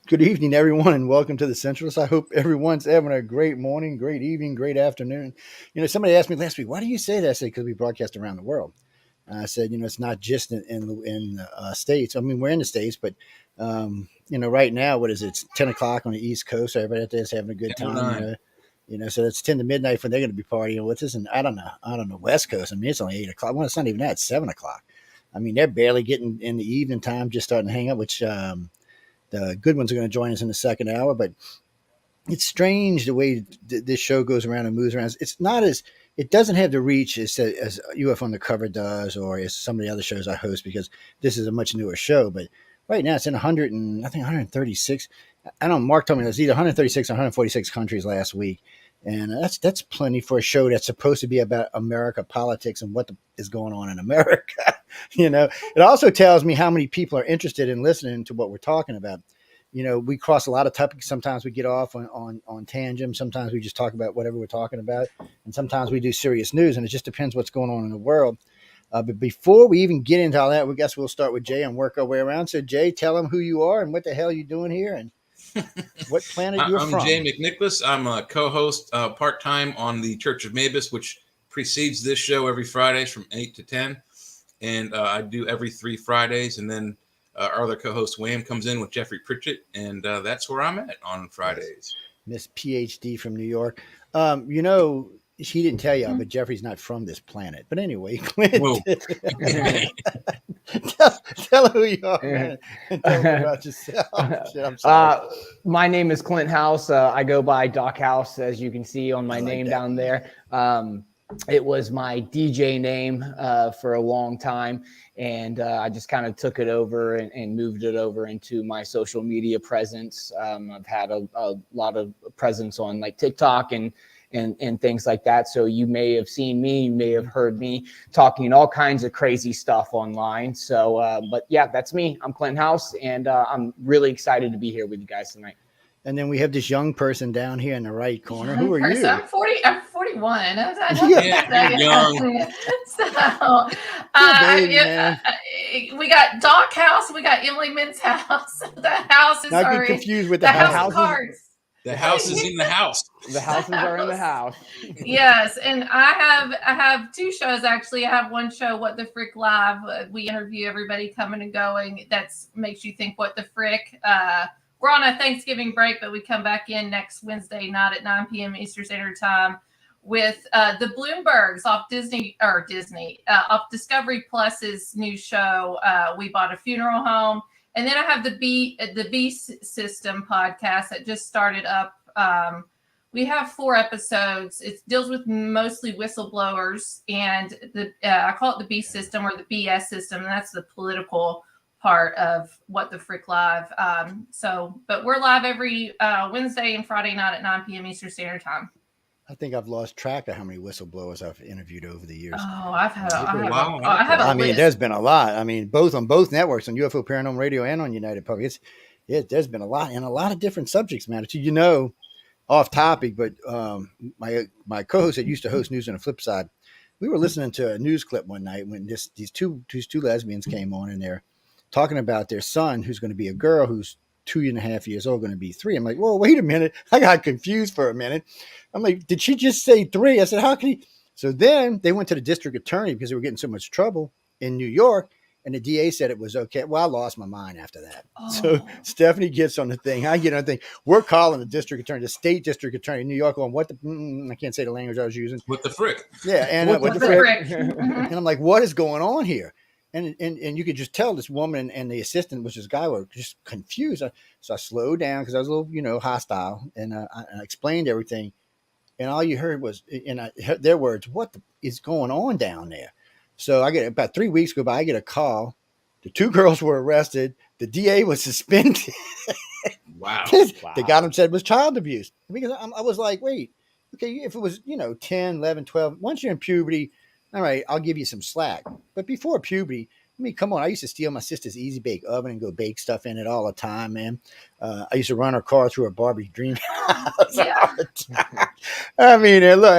Good evening, everyone, and welcome to the Centralist. I hope everyone's having a great morning, great evening, great afternoon. Somebody asked me last week, why do you say that? I said, because we broadcast around the world. I said, it's not just in the States. I mean, we're in the States, but, right now, what is it? It's 10 o'clock on the East Coast. So everybody out there is having a good time, 10:09. So it's 10 to midnight when they're going to be partying with us. And I don't know, West Coast. I mean, it's only 8 o'clock. Well, it's not even that. It's 7 o'clock. I mean, they're barely getting in the evening time, just starting to hang out, which, the good ones are going to join us in the second hour, but it's strange the way this show goes around and moves around. It's not as it doesn't have the reach as UFO Undercover does, or as some of the other shows I host, because this is a much newer show. But right now it's in 100 and I think 136. I don't know. Mark told me there's either 136 or 146 countries last week, and that's plenty for a show that's supposed to be about America, politics, and what is going on in America. It also tells me how many people are interested in listening to what we're talking about. We cross a lot of topics. Sometimes we get off on tangents. Sometimes we just talk about whatever we're talking about. And sometimes we do serious news, and it just depends what's going on in the world. But before we even get into all that, we guess we'll start with Jay and work our way around. So, Jay, tell them who you are and what the hell you're doing here and what planet you're I'm from. Jay McNicholas. I'm a co-host part-time on the Church of Mavis, which precedes this show every Fridays from 8 to 10. And I do every 3 Fridays. And then our other co-host, Wham, comes in with Jeffrey Pritchett. And that's where I'm at on Fridays. Miss PhD from New York. She didn't tell you, but Jeffrey's not from this planet. But anyway, Clint, tell who you are, man, and tell me about yourself. Shit, I'm sorry. My name is Clint House. I go by Doc House, as you can see on my name down there. It was my DJ name for a long time, and I just kind of took it over and moved it over into my social media presence. I've had a lot of presence on like TikTok and things like that. So you may have seen me, you may have heard me talking all kinds of crazy stuff online. So, but yeah, that's me. I'm Clint House, and I'm really excited to be here with you guys tonight. And then we have this young person down here in the right corner. Who are you? I'm 41. Yeah, you're young. So, we got Doc House. We got Emily Menshouse. The houses Not are get confused with the house of cards. The house is in the house. The houses are in the house. Yes, and I have 2 shows actually. I have one show, What the Frick Live. We interview everybody coming and going. That makes you think, what the frick. We're on a Thanksgiving break, but we come back in next Wednesday night at 9 p.m. Eastern Standard Time with the Bloombergs off off Discovery Plus's new show. We bought a funeral home. And then I have the B System podcast that just started up. We have 4 episodes. It deals with mostly whistleblowers, and I call it the B System or the BS system, and that's the political part of What the Frick Live. But we're live every Wednesday and Friday night at 9 p.m. Eastern Standard Time. I think I've lost track of how many whistleblowers I've interviewed over the years. Oh, I have I mean, list. there's been a lot. I mean, both on both networks, on UFO Paranormal Radio and on United Public. There's been a lot, and a lot of different subjects, man. Off topic, but my co-host that used to host News on the Flip Side, we were listening to a news clip one night when these two lesbians came on, and they're talking about their son, who's going to be a girl, who's 2.5 years old, going to be 3. I'm like, whoa, wait a minute. I got confused for a minute. I'm like, did she just say 3? I said, how can he? So then they went to the district attorney because they were getting so much trouble in New York. And the DA said it was okay. Well, I lost my mind after that. Oh. So Stephanie gets on the thing. I get on the thing. We're calling the district attorney, the state district attorney in New York, going, I can't say the language I was using. What the frick? Yeah. And what the frick? And I'm like, what is going on here? And you could just tell this woman and the assistant, which this guy, were just confused. So I slowed down because I was a little, hostile. And I explained everything. And all you heard was, their words, what is going on down there? So I get about 3 weeks go by, I get a call. The 2 girls were arrested. The DA was suspended. Wow. They got him said it was child abuse. Because I was like, wait, okay, if it was, 10, 11, 12, once you're in puberty, all right, I'll give you some slack. But before puberty, I mean, come on. I used to steal my sister's Easy Bake Oven and go bake stuff in it all the time, man. I used to run her car through her Barbie dream house all the time. I mean, look,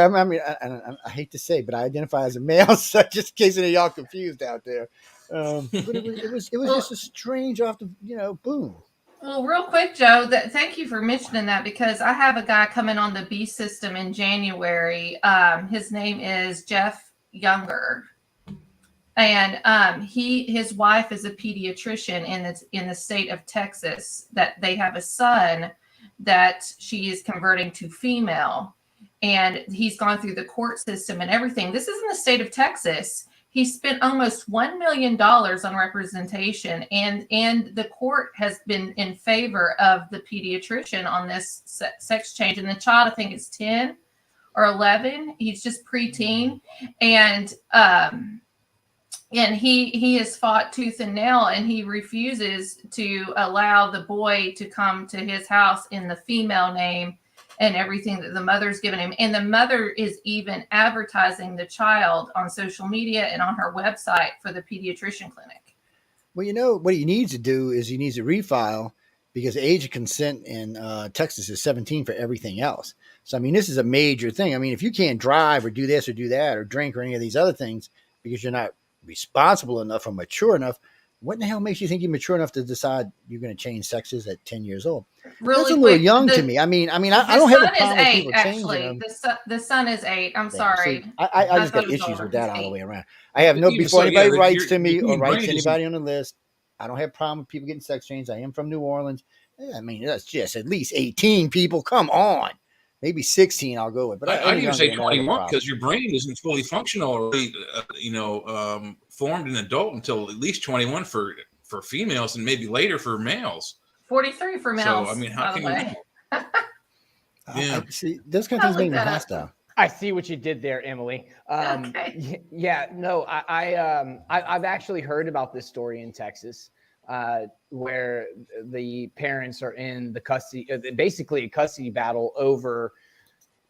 I hate to say, but I identify as a male, so just in case any of y'all confused out there. But it was just a strange boom. Well, real quick, Joe, thank you for mentioning that, because I have a guy coming on the B system in January. His name is Jeff Younger, and his wife is a pediatrician in the state of Texas. That they have a son that she is converting to female, and he's gone through the court system and everything. This is in the state of Texas. He spent almost $1 million on representation, and the court has been in favor of the pediatrician on this sex change. And the child, I think, is 10 or 11. He's just preteen, and he has fought tooth and nail, and he refuses to allow the boy to come to his house in the female name and everything that the mother's given him. And the mother is even advertising the child on social media and on her website for the pediatrician clinic. Well, what he needs to do is he needs to refile, because the age of consent in Texas is 17 for everything else. So, I mean, this is a major thing. I mean, if you can't drive or do this or do that or drink or any of these other things because you're not responsible enough or mature enough, what in the hell makes you think you're mature enough to decide you're going to change sexes at 10 years old? Really That's a little young to me. I don't have a problem with people changing them. The son is 8. I'm sorry. See, I just got issues with that all the way around. I have before anybody writes to me or writes anybody on the list, I don't have a problem with people getting sex changed. I am from New Orleans. I mean, that's just at least 18 people. Come on. Maybe 16 I'll go with. But I'd even say 21, because your brain isn't fully functional or really, formed an adult until at least 21 for females, and maybe later for males. 43 for males. So, I mean, how can you? Yeah. See, those kind of things make me hostile. I see what you did there, Emily. Okay. Yeah, no, I've actually heard about this story in Texas, where the parents are in the custody, basically a custody battle over,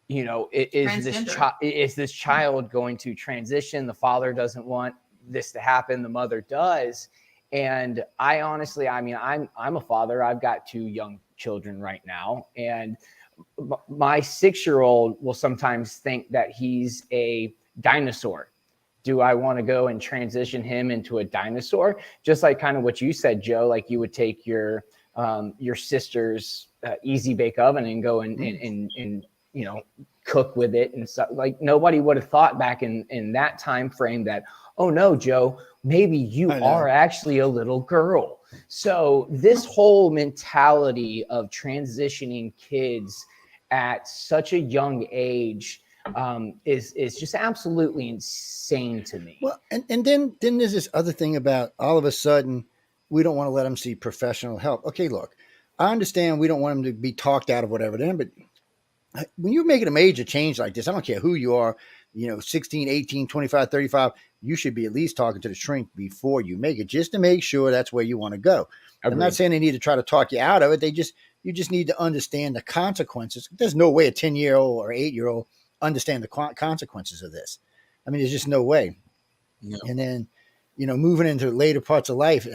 is this child going to transition? The father doesn't want this to happen. The mother does. And I honestly, I'm a father. I've got 2 young children right now, and my 6-year-old will sometimes think that he's a dinosaur. Do I want to go and transition him into a dinosaur? Just like kind of what you said, Joe, like you would take your sister's easy bake oven and go and cook with it and stuff. Like nobody would have thought back in that time frame that, oh no, Joe, maybe you are actually a little girl. So this whole mentality of transitioning kids at such a young age is just absolutely insane to me. Well, and then there's this other thing about all of a sudden we don't want to let them see professional help. Okay, look, I understand we don't want them to be talked out of whatever then, but when you're making a major change like this, I don't care who you are, 16, 18, 25, 35, you should be at least talking to the shrink before you make it, just to make sure that's where you want to go. Agreed. I'm not saying they need to try to talk you out of it. You just need to understand the consequences. There's no way a 10-year-old or 8-year-old understand the consequences of this. I mean, there's just no way. No. And then, moving into later parts of life,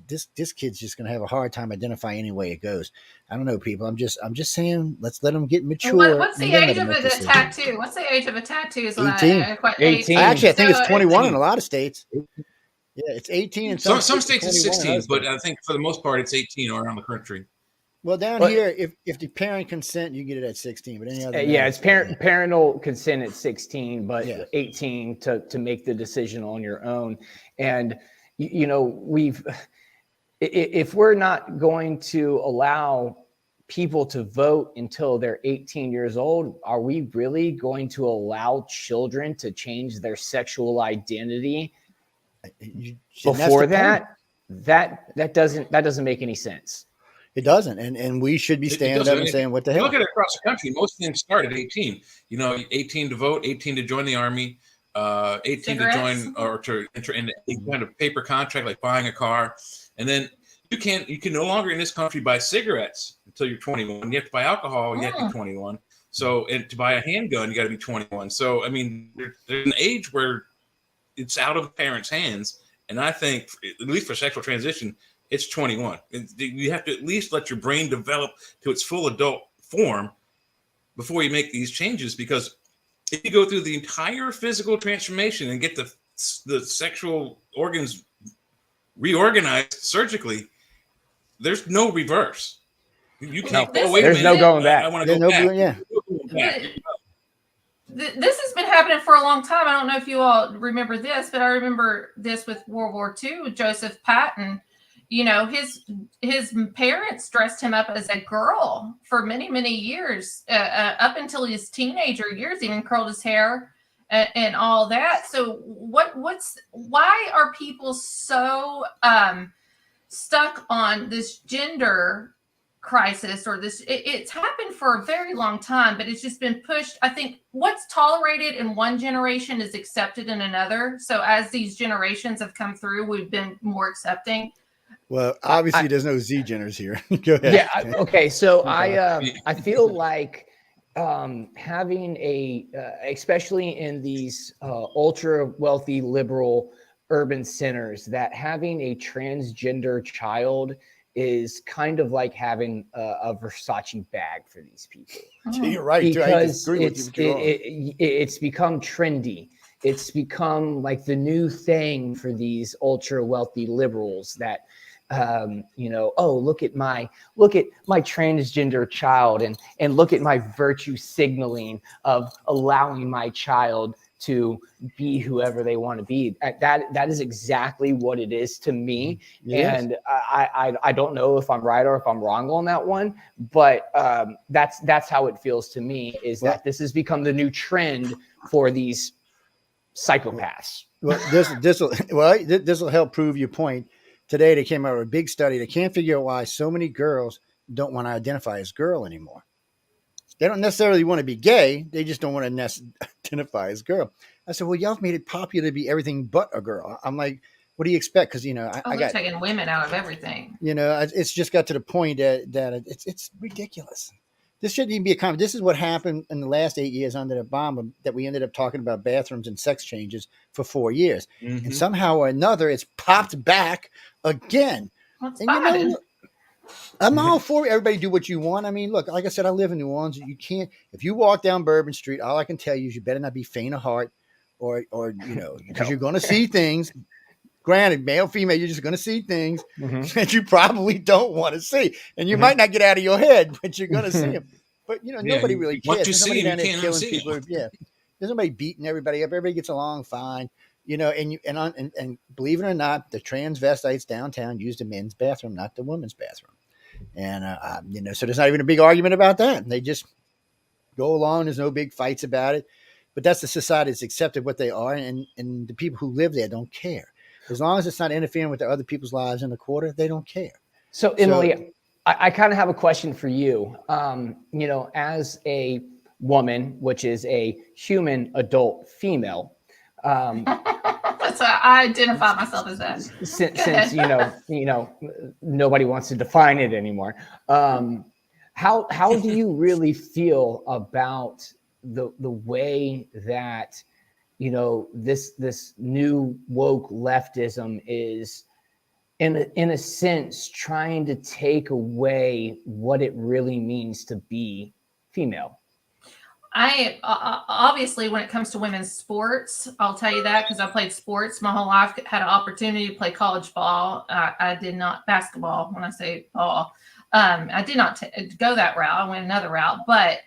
this kid's just going to have a hard time identifying any way it goes. I don't know, people. I'm just saying, let's let them get mature. What's the age of a tattoo? What's the age of a tattoo? 18. 18. Actually, I think it's 21 in a lot of states. Yeah, it's 18 in some states. It's 16, but I think for the most part it's 18 around the country. Well, down here, if the parent consent, you get it at 16. But any other it's parental consent at 16, but 18 to make the decision on your own. And if we're not going to allow people to vote until they're 18 years old, are we really going to allow children to change their sexual identity before that? That doesn't make any sense. It doesn't, and we should be standing up and saying, "What the hell?" Look at it across the country. Most things start at 18. 18 to vote, 18 to join the army, 18 to join or to enter into any kind of paper contract like buying a car, and then you can no longer in this country buy cigarettes until you're 21. You have to buy alcohol. You have to be 21. So, and to buy a handgun, you got to be 21. So, I mean, there's an age where it's out of the parents' hands, and I think, at least for sexual transition, it's 21. You have to at least let your brain develop to its full adult form before you make these changes. Because if you go through the entire physical transformation and get the sexual organs reorganized surgically, there's no reverse. You can't No, go, wait a there's minute. no going back. I want to There's go no back. going- yeah. This has been happening for a long time. I don't know if you all remember this, but I remember this with World War II. Joseph Patton, you know, his parents dressed him up as a girl for many, many years, up until his teenager years, even curled his hair and all that. So why are people so stuck on this gender crisis, or this it's happened for a very long time, but it's just been pushed. I think what's tolerated in one generation is accepted in another. So as these generations have come through, we've been more accepting. Well, obviously, there's no Z Jenners here. Go ahead. Yeah. Okay. So I feel like having especially in these ultra wealthy liberal urban centers, that having a transgender child is kind of like having a Versace bag for these people. You're right. Because it's become trendy. It's become like the new thing for these ultra wealthy liberals that, you know, oh, look at my transgender child, and look at my virtue signaling of allowing my child to be whoever they want to be. That is exactly what it is to me. Yes. And I don't know if I'm right or if I'm wrong on that one, but that's how it feels to me, is that this has become the new trend for these psychopaths. Well, this will help prove your point. Today they came out with a big study. They can't figure out why so many girls don't want to identify as girl anymore. They don't necessarily want to be gay. They just don't want to identify as girl. I said, well, y'all have made it popular to be everything but a girl. I'm like, what do you expect? Because, you know, I got taking women out of everything. You know, it's just got to the point that it's ridiculous. This shouldn't even be a comment. This is what happened in the last 8 years under Obama, that we ended up talking about bathrooms and sex changes for 4 years. Mm-hmm. And somehow or another, it's popped back again. What's and you know, I'm all for everybody do what you want. I mean, look, like I said, I live in New Orleans. You can't, if you walk down Bourbon Street, all I can tell you is you better not be faint of heart, or you know, because you're going to see things. Granted, male, female, you're just going to see things that you probably don't want to see, and you might not get out of your head, but you're going to see them. But you know, nobody really cares. Once you see them, you can't killing unsee people. Yeah, there's nobody beating everybody up. Everybody gets along fine. You know, and believe it or not, the transvestites downtown use the men's bathroom, not the women's bathroom. And, you know, so there's not even a big argument about that. They just go along. There's no big fights about it. But that's the society that's accepted what they are. And the people who live there don't care. As long as it's not interfering with the other people's lives in the quarter, they don't care. So, Emily, I kind of have a question for you. You know, as a woman, which is a human adult female, so I identify myself as that. Since you know, nobody wants to define it anymore. How do you really feel about the way that, you know, this new woke leftism is in a sense trying to take away what it really means to be female? I obviously, when it comes to women's sports, I'll tell you that because I played sports my whole life. Had an opportunity to play college ball. I did not basketball. When I say ball, I did not go that route. I went another route, but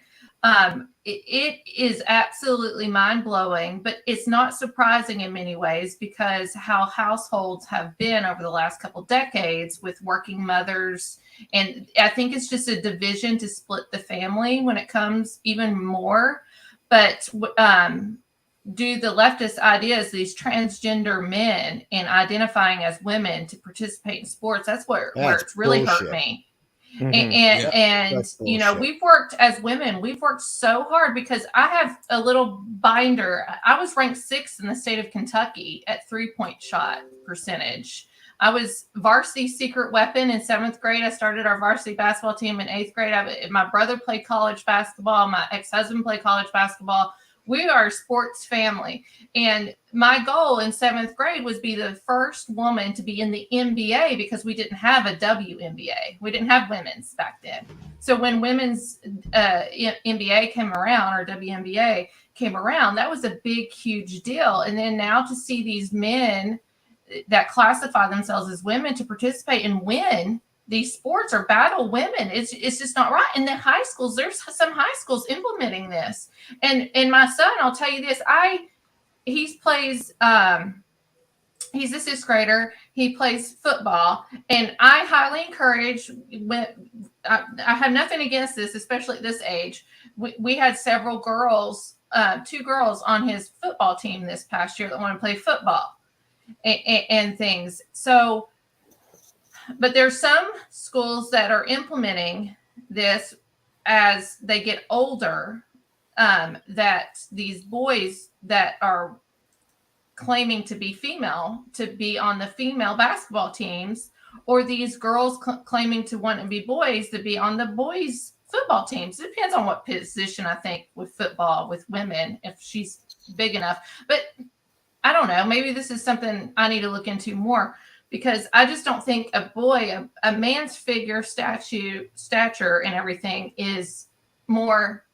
it is absolutely mind blowing. But it's not surprising in many ways, because how households have been over the last couple decades with working mothers. And I think it's just a division to split the family when it comes even more. But do the leftist ideas, these transgender men and identifying as women to participate in sports, that's where it's really hurt me. Mm-hmm. And you know, we've worked as women, we've worked so hard, because I have a little binder. I was ranked 6th in the state of Kentucky at 3-point shot percentage. I was varsity secret weapon in 7th grade. I started our varsity basketball team in 8th grade. My brother played college basketball. My ex-husband played college basketball. We are a sports family. And my goal in 7th grade was be the first woman to be in the NBA, because we didn't have a WNBA. We didn't have women's back then. So when women's NBA came around, or WNBA came around, that was a big, huge deal. And then now to see these men that classify themselves as women to participate and win these sports or battle women. It's just not right. And the high schools, there's some high schools implementing this. And my son, I'll tell you this, he plays he's a sixth grader. He plays football, and I highly encourage. When I have nothing against this, especially at this age. We had several girls, 2 girls on his football team this past year that want to play football and things. So, but there's some schools that are implementing this as they get older. That these boys that are claiming to be female to be on the female basketball teams, or these girls claiming to want to be boys to be on the boys football teams. It depends on what position, I think, with football with women, if she's big enough. But I don't know, maybe this is something I need to look into more, because I just don't think a man's figure, stature and everything is more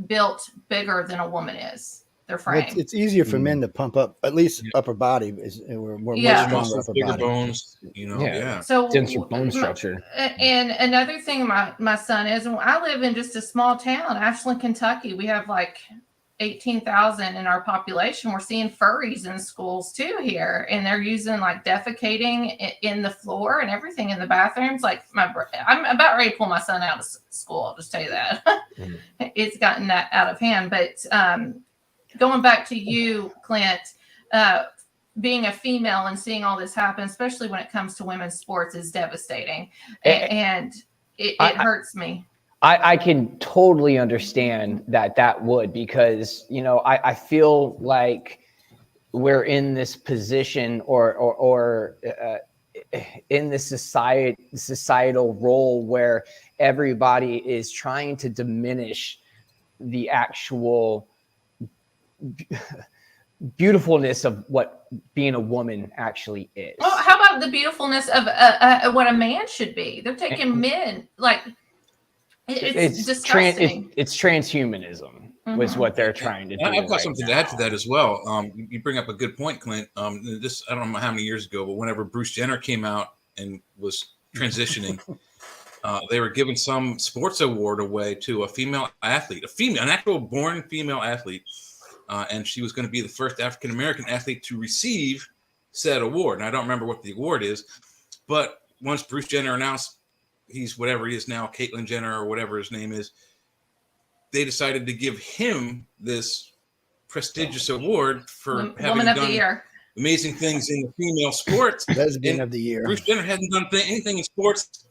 built bigger than a woman is. Frame. It's easier for men to pump up, at least upper body is we're much stronger upper bigger body. bones, So denser bone structure. And another thing my son is, I live in just a small town, Ashland, Kentucky. We have like 18,000 in our population. We're seeing furries in schools too here, and they're using like defecating in the floor and everything in the bathrooms. Like I'm about ready to pull my son out of school. I'll just tell you that. It's gotten that out of hand, but going back to you, Clint, being a female and seeing all this happen, especially when it comes to women's sports, is devastating. And it hurts me. I can totally understand that would, because, I feel like we're in this position or in this societal role where everybody is trying to diminish the actual beautifulnul of what being a woman actually is. Well, how about the beautifulness of what a man should be? They're taking men like it's disgusting. It's transhumanism was what they're trying to do. I've got something to add to that as well. You bring up a good point, Clint. This, I don't know how many years ago, but whenever Bruce Jenner came out and was transitioning, they were giving some sports award away to a female athlete, an actual born female athlete. And she was going to be the first African-American athlete to receive said award. And I don't remember what the award is, but once Bruce Jenner announced he's whatever he is now, Caitlyn Jenner or whatever his name is, they decided to give him this prestigious award for having done amazing things in the female sports. Lesbian of the year. Bruce Jenner hasn't done anything in sports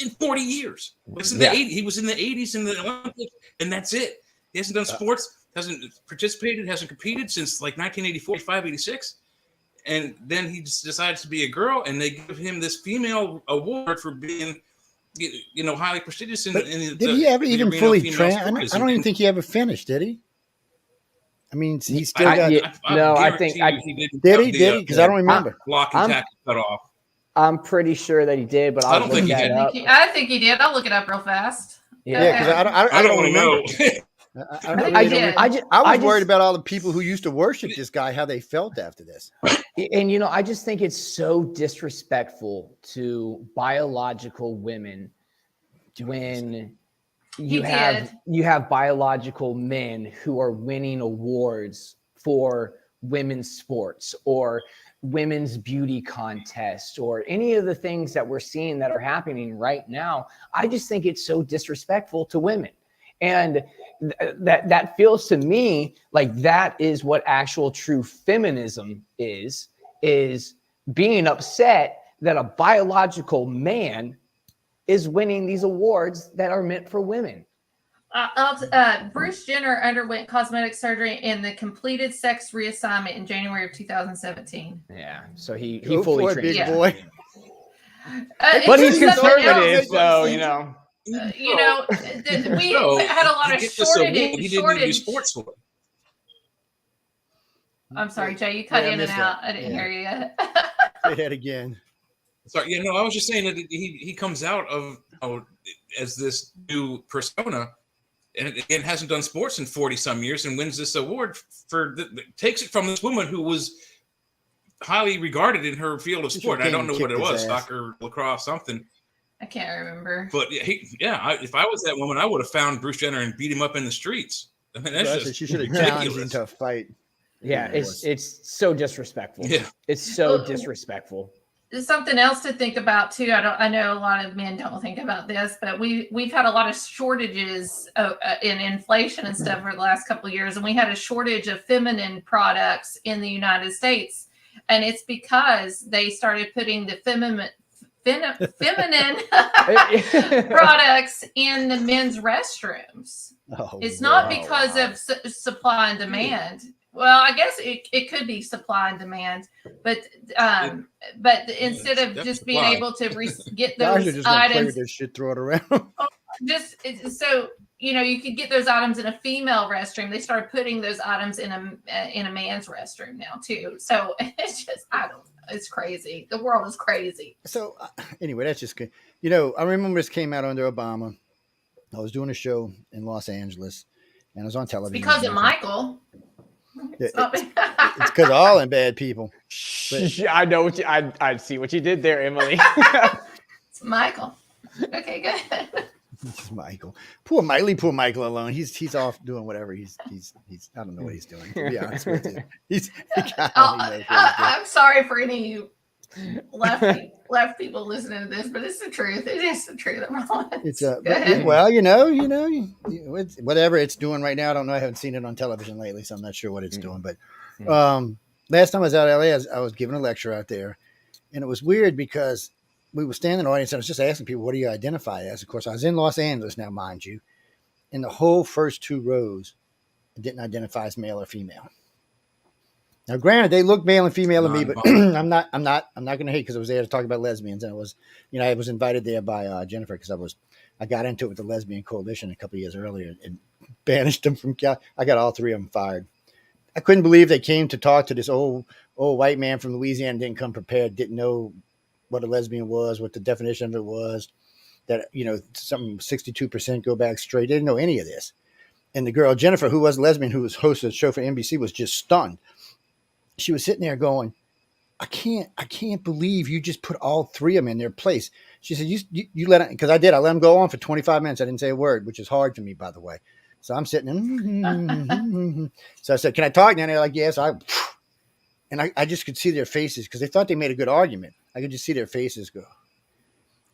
in 40 years. It's in the 80s. He was in the 80s in the Olympics, and that's it. He hasn't done sports. Hasn't participated, hasn't competed since like 1984, 85, 86. And then he just decides to be a girl, and they give him this female award for being, highly prestigious. Did he ever even fully train? I don't even think he ever finished, did he? I mean, he still got. I think he did. Did he? Because I don't remember. Block and tackle cut off. I'm pretty sure that he did, but I don't think he did. I think he did. I'll look it up real fast. Yeah, because I don't remember. I was worried about all the people who used to worship this guy, how they felt after this. And, I just think it's so disrespectful to biological women when you have biological men who are winning awards for women's sports or women's beauty contests or any of the things that we're seeing that are happening right now. I just think it's so disrespectful to women. And that feels to me like that is what actual true feminism is being upset that a biological man is winning these awards that are meant for women. Bruce Jenner underwent cosmetic surgery and the completed sex reassignment in January of 2017. Yeah, so he fully trained. Big boy. But he's conservative, so we had a lot of shortage. He didn't do sports for it. I'm sorry, Jay, you cut in and out. I didn't hear you. Say that again. Sorry, I was just saying that he comes out of as this new persona, and again hasn't done sports in 40 some years, and wins this award takes it from this woman who was highly regarded in her field of sport. I don't know what it was, soccer, lacrosse, something. I can't remember. But if I was that woman, I would have found Bruce Jenner and beat him up in the streets. I mean, that's just she should have challenged him to a fight. Yeah, it's so disrespectful. Yeah, it's so disrespectful. There's something else to think about too. I know a lot of men don't think about this, but we've had a lot of shortages in inflation and stuff for the last couple of years, and we had a shortage of feminine products in the United States, and it's because they started putting the feminine products in the men's restrooms. It's not because of supply and demand. Well, I guess it could be supply and demand, but instead of just being able to get those items, their shit, throw it around. So you could get those items in a female restroom. They started putting those items in a man's restroom now too. So it's just it's crazy. The world is crazy. So anyway, that's just good. I remember this came out under Obama. I was doing a show in Los Angeles, and I was on television. It's because of Michael. It's because of all them bad people. But, I know I see what you did there, Emily. It's Michael. Okay, good. It's Michael. Poor Mike. Leave poor Michael alone. He's off doing whatever. He's I don't know what he's doing. To be honest with you. I'm sorry for any left people listening to this, but it's the truth. It is the truth. It's whatever it's doing right now. I don't know. I haven't seen it on television lately, so I'm not sure what it's doing. But last time I was out of LA, I was giving a lecture out there, and it was weird because we were standing in the audience. And I was just asking people, "What do you identify as?" Of course, I was in Los Angeles now, mind you. In the whole first two rows, I didn't identify as male or female. Now, granted, they look male and female to me, but I'm not going to hate because I was there to talk about lesbians, and I was invited there by Jennifer because I got into it with the Lesbian Coalition a couple of years earlier and banished them from. I got all three of them fired. I couldn't believe they came to talk to this old white man from Louisiana, didn't come prepared, didn't know what a lesbian was, what the definition of it was. That some 62% go back straight. They didn't know any of this, and the girl Jennifer, who was a lesbian, who was hosting a show for NBC, was just stunned. She was sitting there going, I can't believe you just put all three of them in their place. She said, you let it, because I let them go on for 25 minutes. I didn't say a word, which is hard for me, by the way. So I'm sitting in. So I said, can I talk now? And they're like, yes. And I just could see their faces because they thought they made a good argument. I could just see their faces go.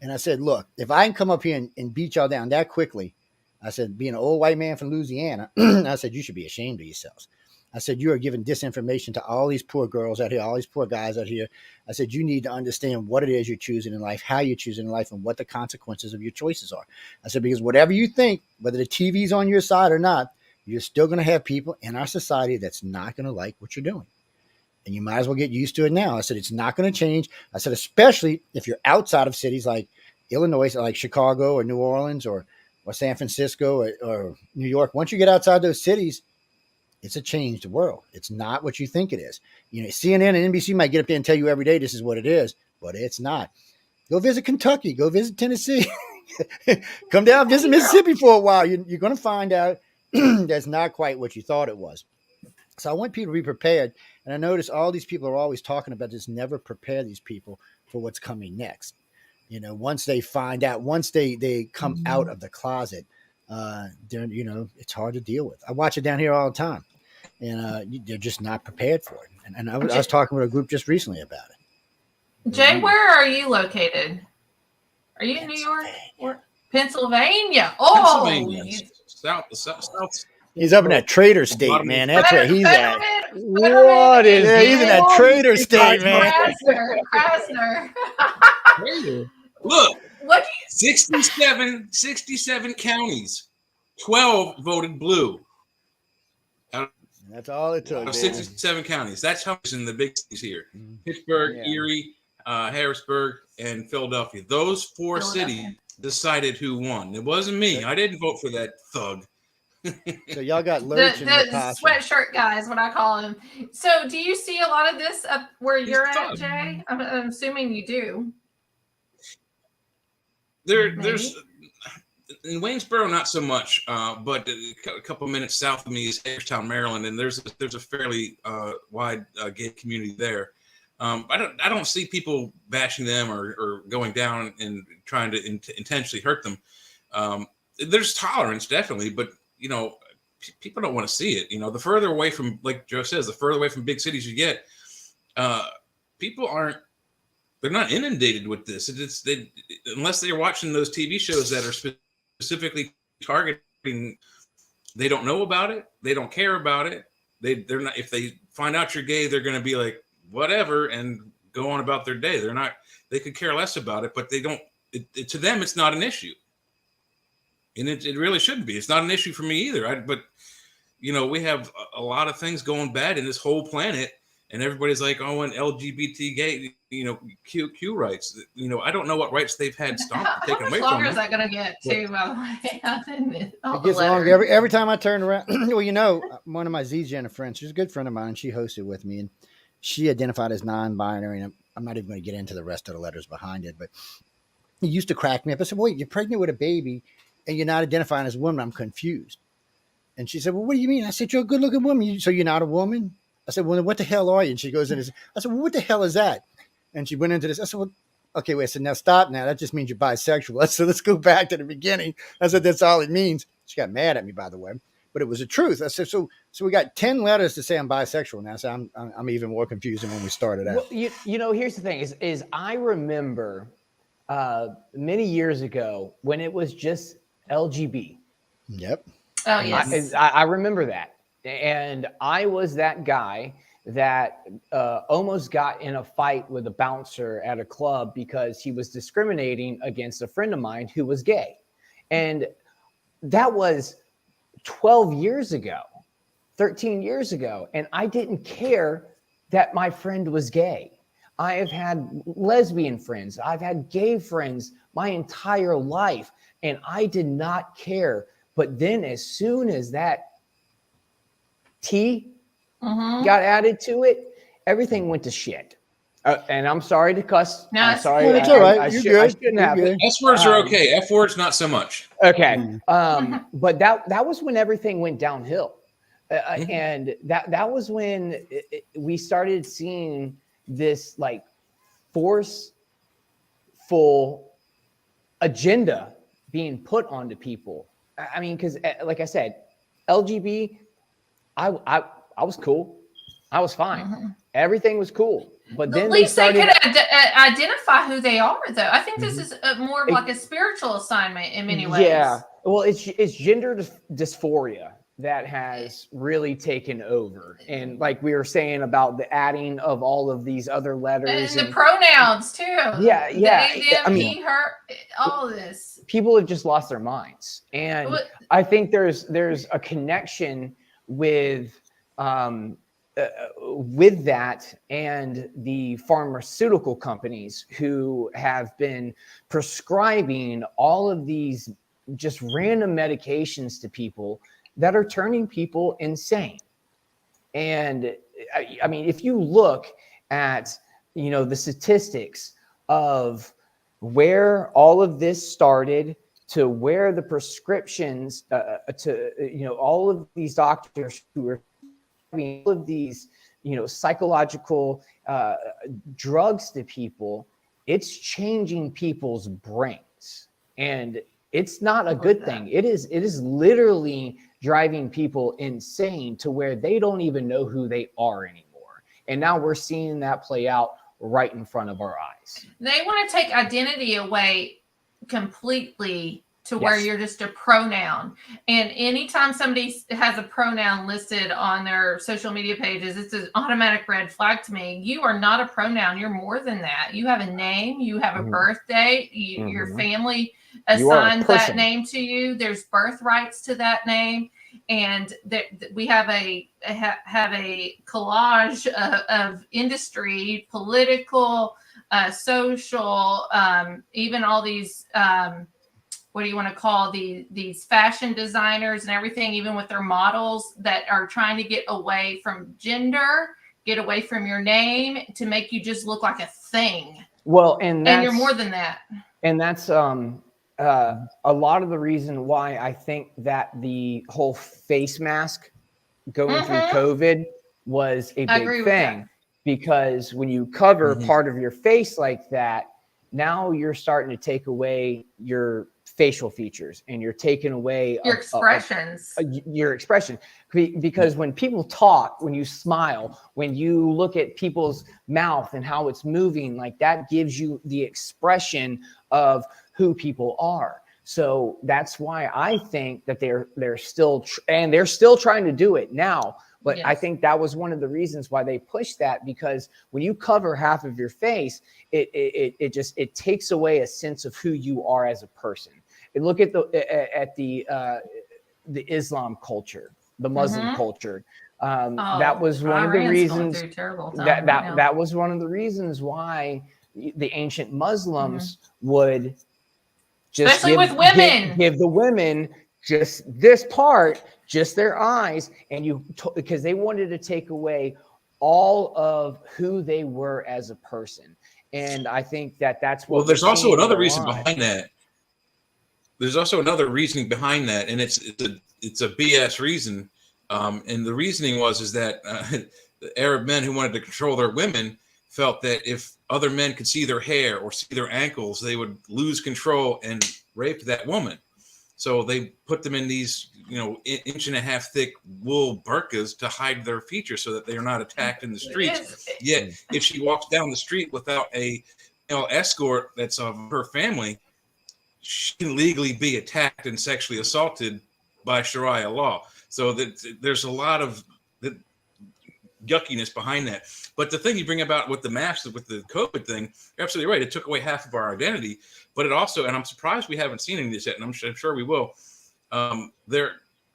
And I said, look, if I can come up here and beat y'all down that quickly, I said, being an old white man from Louisiana, I said, you should be ashamed of yourselves. I said, you are giving disinformation to all these poor girls out here, all these poor guys out here. I said, you need to understand what it is you're choosing in life, how you're choosing in life, and what the consequences of your choices are. I said, because whatever you think, whether the TV's on your side or not, you're still going to have people in our society that's not going to like what you're doing. And you might as well get used to it now. I said, it's not going to change. I said, especially if you're outside of cities like Illinois, like Chicago or New Orleans or San Francisco or New York. Once you get outside those cities, it's a changed world. It's not what you think it is. CNN and NBC might get up there and tell you every day this is what it is, but it's not. Go visit Kentucky. Go visit Tennessee. Come down, visit Mississippi for a while. You're going to find out that's not quite what you thought it was. So I want people to be prepared. And I notice all these people are always talking about this, never prepare these people for what's coming next. Once they find out, once they come out of the closet, it's hard to deal with. I watch it down here all the time. And they're just not prepared for it. And I was talking with a group just recently about it. Jay, where are you located? Are you in New York or Pennsylvania? Oh, Pennsylvania. South. He's up in that Trader State, man. That's where he's at. What is? Yeah, he's in that Trader State, man. Krasner. Look, what? 67 counties, 12 voted blue. That's all it took. 67 counties. That's how much in the big cities here: Pittsburgh, Erie, Harrisburg, and Philadelphia. Those four cities decided who won. It wasn't me. I didn't vote for that thug. So y'all got lurch the sweatshirt guy is what I call him. So do you see a lot of this up where you're at, Jay? I'm assuming you do. There's in Waynesboro, not so much, but a couple minutes south of me is Hagerstown, Maryland, and there's a fairly wide gay community there. I don't see people bashing them or going down and trying to intentionally hurt them. There's tolerance, definitely, but people don't want to see it. The further away from, like Joe says, the further away from big cities you get, people they're not inundated with this. Unless they're watching those TV shows that are specifically targeting, they don't know about it. They don't care about it. They're not. If they find out you're gay, they're going to be like, whatever, and go on about their day. They could care less about it, but they don't. To them, it's not an issue, and it really shouldn't be. It's not an issue for me either. But we have a lot of things going bad in this whole planet, and everybody's like, oh, and LGBT gay, Q rights. I don't know what rights they've had stopped taken away from them. How much longer is that going to get too? By the way, it gets longer every time I turn around. Well, one of my Z-Gen friends, she's a good friend of mine, and she hosted with me, and she identified as non-binary, and I'm not even going to get into the rest of the letters behind it, but it used to crack me up. I said, wait, you're pregnant with a baby, and you're not identifying as a woman. I'm confused. And she said, well, what do you mean? I said, you're a good-looking woman. So you're not a woman? I said, well, what the hell are you? And she goes in. I said, well, what the hell is that? And she went into this. I said, well, okay, wait. I said, now stop now. That just means you're bisexual. So let's go back to the beginning. I said, that's all it means. She got mad at me, by the way, but it was the truth. I said, so we got 10 letters to say I'm bisexual now. So I'm even more confused than when we started out. Well, here's the thing is I remember many years ago when it was just LGB. Yep. Oh, yes. I remember that. And I was that guy that almost got in a fight with a bouncer at a club because he was discriminating against a friend of mine who was gay. And that was 12 years ago, 13 years ago. And I didn't care that my friend was gay. I have had lesbian friends. I've had gay friends my entire life. And I did not care. But then as soon as that T got added to it, everything went to shit. And I'm sorry to cuss. No, I'm sorry. It's all right. I You're shouldn't good. have it. S words are okay. F words, not so much. Okay. But that was when everything went downhill. And that was when we started seeing this like forceful agenda being put onto people. I mean, because like I said, LGB, I was cool. I was fine. Everything was cool. But then at least they could identify who they are, though. I think this is more of like a spiritual assignment in many ways. Yeah. Well, it's gender dysphoria that has really taken over. And like we were saying about the adding of all of these other letters. And the pronouns, too. Yeah. They, them, he, her, all of this. People have just lost their minds. And I think there's a connection with that and the pharmaceutical companies who have been prescribing all of these just random medications to people that are turning people insane. And I mean, if you look at, the statistics of where all of this started to where the prescriptions to, all of these doctors who are all of these, psychological drugs to people, it's changing people's brains. And it's not a good thing. It is literally driving people insane to where they don't even know who they are anymore. And now we're seeing that play out right in front of our eyes. They want to take identity away completely to where you're just a pronoun. And anytime somebody has a pronoun listed on their social media pages, it's an automatic red flag to me. You are not a pronoun. You're more than that. You have a name. You have a birthday. Your family assigns that name to you. There's birthrights to that name. And we have a collage of industry, political, social, even all these what do you want to call these fashion designers and everything, even with their models that are trying to get away from gender, get away from your name to make you just look like a thing. Well, and you're more than that. And that's a lot of the reason why I think that the whole face mask going through COVID was a big thing. because when you cover part of your face like that, now you're starting to take away your facial features and you're taking away your expressions, your expression. Because when people talk, when you smile, when you look at people's mouth and how it's moving, like that gives you the expression of who people are. So that's why I think that they're still they're still trying to do it now. But I think that was one of the reasons why they pushed that, because when you cover half of your face, it takes away a sense of who you are as a person. And look at the Islam culture, the Muslim culture. That was one of the reasons that was one of the reasons why the ancient Muslims would just especially with women, give the women just this part, just their eyes, and because they wanted to take away all of who they were as a person. And I think that's what. Well, there's also another reason behind that. There's also another reasoning behind that, and it's a BS reason. And the reasoning is that the Arab men who wanted to control their women felt that if other men could see their hair or see their ankles, they would lose control and rape that woman. So they put them in these, 1.5-inch thick wool burqas to hide their features so that they are not attacked in the streets. Yet, if she walks down the street without a escort that's of her family, she can legally be attacked and sexually assaulted by Sharia law. So that there's a lot of yuckiness behind that. But the thing you bring about with the masks, with the COVID thing, you're absolutely right. It took away half of our identity, but it also, and I'm surprised we haven't seen any of this yet, and I'm sure we will. I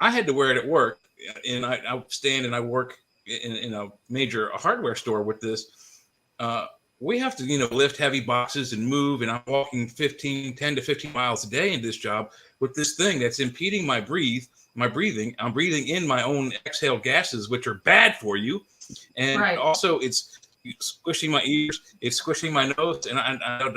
had to wear it at work, and I stand and I work in a major hardware store with this. We have to, lift heavy boxes and move, and I'm walking 10 to 15 miles a day in this job with this thing that's impeding my breathing. I'm breathing in my own exhaled gases, which are bad for you. And also it's squishing my ears, it's squishing my nose. And I don't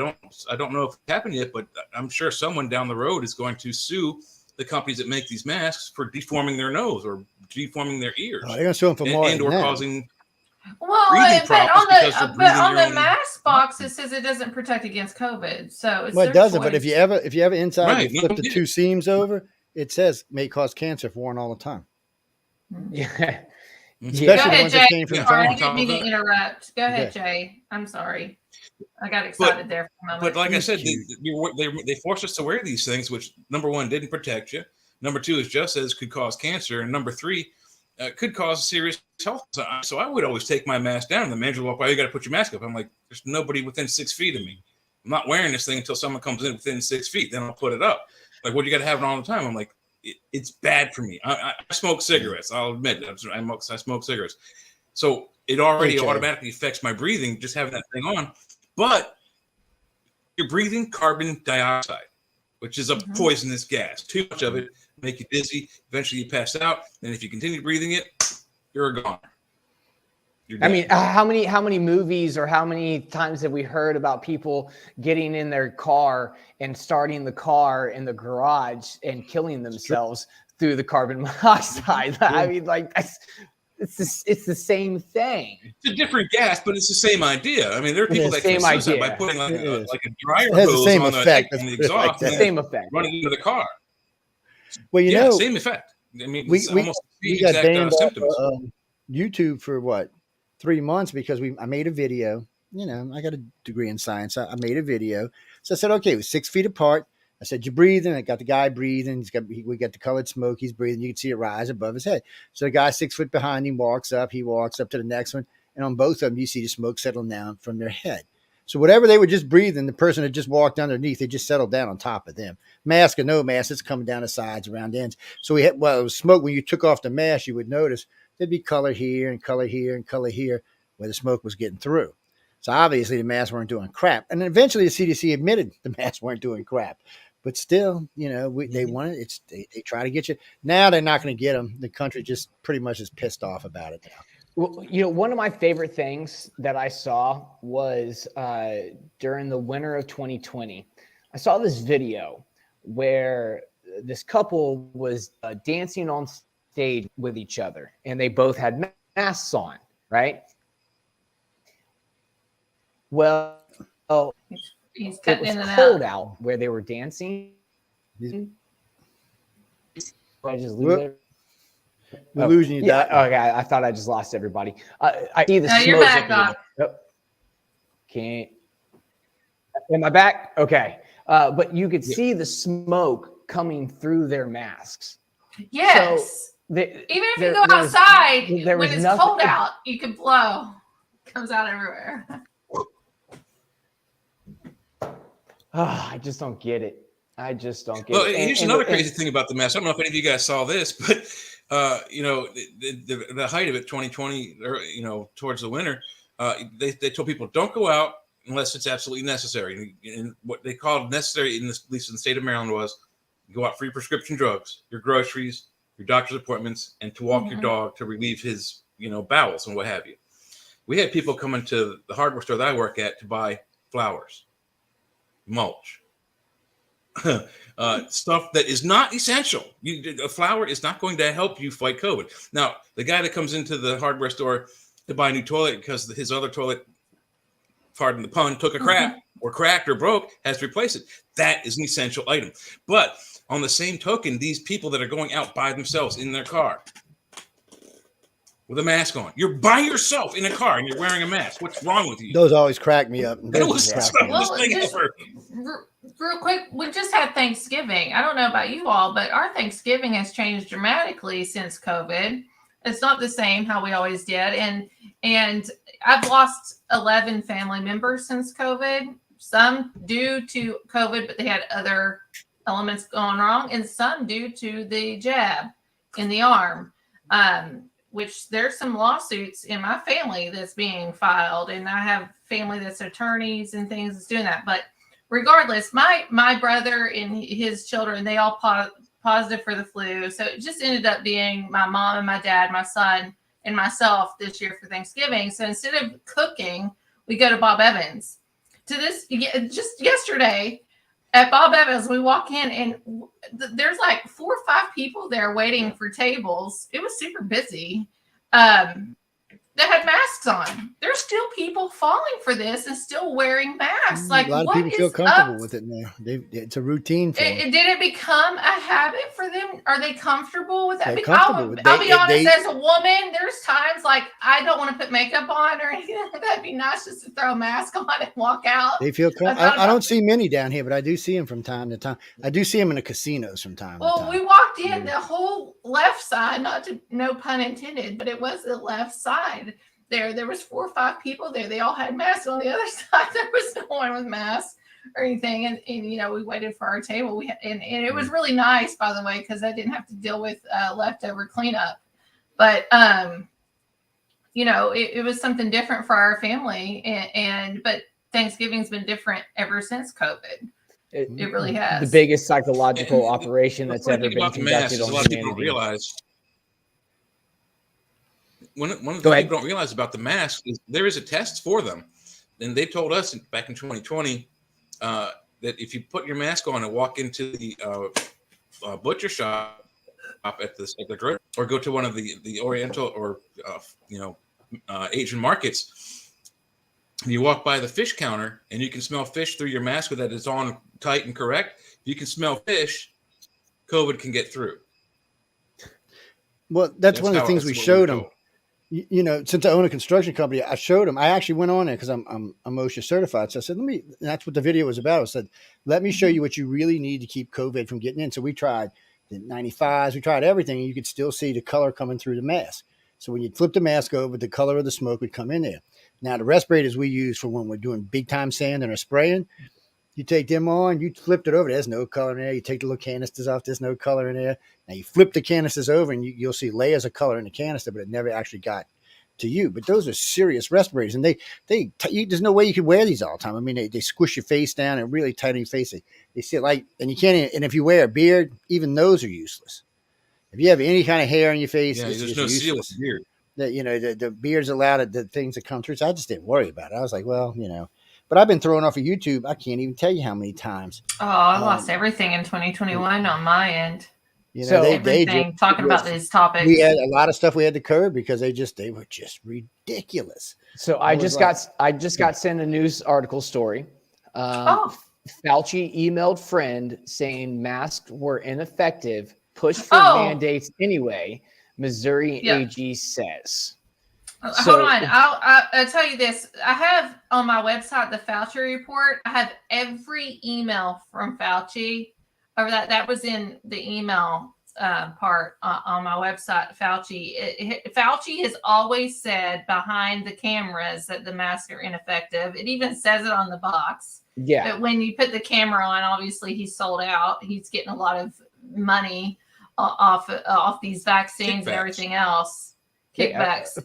know if it's happened yet, but I'm sure someone down the road is going to sue the companies that make these masks for deforming their nose or deforming their ears. They're going to sue them for more and or causing but on the mask box it says it doesn't protect against COVID. So it's it doesn't. But if you ever inside you flip the two seams over, it says may cause cancer if worn all the time. Yeah. Especially go ahead, the ones Jay. that came from Sorry, I didn't mean to interrupt. Go ahead, Jay. I'm sorry. I got excited there for a moment. But like I said, they forced us to wear these things, which number one didn't protect you. Number two, as Jeff says, could cause cancer, and number three, could cause serious health. So I would always take my mask down. And the manager would walk by, you got to put your mask up. I'm like, there's nobody within 6 feet of me. I'm not wearing this thing until someone comes in within 6 feet. Then I'll put it up. Like, what do you got to have it all the time? I'm like, it's bad for me. I smoke cigarettes. I'll admit it. I smoke cigarettes. So it already automatically affects my breathing just having that thing on. But you're breathing carbon dioxide, which is a poisonous gas. Too much of it make you dizzy. Eventually you pass out. And if you continue breathing it, you're gone. I mean, how many movies or how many times have we heard about people getting in their car and starting the car in the garage and killing themselves through the carbon monoxide? I mean, like it's the same thing. It's a different gas, but it's the same idea. I mean, there are people that commit suicide by putting like a dryer hose on the exhaust, the same effect, running into the car. Well, same effect. I mean, we got banned symptoms. YouTube for what? 3 months because I made a video. I got a degree in science. I made a video. So I said, okay, it was 6 feet apart. I said, you're breathing. I got the guy breathing. We got the colored smoke. He's breathing. You can see it rise above his head. So the guy 6 foot behind him walks up. He walks up to the next one. And on both of them, you see the smoke settling down from their head. So whatever they were just breathing, the person had just walked underneath. They just settled down on top of them. Mask or no mask, it's coming down the sides, around the ends. So it was smoke. When you took off the mask, you would notice there'd be color here and color here and color here where the smoke was getting through. So obviously the masks weren't doing crap. And then eventually the CDC admitted the masks weren't doing crap. But still, they wanted it. They try to get you. Now they're not going to get them. The country just pretty much is pissed off about it now. Well, one of my favorite things that I saw was during the winter of 2020. I saw this video where this couple was dancing on stage with each other, and they both had masks on, right? Well, He's it cutting was in and cold out. out where they were dancing. I just lose Whoop. it. We're losing you, Yeah. Doc. Okay. I thought I just lost everybody. I see the You're smoke. back, Doc. Can't. Am I back? Okay. But you could see the smoke coming through their masks. Yes. So even if you go outside when it's cold out, you can blow. It comes out everywhere. I just don't get it. I just don't get well, it. Here's another crazy thing about the mask. I don't know if any of you guys saw this, but the height of it, 2020, or towards the winter, they told people don't go out unless it's absolutely necessary. And what they called necessary, at least in the state of Maryland, was go out for your prescription drugs, your groceries, your doctor's appointments, and to walk your dog to relieve his bowels and what have you. We had people coming to the hardware store that I work at to buy flowers, mulch. Stuff that is not essential. A flower is not going to help you fight COVID. Now, the guy that comes into the hardware store to buy a new toilet because his other toilet, pardon the pun, took a crap or cracked or broke, has to replace it. That is an essential item. But on the same token, these people that are going out by themselves in their car with a mask on, you're by yourself in a car and you're wearing a mask. What's wrong with you? Those always crack me up. Real quick, we just had Thanksgiving. I don't know about you all, but our Thanksgiving has changed dramatically since COVID. It's not the same how we always did. And I've lost 11 family members since COVID, some due to COVID, but they had other elements going wrong, and some due to the jab in the arm, which there's some lawsuits in my family that's being filed. And I have family that's attorneys and things that's doing that. But regardless, my brother and his children, they all positive for the flu. So it just ended up being my mom and my dad, my son, and myself this year for Thanksgiving. So instead of cooking, we go to Bob Evans. Just yesterday at Bob Evans, we walk in and there's like 4 or 5 people there waiting for tables. It was super busy. That had masks on. There's still people falling for this and still wearing masks. Like, a lot of people feel comfortable with it now. It's a routine for them. Did it become a habit for them? Are they comfortable with that? They're comfortable. I'll be honest, as a woman, there's times like I don't want to put makeup on or anything like that. It'd be nice just to throw a mask on and walk out. They feel comfortable. I don't see many down here, but I do see them from time to time. I do see them in the casinos from time to time. Well, we walked in the whole left side, no pun intended, but it was the left side. There was 4 or 5 people there. They all had masks. On the other side, there was no one with masks or anything. And we waited for our table. And it was really nice, by the way, because I didn't have to deal with leftover cleanup. But it was something different for our family. But Thanksgiving's been different ever since COVID. It really has. The biggest psychological operation that's ever been conducted on a lot of people don't realize. One of the things people don't realize about the mask is there is a test for them. And they told us back in 2020 that if you put your mask on and walk into the butcher shop at the grocery or go to one of the Oriental or Asian markets, and you walk by the fish counter and you can smell fish through your mask that is on tight and correct. If you can smell fish, COVID can get through. That's one of the things we showed them. Since I own a construction company, I showed them. I actually went on there because I'm OSHA certified. So I said, that's what the video was about. I said, let me show you what you really need to keep COVID from getting in. So we tried the 95s, we tried everything, and you could still see the color coming through the mask. So when you flip the mask over, the color of the smoke would come in there. Now, the respirators we use for when we're doing big time sanding or spraying, you take them on, you flipped it over, there's no color in there. You take the little canisters off, there's no color in there. Now you flip the canisters over and you'll see layers of color in the canister, but it never actually got to you. But those are serious respirators, and there's no way you could wear these all the time. I mean, they squish your face down and really tighten your face. They sit like, and you can't. And if you wear a beard, even those are useless. If you have any kind of hair on your face, there's no seal with beard. The beard's allowed the things that come through. So I just didn't worry about it. I was like, well, But I've been thrown off of YouTube. I can't even tell you how many times. Oh, I lost everything in 2021 on my end. You know, So everything talking about these topics. We had a lot of stuff we had to curb because they were just ridiculous. So I just got sent a news article story. Fauci emailed friend saying masks were ineffective, pushed for mandates anyway. Missouri AG says. Hold on. I'll tell you this. I have on my website the Fauci report. I have every email from Fauci, or that was in the email part on my website. Fauci has always said behind the cameras that the masks are ineffective. It even says it on the box. Yeah. But when you put the camera on, obviously he's sold out. He's getting a lot of money off these vaccines and everything else. Kickbacks, of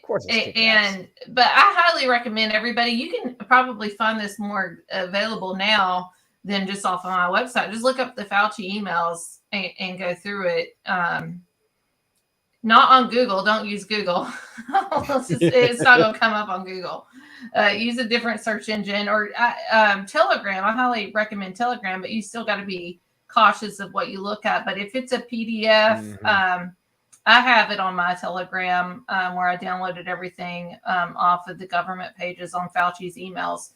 course. But I highly recommend everybody. You can probably find this more available now than just off of my website. Just look up the Fauci emails and go through it. Not on Google. Don't use Google. It's not going to come up on Google. Use a different search engine or Telegram. I highly recommend Telegram, but you still got to be cautious of what you look at. But if it's a PDF, I have it on my Telegram where I downloaded everything off of the government pages on Fauci's emails.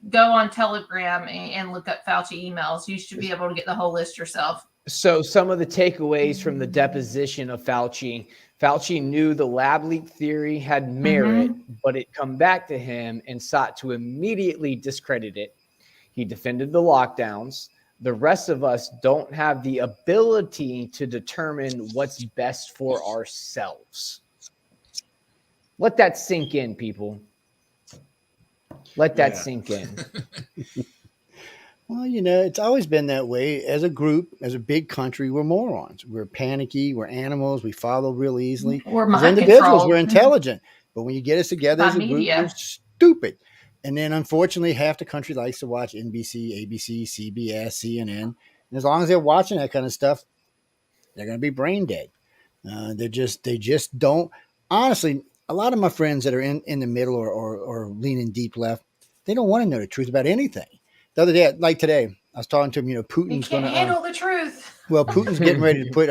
Go on Telegram and look up Fauci emails. You should be able to get the whole list yourself. So some of the takeaways from the deposition of Fauci knew the lab leak theory had merit, but it come back to him and sought to immediately discredit it. He defended the lockdowns. The rest of us don't have the ability to determine what's best for ourselves. Let that sink in, people. Let that sink in. Well, you know, it's always been that way. As a group, as a big country, we're morons. We're panicky. We're animals. We follow real easily. As individuals, we're intelligent. But when you get us together as a group, we're stupid. And then, unfortunately, half the country likes to watch NBC, ABC, CBS, CNN. And as long as they're watching that kind of stuff, they're going to be brain dead. They just don't. Honestly, a lot of my friends that are in the middle or leaning deep left, they don't want to know the truth about anything. The other day, like today, I was talking to him. You know, Putin's going to handle the truth. Well, Putin's getting ready to put.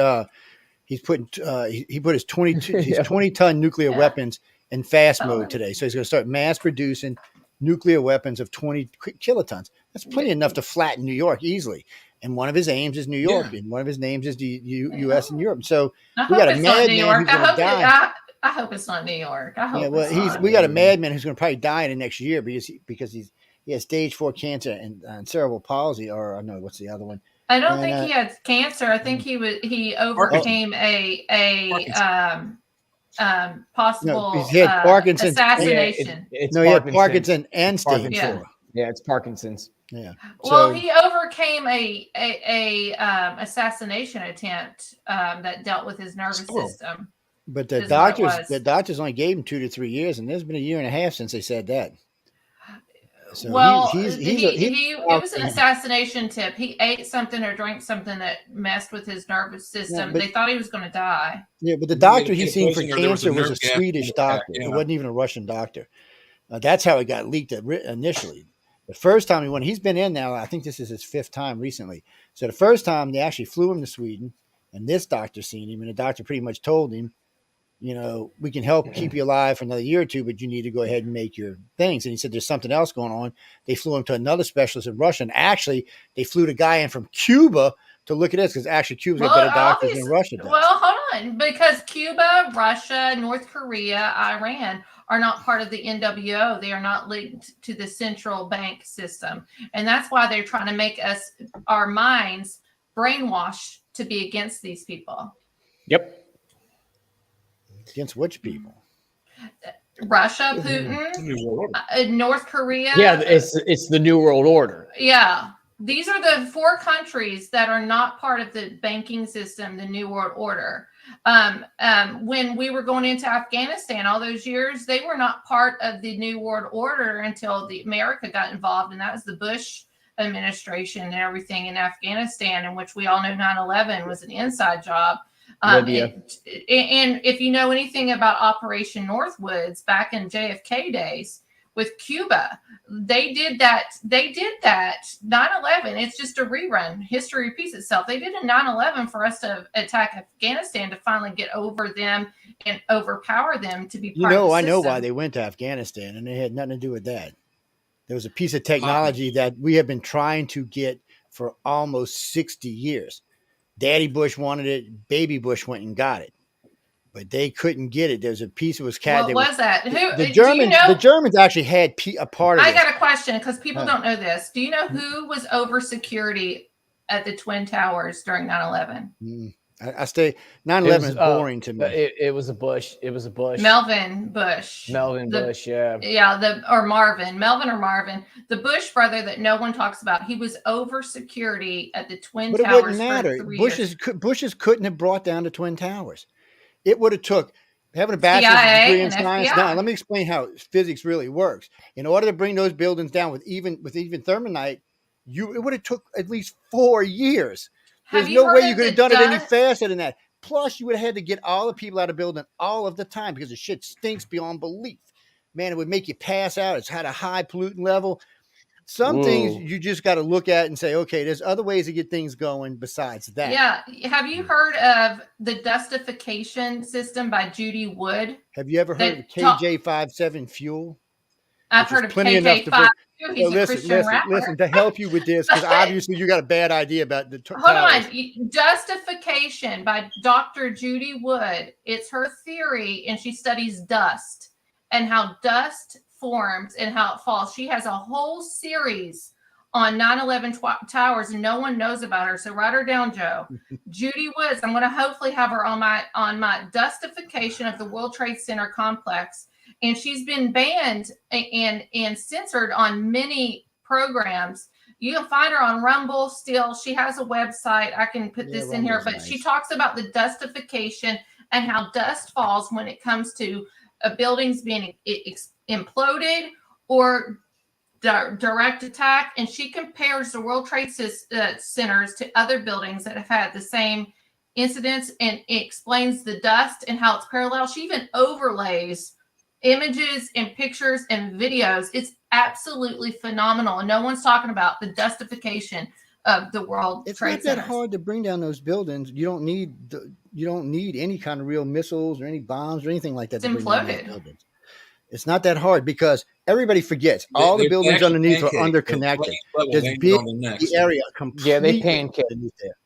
He put his 20-ton nuclear weapons in fast mode today. So he's going to start mass producing nuclear weapons of 20 kilotons. That's plenty enough to flatten New York easily. And one of his aims is New York, and one of his names is the U.S. and Europe. So we got a madman who's going to die. I hope it's not New York. I hope. Yeah, well, we got a madman who's going to probably die in the next year because he has stage 4 cancer and cerebral palsy, or no, what's the other one? I don't think he had cancer. I think he overcame possible he had Parkinson's assassination. He had Parkinson's and stage 4. Yeah, it's Parkinson's. Yeah. Well, he overcame a assassination attempt that dealt with his nervous system. But the doctors only gave him 2 to 3 years, and there's been a year and a half since they said that. So it was an assassination tip. He ate something or drank something that messed with his nervous system. They thought he was going to die. Yeah, but the doctor he seen for cancer was a Swedish doctor. It wasn't even a Russian doctor. That's how it got leaked initially. The first time he went, he's been in now. I think this is his 5th time recently. So the first time they actually flew him to Sweden, and this doctor seen him, and the doctor pretty much told him, you know, we can help keep you alive for another year or two, but you need to go ahead and make your things. And he said, there's something else going on. They flew him to another specialist in Russia. And actually, they flew the guy in from Cuba to look at this because actually Cuba's got better doctors than Russia does. Well, hold on. Because Cuba, Russia, North Korea, Iran are not part of the NWO. They are not linked to the central bank system. And that's why they're trying to make our minds brainwashed to be against these people. Yep. Against which people? Russia, Putin, North Korea. Yeah, it's the New World Order. Yeah. These are the 4 countries that are not part of the banking system, the New World Order. When we were going into Afghanistan all those years, they were not part of the New World Order until America got involved, and that was the Bush administration and everything in Afghanistan, in which we all know 9/11 was an inside job. And if you know anything about Operation Northwoods back in JFK days, with Cuba. They did that. 9/11. It's just a rerun. History repeats itself. They did a 9/11 for us to attack Afghanistan to finally get over them and overpower them to be part of the I know system. why they went to Afghanistan, and it had nothing to do with that. There was a piece of technology that we have been trying to get for almost 60 years. Daddy Bush wanted it. Baby Bush went and got it, but they couldn't get it. There's a piece that was What was that? Who? The Germans? The Germans actually had a part of it. I got a question because people don't know this. Do you know who was over security at the Twin Towers during 9/11? I stay 9/11 is boring to me. It was a Bush. It was a Bush. Melvin Bush. Bush, yeah. Yeah, or Marvin. Melvin or Marvin. The Bush brother that no one talks about. He was over security at the Twin Towers. But it wouldn't matter. For 3 years. Bushes couldn't have brought down the Twin Towers. It would have took having a bachelor's degree in science. Now, let me explain how physics really works. In order to bring those buildings down with even thermite, it would have took at least 4 years. There's no way you could have done it any faster than that. Plus, you would have had to get all the people out of the building all of the time because the shit stinks beyond belief. Man, it would make you pass out. It's had a high pollutant level. Some things you just got to look at and say, okay, there's other ways to get things going besides that. Yeah. Have you heard of the dustification system by Judy Wood? Have you ever heard of KJ57 fuel? I've heard of KJ5. He's a Christian rapper. Listen, to help you with this, because obviously you got a bad idea about the Hold on. Dustification by Dr. Judy Wood. It's her theory, and she studies dust and how dust forms and how it falls. She has a whole series on 9/11 towers, and no one knows about her. So write her down, Joe. Judy Woods. I'm going to hopefully have her on my dustification of the World Trade Center complex. And she's been banned and censored on many programs. You can find her on Rumble still. She has a website. I can put this in here. But nice. She talks about the dustification and how dust falls when it comes to buildings being imploded or direct attack. And she compares the World Trade Centers to other buildings that have had the same incidents and explains the dust and how it's parallel. She even overlays images and pictures and videos. It's absolutely phenomenal, and no one's talking about the dustification of the World Trade Center. It's not that hard to bring down those buildings. You don't need any kind of real missiles or any bombs or anything like that. It's imploded. It's not that hard because everybody forgets all the buildings underneath are underconnected. There's big area completely. Yeah, they pancake there.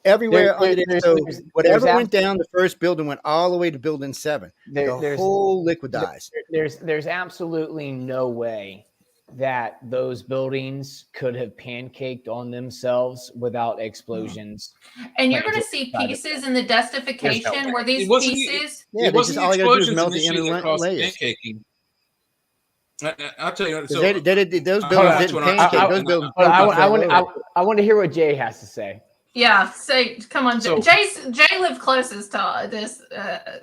Everywhere under there. So whatever went down the first building went all the way to building 7. The whole liquidized. There's absolutely no way that those buildings could have pancaked on themselves without explosions. And you're going to see pieces in the dustification where these pieces. It wasn't all you got to do is melt the inner layers. I'll tell you. So, those buildings didn't pancake. Those buildings. I want to hear what Jay has to say. Yeah, come on. So, Jay lived closest to this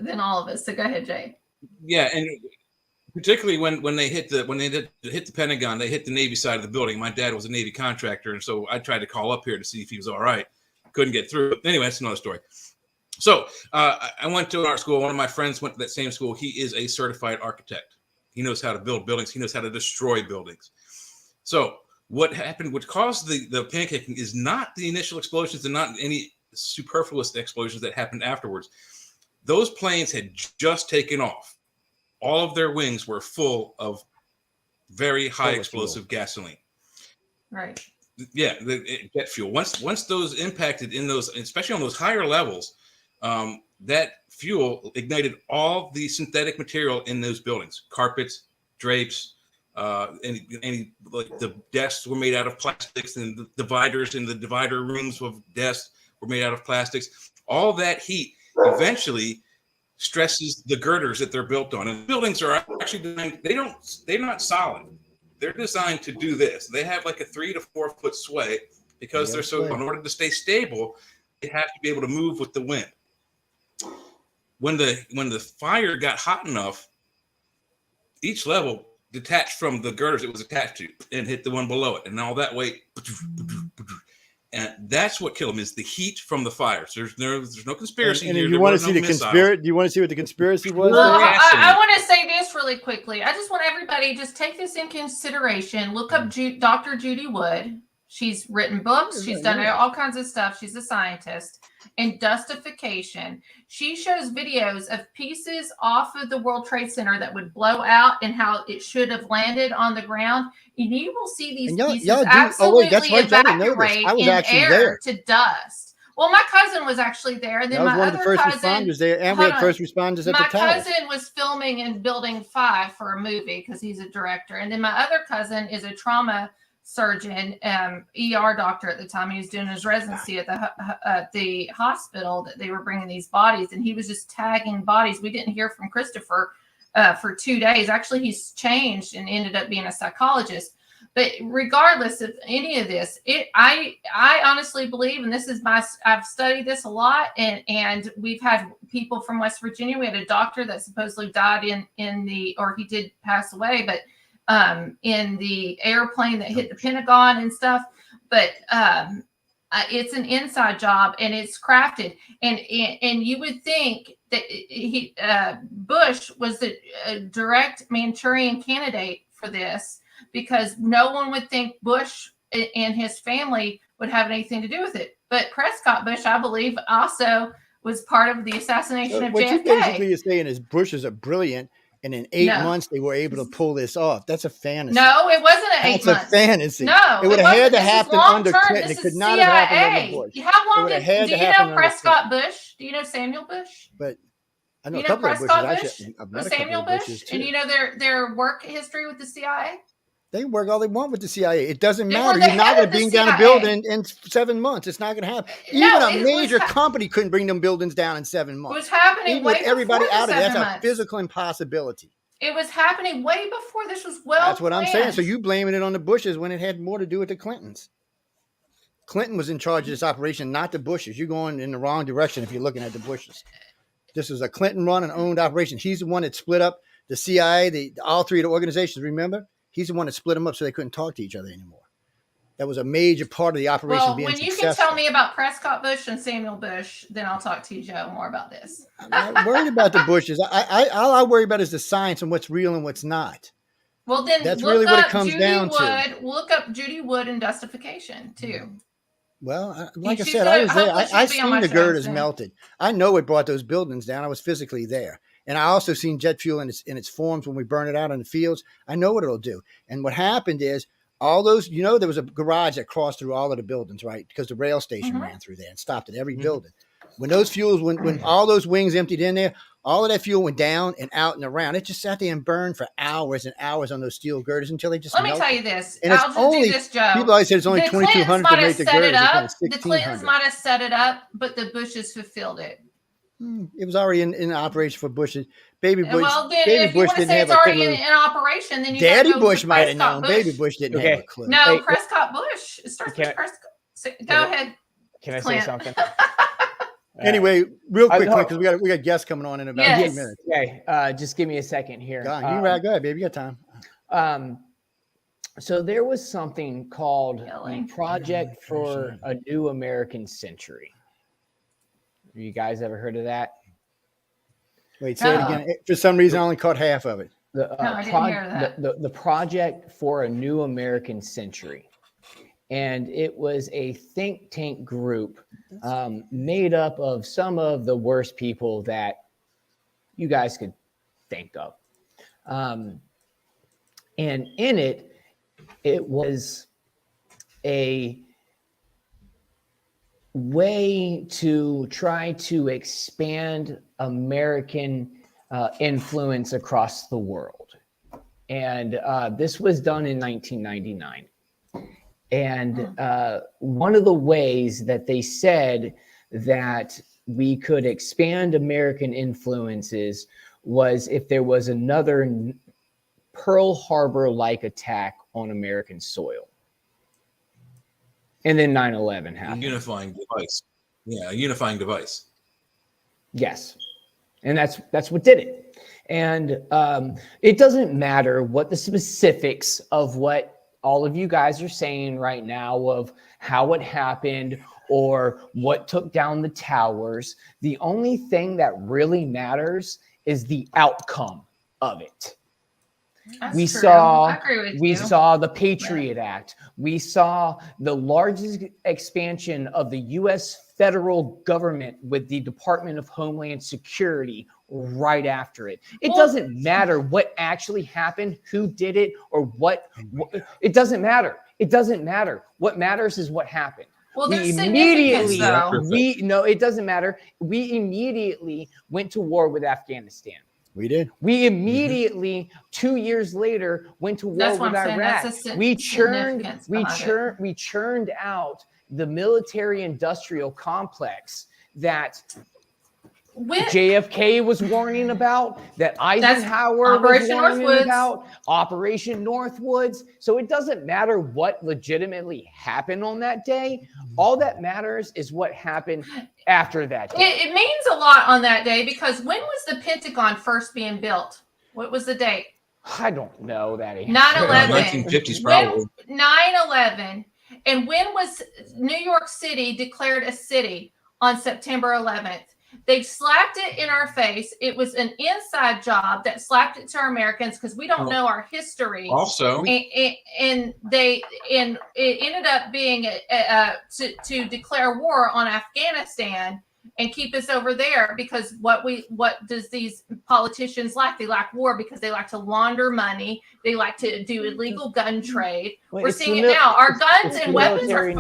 than all of us. So go ahead, Jay. Yeah, and particularly when they hit the Pentagon, they hit the Navy side of the building. My dad was a Navy contractor, and so I tried to call up here to see if he was all right. Couldn't get through. But anyway, that's another story. So I went to an art school. One of my friends went to that same school. He is a certified architect. He knows how to build buildings. He knows how to destroy buildings. So what happened, what caused the pancaking is not the initial explosions and not any superfluous explosions that happened afterwards. Those planes had just taken off. All of their wings were full of very high explosive gasoline. Right. Yeah, jet fuel. Once those impacted in those, especially on those higher levels, that fuel ignited all the synthetic material in those buildings: carpets, drapes. Any like the desks were made out of plastics, and the dividers in the divider rooms of desks were made out of plastics. All that heat eventually stresses the girders that they're built on. And buildings are actually designed, they're not solid. They're designed to do this. They have like a 3 to 4 foot sway because they're so, in order to stay stable, they have to be able to move with the wind. When the fire got hot enough, each level detached from the girders it was attached to and hit the one below it, and all that weight, and that's what killed them, is the heat from the fires. There's no conspiracy and here. You want to see the conspiracy? Do you want to see what the conspiracy was? Well, I want to say this really really quickly. I just want everybody just take this in consideration. Look up Dr. Judy Wood. She's written books. She's done all kinds of stuff. She's a scientist. And Dustification. She shows videos of pieces off of the World Trade Center that would blow out and how it should have landed on the ground. And you will see these pieces absolutely evaporate in air to dust. Well, my cousin was actually there, and then my other cousin responders there, and we had first responders at the tower. My cousin was filming in Building 5 for a movie because he's a director, and then my other cousin is a trauma surgeon, ER doctor at the time. He was doing his residency at the hospital that they were bringing these bodies, and he was just tagging bodies. We didn't hear from Christopher for 2 days. Actually, he's changed and ended up being a psychologist. But regardless of any of this, I honestly believe, and this is I've studied this a lot, and we've had people from West Virginia. We had a doctor that supposedly died or he did pass away, but in the airplane that hit the Pentagon and stuff. But it's an inside job, and it's crafted, and you would think that Bush was the direct Manchurian candidate for this, because no one would think Bush and his family would have anything to do with it. But Prescott Bush, I believe, also was part of the assassination of JFK. What you basically are saying is Bushes are brilliant, and in 8 months they were able to pull this off. That's a fantasy. No, it wasn't 8 months. That's a fantasy. No, it would have had to happen under Clinton. It could not have happened under Bush. How long do you know Prescott Bush? Do you know Samuel Bush? But I know you a couple of Bushes. Samuel Bush, and you know their work history with the CIA. They work all they want with the CIA. It doesn't matter. You're not going to bring down a building in 7 months. It's not going to happen. Even a major company couldn't bring them buildings down in 7 months. It was happening way everybody before out of it. That's months. A physical impossibility. It was happening way before this was That's what I'm saying. So you blaming it on the Bushes when it had more to do with the Clintons. Clinton was in charge of this operation, not the Bushes. You're going in the wrong direction if you're looking at the Bushes. This was a Clinton-run and owned operation. He's the one that split up the CIA, all three of the organizations, remember? He's the one that split them up so they couldn't talk to each other anymore. That was a major part of the operation being successful. Well, when you can tell me about Prescott Bush and Samuel Bush, then I'll talk to you, Joe, more about this. I'm not worried about the Bushes. All I worry about is the science and what's real and what's not. Well, then that's really what it comes down to. Look up Judy Wood and Dustification, too. Well, like I said, I was there. I seen the girders melted. I know it brought those buildings down. I was physically there. And I also seen jet fuel in its forms when we burn it out in the fields. I know what it'll do. And what happened is all those, there was a garage that crossed through all of the buildings, right? Because the rail station ran through there and stopped at every building. When those fuels, when all those wings emptied in there, all of that fuel went down and out and around. It just sat there and burned for hours and hours on those steel girders until they just melted. Let me tell you this. And it's only, do this, Joe. People always said it's only 2,200 to make the girders. The Clintons might have set it up, but the Bushes fulfilled it. It was already in operation for Bushes. Baby Bush. Well, then Baby if you want to say it's already in operation, then you Daddy Bush might have known. Baby Bush didn't have a clue. No, Prescott Bush. It starts with Prescott. Go ahead. Can I say something? Anyway, real quick, because we got guests coming on in about 2 minutes. Okay, just give me a second here. Go ahead, baby. You got time. So there was something called the Project for a New American Century. Have you guys ever heard of that? Wait, say it again. For some reason, I only caught half of it. I didn't hear that. The Project for a New American Century. And it was a think tank group made up of some of the worst people that you guys could think of. And in it, it was a way to try to expand American influence across the world. And this was done in 1999. And one of the ways that they said that we could expand American influences was if there was another Pearl Harbor-like attack on American soil. And then 9/11 happened. A unifying device. Yeah, a unifying device. Yes. And that's what did it. And it doesn't matter what the specifics of what all of you guys are saying right now of how it happened or what took down the towers. The only thing that really matters is the outcome of it. That's We true. saw I agree with we you. saw the Patriot Act. We saw the largest expansion of the U.S. federal government with the Department of Homeland Security right after it. It doesn't matter what actually happened, who did it, or what. It doesn't matter. It doesn't matter. What matters is what happened. Well, there's significance, though. It doesn't matter. We immediately went to war with Afghanistan. We did. We immediately, 2 years later, went to war with Iraq. We churned out the military-industrial complex that JFK was warning about, that Eisenhower was warning about, Operation Northwoods. So it doesn't matter what legitimately happened on that day. All that matters is what happened after that day. It means a lot on that day, because when was the Pentagon first being built? What was the date? I don't know that. 9/11. 1950s, probably. 9/11. And when was New York City declared a city? On September 11th. They slapped it in our face. It was an inside job that slapped it to our Americans because we don't know our history. Also, and it ended up being to declare war on Afghanistan and keep us over there, because what does these politicians like? They like war because they like to launder money. They like to do illegal gun trade. We're seeing it now. Our guns and weapons are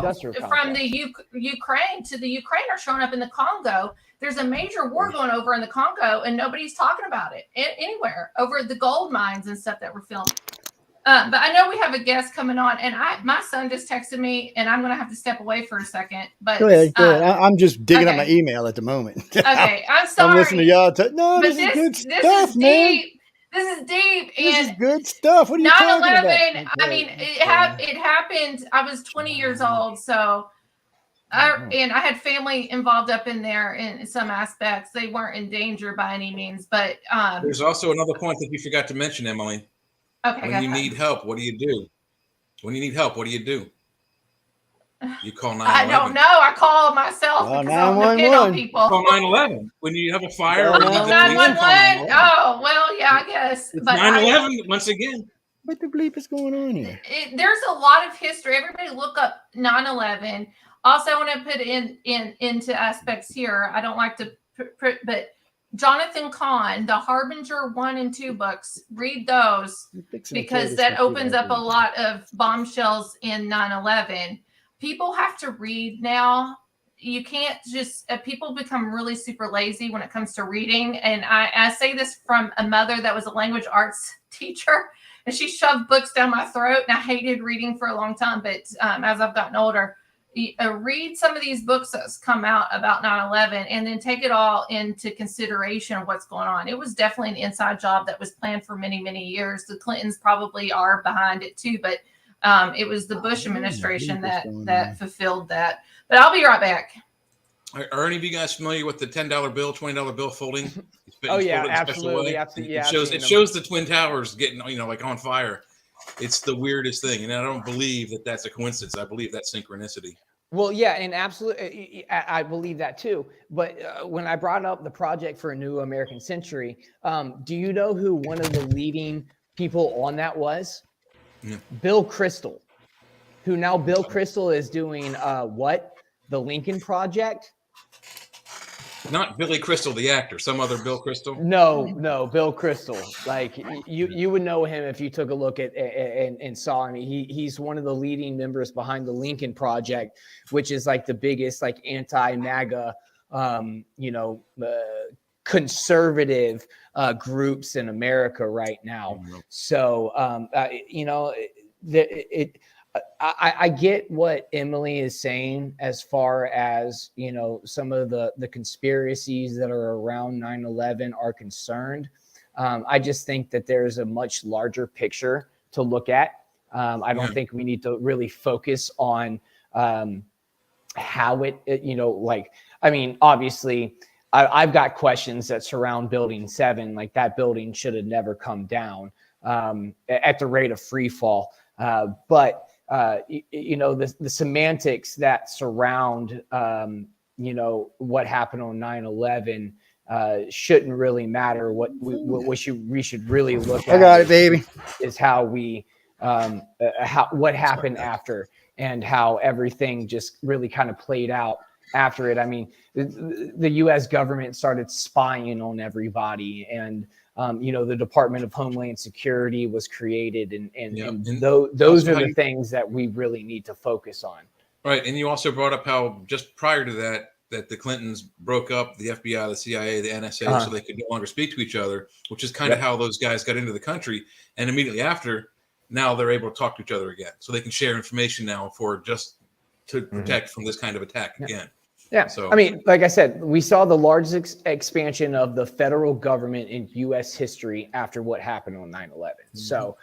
from the Ukraine to the Ukraine are showing up in the Congo. There's a major war going over in the Congo, and nobody's talking about it anywhere, over the gold mines and stuff that we're filming. But I know we have a guest coming on, and my son just texted me, and I'm going to have to step away for a second. But go ahead. I'm just digging up my email at the moment. Okay, I'm sorry. I'm listening to y'all. This is good stuff, man. This is deep. This is good stuff. What are you talking about? 9/11. I mean, it happened. I was 20 years old, so. And I had family involved up in there in some aspects. They weren't in danger by any means, but there's also another point that you forgot to mention, Emily. Okay. When you need help, what do you do? When you need help, what do you do? You call 911. I don't know. I call myself because I don't depend on people. Call 911 when you have a fire. 911. Oh, well, yeah, I guess. It's 911 once again. What the bleep is going on here? There's a lot of history. Everybody look up 9/11. Also, I want to put into aspects here. I don't like to, but Jonathan Cahn, the Harbinger 1 and 2 books, read those because that opens up a lot of bombshells in 9/11. People have to read now. You can't just, people become really super lazy when it comes to reading. And I say this from a mother that was a language arts teacher, and she shoved books down my throat, and I hated reading for a long time. But as I've gotten older, read some of these books that's come out about 9/11 and then take it all into consideration of what's going on. It was definitely an inside job that was planned for many, many years. The Clintons probably are behind it too, but it was the Bush administration that fulfilled that. But I'll be right back. Are any of you guys familiar with the $10 bill, $20 bill folding? Oh yeah, absolutely. It shows the Twin Towers getting, like on fire. It's the weirdest thing, and I don't believe that that's a coincidence. I believe that's synchronicity. Well, yeah, and absolutely, I believe that too. But when I brought up the project for a new American century, do you know who one of the leading people on that was? Yeah. Bill Kristol, who now Bill Kristol is doing the Lincoln Project. Not Billy Crystal, the actor. Some other Bill Kristol. No, Bill Kristol. Like you would know him if you took a look at and saw him. He's one of the leading members behind the Lincoln Project, which is like the biggest like anti-MAGA, conservative groups in America right now. Mm-hmm. So I get what Emily is saying as far as, some of the conspiracies that are around 9/11 are concerned. I just think that there's a much larger picture to look at. I don't think we need to really focus on how obviously I've got questions that surround Building 7. Like that building should have never come down at the rate of free fall. But the semantics that surround, what happened on 9/11, shouldn't really matter. What we should really look at. I got it, baby. Is how we what happened after, and how everything just really kind of played out after it. I mean, the U.S. government started spying on everybody, and the Department of Homeland Security was created, and those are the things that we really need to focus on. Right, and you also brought up how just prior to that the Clintons broke up the FBI, the CIA, the NSA, so they could no longer speak to each other, which is kind of how those guys got into the country. And immediately after, now they're able to talk to each other again, so they can share information now to protect from this kind of attack again. Yeah. So, I mean, like I said, we saw the largest expansion of the federal government in U.S. history after what happened on 9/11. So,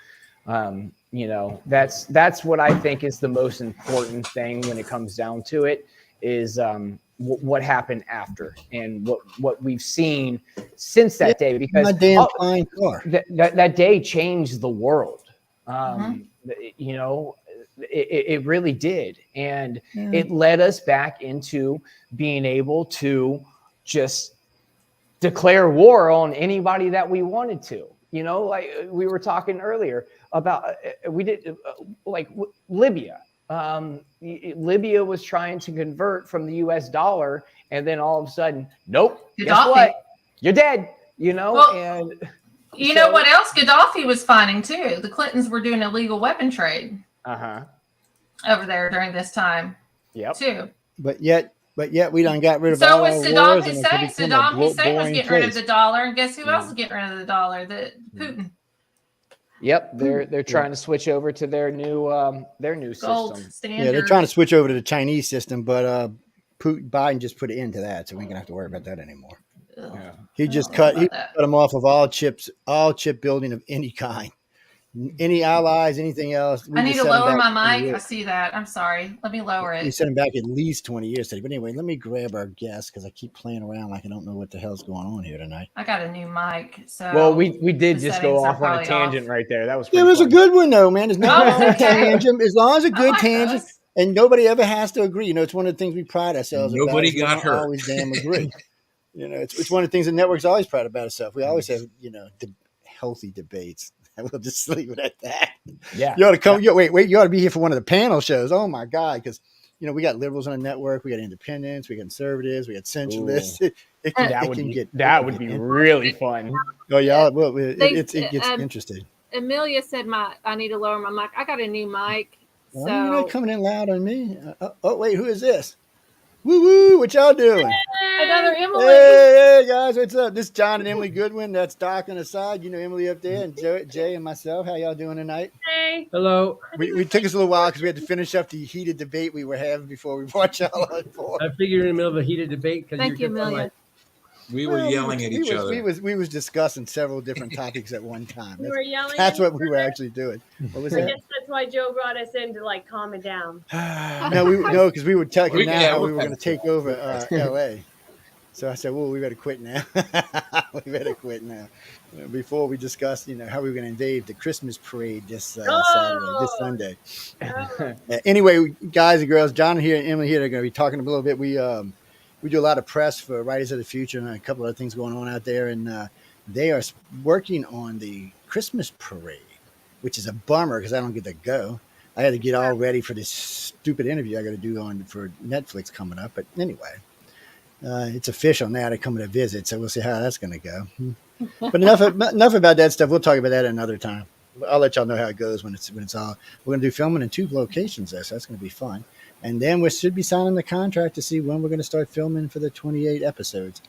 that's what I think is the most important thing when it comes down to it, is what happened after, and what we've seen since that day, because that day changed the world. It really did, and it led us back into being able to just declare war on anybody that we wanted to. Like we were talking earlier about, we did like Libya. Libya was trying to convert from the US dollar, and then all of a sudden, nope, Gaddafi. Guess what? You're dead, Well, and you know what else Gaddafi was finding too? The Clintons were doing illegal weapon trade over there during this time too. But yet we done got rid of so all was our Saddam wars, Hussein. Saddam Hussein was getting rid of the dollar, and guess who else is getting rid of the dollar? Putin. Yep, they're trying to switch over to their new gold system. Standard. Yeah, they're trying to switch over to the Chinese system, but Biden just put an end to that, so we ain't gonna have to worry about that anymore. Yeah. He just cut them off of all chip building of any kind, any allies, anything else. I need to lower my mic. I see that. I'm sorry. Let me lower it. We sent him back at least 20 years today. But anyway, let me grab our guest because I keep playing around like I don't know what the hell's going on here tonight. I got a new mic. So well, we did just go off on a tangent right there. That was it was fun. a good one though, man. It's not a tangent. As long as a good tangent. Those. And nobody ever has to agree. It's one of the things we pride ourselves about. Nobody got hurt. Always damn agree. It's one of the things the network's always proud about itself. We always have, healthy debates. And we'll just leave it at that. Yeah. You ought to come. Wait, you ought to be here for one of the panel shows. Oh my God. Because, we got liberals on the network. We got independents. We got conservatives. We got centralists. That would be really fun. Oh yeah. Well, it gets interesting. Amelia said I need to lower my mic. I got a new mic. Well, you're not coming in loud on me. Wait, who is this? Woo woo! What y'all doing? Another Emily. Hey guys, what's up? This is John and Emily Goodwin. That's Doc on the side. Emily up there, and Jay and myself. How y'all doing tonight? Hey. Hello. We took us a little while because we had to finish up the heated debate we were having before we brought y'all on board. I figured in the middle of a heated debate because Thank you, Amelia. We were yelling at each other. We was discussing several different topics at one time. We were yelling. That's what we were actually doing. What was that? I guess that's why Joe brought us in to calm it down. No, because we were talking now how we were going to take over LA. So I said, well, we better quit now. Before we discussed, how we were going to invade the Christmas parade this Sunday. Anyway, guys and girls, John here and Emily here are going to be talking a little bit. We do a lot of press for Writers of the Future and a couple of things going on out there. And they are working on the Christmas parade, which is a bummer because I don't get to go. I had to get all ready for this stupid interview I got to do for Netflix coming up. But anyway, it's official now. They're coming to visit. So we'll see how that's going to go. But enough about that stuff. We'll talk about that another time. I'll let y'all know how it goes when it's all. We're going to do filming in 2 locations there. So that's going to be fun. And then we should be signing the contract to see when we're going to start filming for the 28 episodes.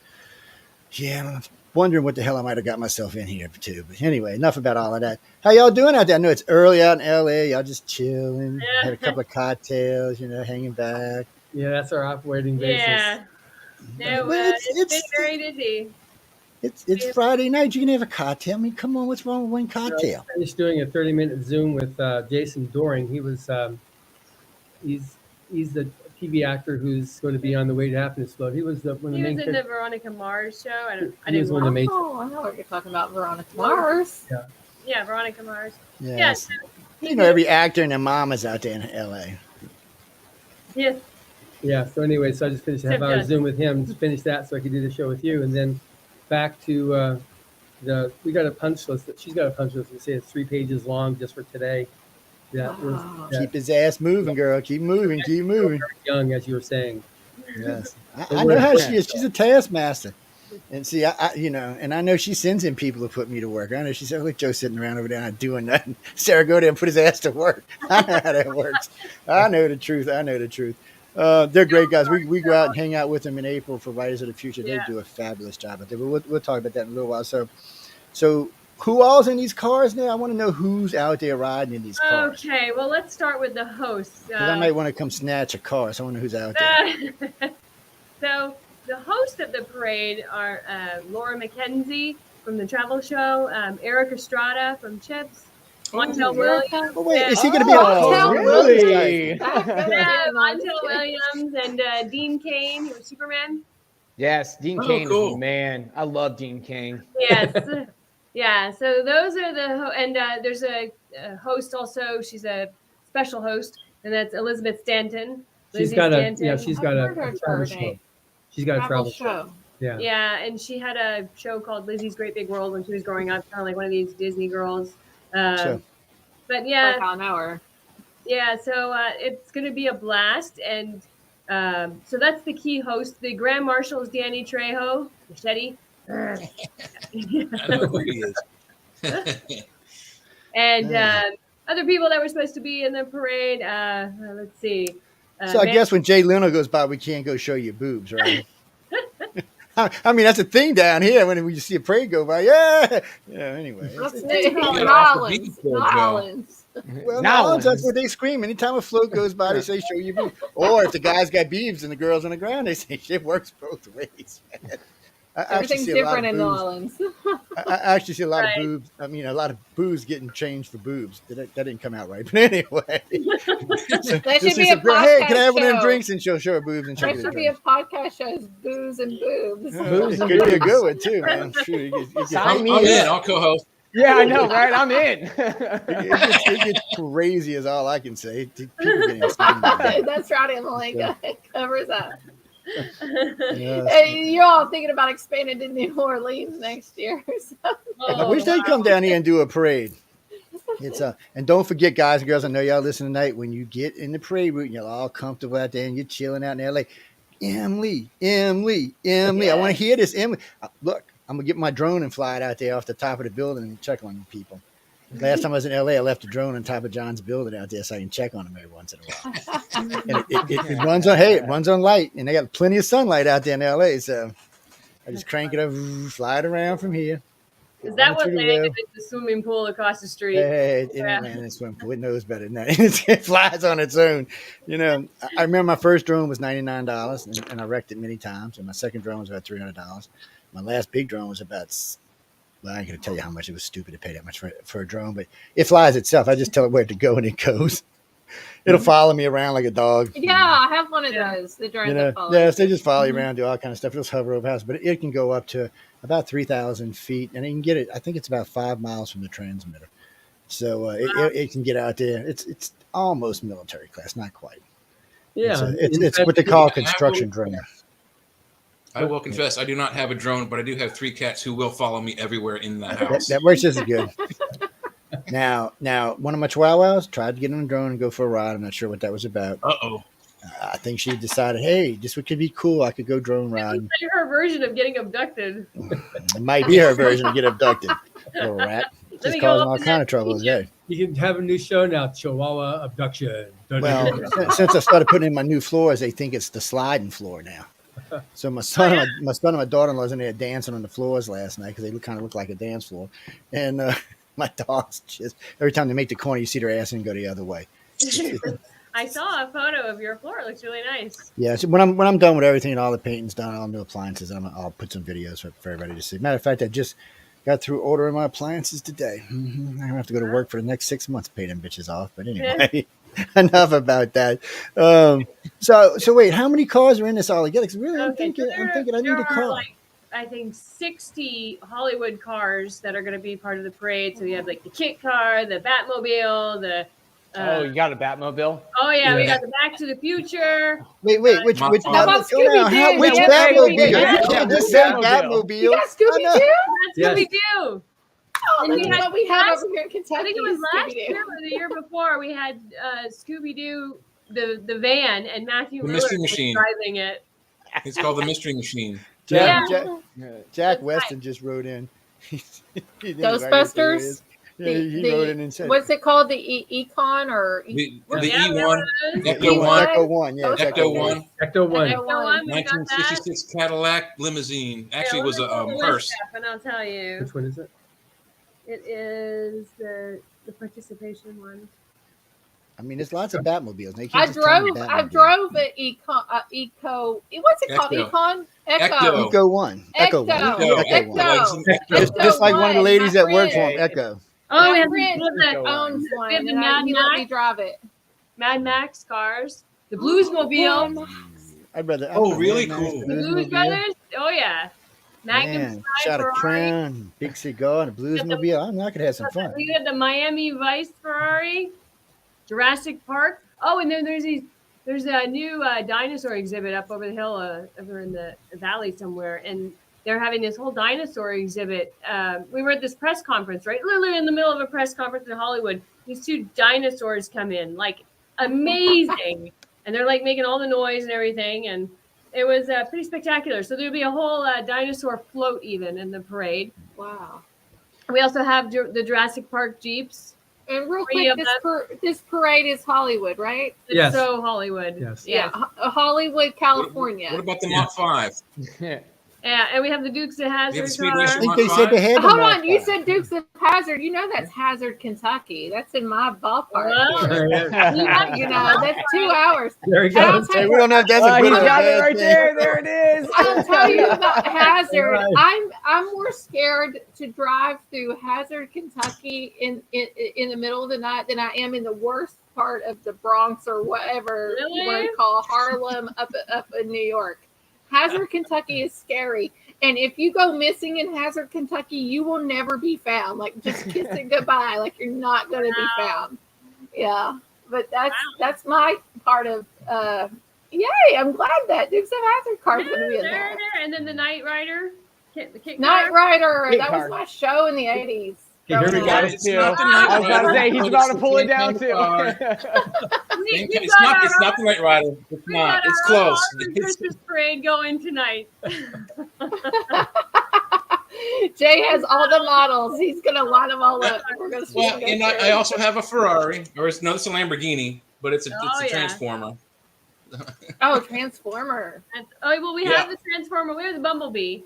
Yeah, I'm wondering what the hell I might have got myself in here too. But anyway, enough about all of that. How y'all doing out there? I know it's early out in LA. Y'all just chilling. Had a couple of cocktails, hanging back. Yeah, that's our operating basis. Yeah. No, it's been very busy. It's Friday night. You can have a cocktail. I mean, come on. What's wrong with one cocktail? I finished doing a 30-minute Zoom with Jason Doring. He was he's the TV actor who's going to be on the Way to Happiness float. He was one of the main. He was in the Veronica Mars show. I didn't. One of the main. Oh, I know what you're talking about, Veronica Mars. Yeah. Yeah, Veronica Mars. Yes. Yeah. So, every actor and their mom is out there in LA. Yes. Yeah. So anyway, so I just finished a half-hour Zoom with him. Just finished that so I could do the show with you, and then back to we got a punch list. She's got a punch list. We say it's 3 pages long just for today. Keep his ass moving, girl. Keep moving. Keep moving. Young, as you were saying. Yes, I know how she is. She's a taskmaster. And see, I and I know she sends in people to put me to work. I know she said, look, Joe's sitting around over there not doing nothing. Sarah, go there and put his ass to work. I know how that works. I know the truth. They're great guys. We go out and hang out with them in April for Writers of the Future. They do a fabulous job out there. But we'll talk about that in a little while. So who all's in these cars now? I want to know who's out there riding in these cars. Okay, well, let's start with the hosts. Because I might want to come snatch a car, so I want to know who's out there. So the hosts of the parade are Laura McKenzie from the Travel Show, Eric Estrada from Chips, Montaldo Williams. Oh, wait, is he going to be on? Really? Montaldo Williams and Dean Cain, who was Superman. Yes, Dean Cain is the man. I love Dean Cain. Yes. Yeah, so those are and there's a host also. She's a special host, and that's Elizabeth Stanton. She's got a travel show. She's got a travel show. Yeah. Yeah, and she had a show called Lizzie's Great Big World when she was growing up, kind of like one of these Disney girls. But yeah, I know her. Yeah, so it's going to be a blast, and so that's the key host. The Grand Marshal is Danny Trejo, Machete. I know who he is. And other people that were supposed to be in the parade. Let's see. So I guess when Jay Leno goes by, we can't go show you boobs, right? I mean, that's a thing down here when we see a parade go by. Yeah. Anyway. Nolans. Well, Nolans, that's what they scream. Anytime a float goes by, they say, show you boobs. Or if the guys got beeves and the girls on the ground, they say, shit works both ways, man. Everything's different in Nolans. I actually see a lot of boobs. I mean, a lot of booze getting changed for boobs. That didn't come out right. But anyway. That should be a podcast hey, can I have one of them show. drinks and show her boobs? And That should be a podcast show. Is booze and boobs. It could be a good one, too, man. Shoot, I'm in. I'll co-host. Yeah, I know, right? I'm in. It gets crazy is all I can say. People getting That's right, Emily. It covers up. Yes. Hey, you're all thinking about expanding to New Orleans next year. So. I wish they'd come down here and do a parade. It's and don't forget, guys and girls, I know y'all listen tonight. When you get in the parade route and you're all comfortable out there and you're chilling out in LA, Emily. I want to hear this, Emily. Look, I'm gonna get my drone and fly it out there off the top of the building and check on people. Last time I was in LA, I left a drone on top of John's building out there so I can check on them every once in a while. And it runs on light, and they got plenty of sunlight out there in LA. So I just crank it up, fly it around from here. Is that what landed in the swimming pool across the street? Hey, it ain't landing in the swimming pool. It knows better than that. It flies on its own. You know, I remember my first drone was $99, and I wrecked it many times. And my second drone was about $300. My last big drone was about. Well, I ain't going to tell you how much. It was stupid to pay that much for a drone, but it flies itself. I just tell it where to go and it goes. It'll follow me around like a dog. Yeah, I have one of those. The drone that follows. Yes, they just follow you around, do all kind of stuff. It'll hover over house, but it can go up to about 3,000 feet, and you can get it. I think it's about 5 miles from the transmitter. So it can get out there. It's almost military class, not quite. Yeah, it's what they call construction drone. I will confess, I do not have a drone, but I do have 3 cats who will follow me everywhere in the house. That works just as good. Now, one of my chihuahuas tried to get on a drone and go for a ride. I'm not sure what that was about. Uh-oh. I think she decided, hey, this could be cool. I could go drone riding. It's her version of getting abducted. It might be her version of get abducted. Little rat. Just causing all kind of trouble today. You can have a new show now, Chihuahua Abduction. Well, since I started putting in my new floors, they think it's the sliding floor now. So my son and my daughter-in-law was in there dancing on the floors last night because they kind of look like a dance floor. And my dogs just every time they make the corner, you see their ass and go the other way. I saw a photo of your floor. It looks really nice. Yeah, so when I'm done with everything and all the painting's done, all new appliances, I'll put some videos for everybody to see. Matter of fact, I just got through ordering my appliances today. I'm gonna have to go to work for the next 6 months to pay them bitches off. But anyway, enough about that. So wait, how many cars are in this all together? Because really, I'm thinking I need a car. I think 60 Hollywood cars that are going to be part of the parade. So you have like the kit car, the Batmobile, the You got a Batmobile? Oh yeah, we Yeah. got the Back to the Future. Wait, which How now, about slow down. Scooby-Doo? Which Yeah, Batmobile? Scooby-Doo. You can't just say Batmobile. You got I Scooby know. Doo? That's Yes. Scooby Doo. Oh, And that's we had what we have last- over here in Kentucky. I think it was last Scooby-Doo. year or the year before. We had Scooby Doo, the van, and Matthew The Lillard Mystery was Machine. driving it. It's called the Mystery Machine. Jack, Yeah. Jack Weston just wrote in. Ghostbusters? Yeah, he wrote in and said, What's it called? The Econ or The Yeah, E1, there Ecto was. 1, Echo 1. Yeah, it's Ecto 1, Ecto 1. Ecto 1, we got that. 1966 Cadillac limousine. Actually, Yeah, it was let me a pull the list hearse. up and I'll tell you. Which one is it? It is the participation one. I mean, there's lots of Batmobiles. They I can't just tell me drove Batmobile. an Eco. What's it called? Ecto. Econ? Ecto. Echo 1. Echo 1. Ecto. Echo 1. Ecto. Just like one of the ladies that work for one. him, Echo. Oh, we My have friend the owns one, We have the and Mad he let me Max. drive it. Mad Max cars, the Bluesmobile, I'd rather. Oh, really Mad cool. Max, the Blues Bluesmobile. Brothers. Oh yeah, Magnum Man, Style shot a Ferrari. crown, big cigar, and a Bluesmobile. I'm not gonna have some fun. We have the Miami Vice Ferrari, Jurassic Park. Oh, and then there's a new dinosaur exhibit up over the hill, over in the valley somewhere, and they're having this whole dinosaur exhibit. We were at this press conference, right? Literally in the middle of a press conference in Hollywood. These two dinosaurs come in, like amazing, and they're like making all the noise and everything, and it was pretty spectacular. So there'll be a whole dinosaur float even in the parade. Wow. We also have the Jurassic Park Jeeps. And real Three quick, of this parade is Hollywood, right? It's Yes. so Hollywood. Yes. Yeah. Hollywood, California. What about the Mach 5? Yeah, and we have the Dukes of We have Hazzard the Speed car. Racer I think Mach they said 5? they had. Hold on, you said Dukes of Hazzard. You know that's Hazard, Kentucky. That's in my ballpark. Well, You know, that's 2 hours. There you And I'll go. tell Hey, you- we don't know if that's a He good or a got it bad right thing. there. There it is. I'll tell you about Hazard. Right. I'm more scared to drive through Hazard, Kentucky in the middle of the night than I am in the worst part of the Bronx or whatever you want Really? to call Harlem up in New York. Hazard, Kentucky is scary. And if you go missing in Hazard, Kentucky, you will never be found. Like just kiss it goodbye. Like you're not going to be found. Yeah. But that's my part of yay, I'm glad that Dukes of Hazzard car's going to be in there. And then the Knight Rider. The kit Knight car. Rider, Kit that car. was my show in the 80s. Okay, here we Got go. it It's too. not the I Knight was about to Rider, say he's but about it's to pull the it down same too. kind We It's got not. our It's not the Knight Rider. It's We not. got It's our close. own Christmas parade going tonight. Jay has all the models. He's gonna line them all up. We're gonna see Well, them go and I through. also have a Ferrari, or it's no, it's a Lamborghini, but it's a Oh, yeah. Transformer. Oh, Transformer. Well, we Yeah. have the Transformer. We have the Bumblebee.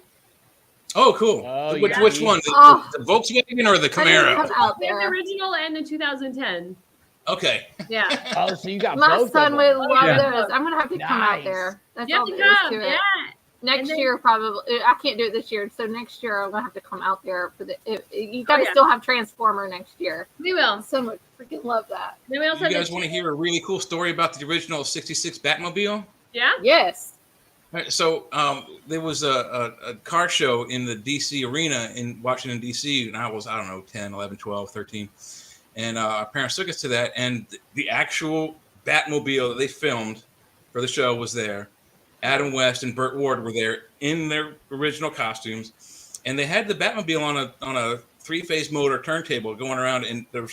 Oh, cool. Oh, which yeah. which one? The, Oh. the Volkswagen or the I didn't come Camaro? out We have the there. original and the 2010. Okay. Yeah. Oh, so you got My both son of would them. love Yeah. those. I'm gonna have to come out Nice. there. That's You have all to there is come. to it. Yeah. Next And then- year, probably. I can't do it this year, so next year I'm gonna have to come out there for the. You gotta yeah. still have Transformer next year. We will. Someone would freaking love that. Then we also You have guys want to hear a really cool story about the original '66 Batmobile? Yeah. Yes. All right, so there was a car show in the DC arena in Washington, DC, and I don't know, 10, 11, 12, 13. And our parents took us to that, and the actual Batmobile that they filmed for the show was there. Adam West and Burt Ward were there in their original costumes, and they had the Batmobile on a three-phase motor turntable going around, and there was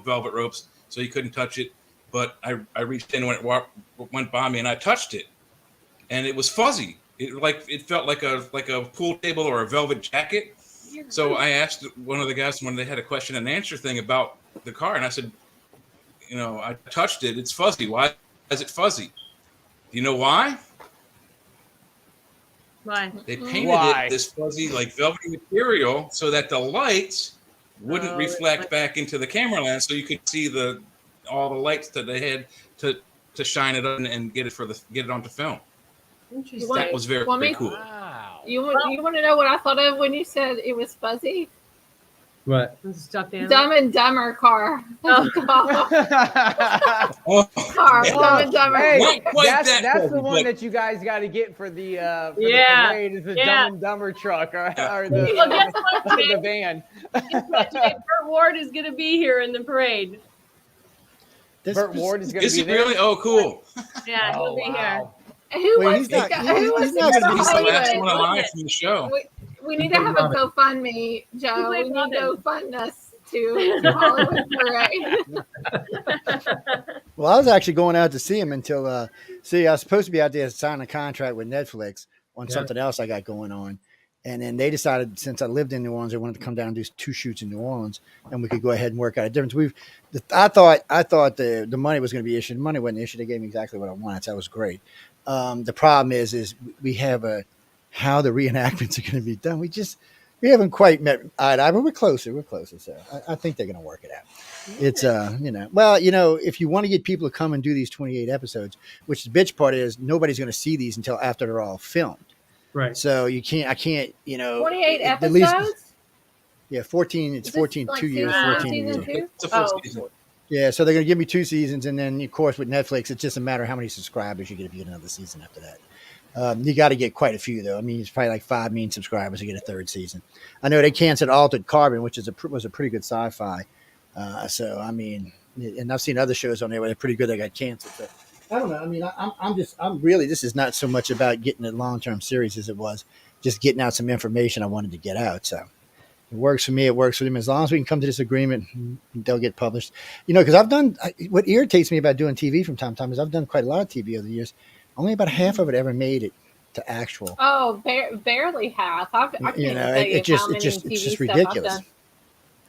velvet ropes, so you couldn't touch it. But I reached in when it went by me, and I touched it. And it was fuzzy. It felt like a pool table or a velvet jacket. So I asked one of the guys when they had a question and answer thing about the car, and I said, I touched it. It's fuzzy. Why is it fuzzy? Do you know why? Why? They painted Why? it this fuzzy, like velvety material, so that the lights wouldn't reflect back into the camera lens, so you could see all the lights that they had to shine it up and get it onto film. Interesting. That was very, Want me- very cool. Wow. You want to know what I thought of when you said it was fuzzy? What? This is stuffed animal. Dumb and Dumber car. Oh, Car. Dumb and Dumber. Hey, Not quite that's that the fuzzy, one but- that you guys got to get for the Yeah, the parade is the yeah. Dumb and Dumber truck or the, Well, guess what, the Jay? van. Guess what, Jay? Burt Ward is going to be here in the parade. Burt Ward is going to Is be he there. really? Oh, cool. Yeah, he'll Oh, be here. wow. Who Well, wants he's not- to go? he's- Who wants he's to not go gonna to be He's the last Hollywood? one alive from the show. We need to have a GoFundMe, Joe. play We need Robin. to fund us to Hollywood Parade. Well, I was actually going out to see him until I was supposed to be out there signing a contract with Netflix on something else I got going on. And then they decided, since I lived in New Orleans, they wanted to come down and do 2 shoots in New Orleans, and we could go ahead and work out a difference. I thought the money was going to be issued. The money wasn't issued. They gave me exactly what I wanted. So that was great. The problem is we have how the reenactments are going to be done. We haven't quite met eye to eye, but we're closer. We're closer. So I think they're going to work it out. It's if you want to get people to come and do these 28 episodes, which the bitch part is nobody's going to see these until after they're all filmed. Right. So I can't, 28 at episodes? least, yeah, 14. It's Is this 14, like 2 years, season 14 season years. 2? It's a full season. Yeah, so they're going to give me 2 seasons, and then of course with Netflix, it's just a matter of how many subscribers you get if you get another season after that. You got to get quite a few though. I mean, it's probably like 5 million subscribers to get a 3rd season. I know they canceled Altered Carbon, which was a pretty good sci-fi. So I mean, and I've seen other shows on there where they're pretty good that got canceled. So I don't know. I mean, I'm really. This is not so much about getting a long-term series as it was just getting out some information I wanted to get out. So it works for me. It works for them. As long as we can come to this agreement, they'll get published. Because what irritates me about doing TV from time to time is I've done quite a lot of TV over the years. Only about half of it ever made it to actual. Oh, barely half. I can't even tell you it's just how many it's TV just stuff ridiculous. I've done.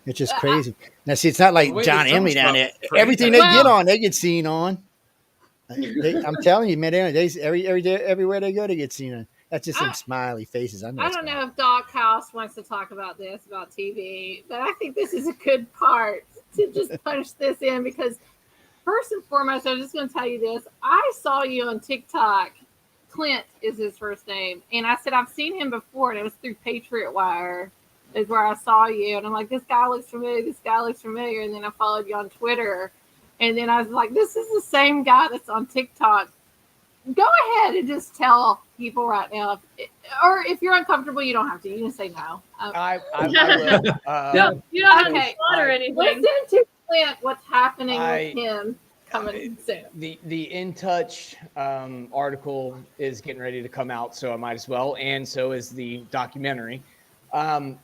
It's just crazy. Now, see, it's not like Wait, John it's Emily down there. almost about Everything they crazy. get on, they get seen on. I'm telling you, man. Everywhere they go, they get seen on. That's just some smiley faces. I don't know if Doc House wants to talk about this, about TV, but I think this is a good part to just punch this in because first and foremost, I'm just going to tell you this. I saw you on TikTok. Clint is his first name. And I said, I've seen him before, and it was through Patriot Wire is where I saw you. And I'm like, this guy looks familiar. This guy looks familiar. And then I followed you on Twitter. And then I was like, this is the same guy that's on TikTok. Go ahead and just tell people right now. Or if you're uncomfortable, you don't have to. You can say no. I will. No, you don't have Okay. to slaughter anything. Listen to Clint, what's happening with him coming soon. The In Touch article is getting ready to come out, so I might as well. And so is the documentary.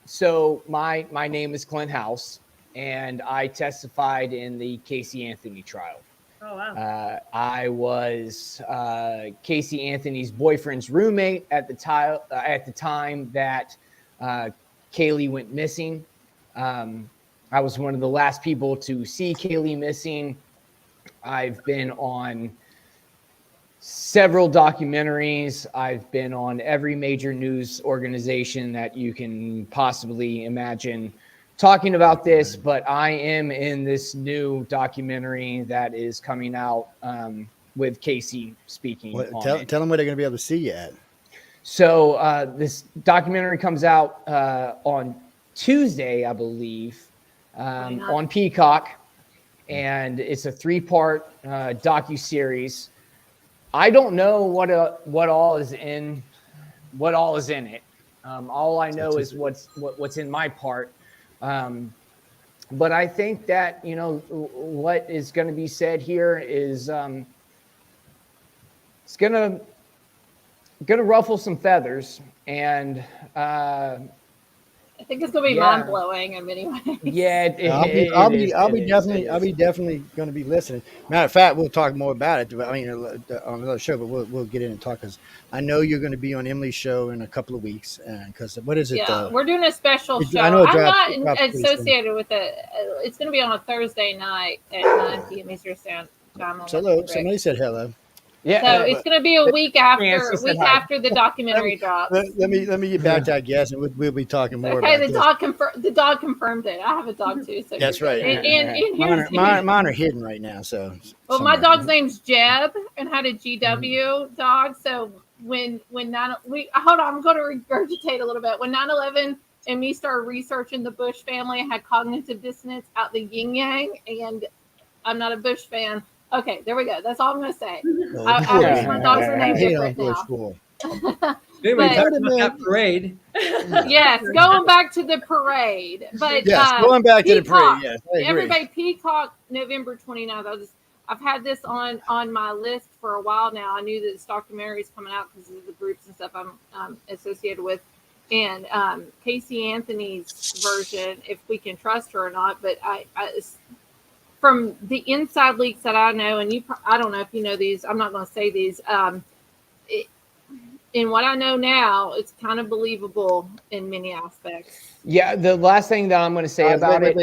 So my name is Clint House, and I testified in the Casey Anthony trial. Oh, wow. I was Casey Anthony's boyfriend's roommate at the time that Kaylee went missing. I was one of the last people to see Kaylee missing. I've been on several documentaries. I've been on every major news organization that you can possibly imagine talking about this, but I am in this new documentary that is coming out with Casey speaking. Tell them where they're going to be able to see you at. So this documentary comes out on Tuesday, I believe, on Peacock, and it's a 3-part docuseries. I don't know what all is in it. All I know is what's in my part. But I think that, what is going to be said here is it's going to ruffle some feathers, and I think it's going to be mind blowing in many ways. Yeah, I'll be definitely going to be listening. Matter of fact, we'll talk more about it. I mean, on another show, but we'll get in and talk because I know you're going to be on Emily's show in a couple of weeks. Because what is it? Yeah, we're doing a special show. I know it I'm drops not associated with it. It's going to be on a Thursday night at 9 p.m. Eastern Standard Time. Hello, somebody said hello. Yeah, so it's going to be a week after the documentary drops. Let me get back to our guest, and we'll be talking more. Okay, about the dog confirmed it. I have a dog too. So that's right. And mine are hidden right now. So my dog's name's Jeb and had a GW dog. So when hold on, I'm going to regurgitate a little bit. When 9/11 and me started researching the Bush family, I had cognitive dissonance out the yin yang, and I'm not a Bush fan. Okay, there we go. That's all I'm going to say. I wish my dogs were named different now. Anyway, talking about that parade. Yes, going back to the parade. But yes, going back to the parade. Yes, everybody, Peacock, November 29th. I've had this on my list for a while now. I knew that this documentary is coming out because of the groups and stuff I'm associated with, and Casey Anthony's version, if we can trust her or not. But I from the inside leaks that I know, and I don't know if you know these. I'm not going to say these. In what I know now, it's kind of believable in many aspects. Yeah, the last thing that I'm going to say about it.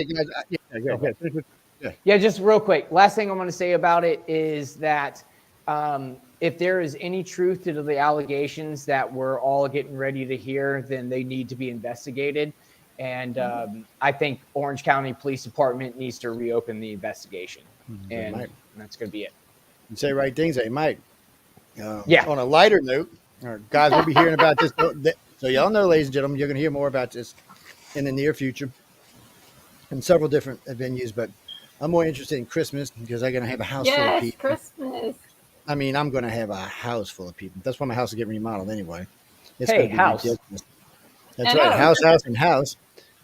Yeah, just real quick. Last thing I'm going to say about it is that if there is any truth to the allegations that we're all getting ready to hear, then they need to be investigated. And I think Orange County Police Department needs to reopen the investigation. And that's going to be it. You say right things, they might. Yeah. On a lighter note, guys, we'll be hearing about this. So y'all know, ladies and gentlemen, you're going to hear more about this in the near future in several different venues. But I'm more interested in Christmas because I'm going to have a house full of people. Christmas. I mean, I'm going to have a house full of people. That's why my house is getting remodeled anyway. It's hey, going to be house. ridiculous. That's right. House.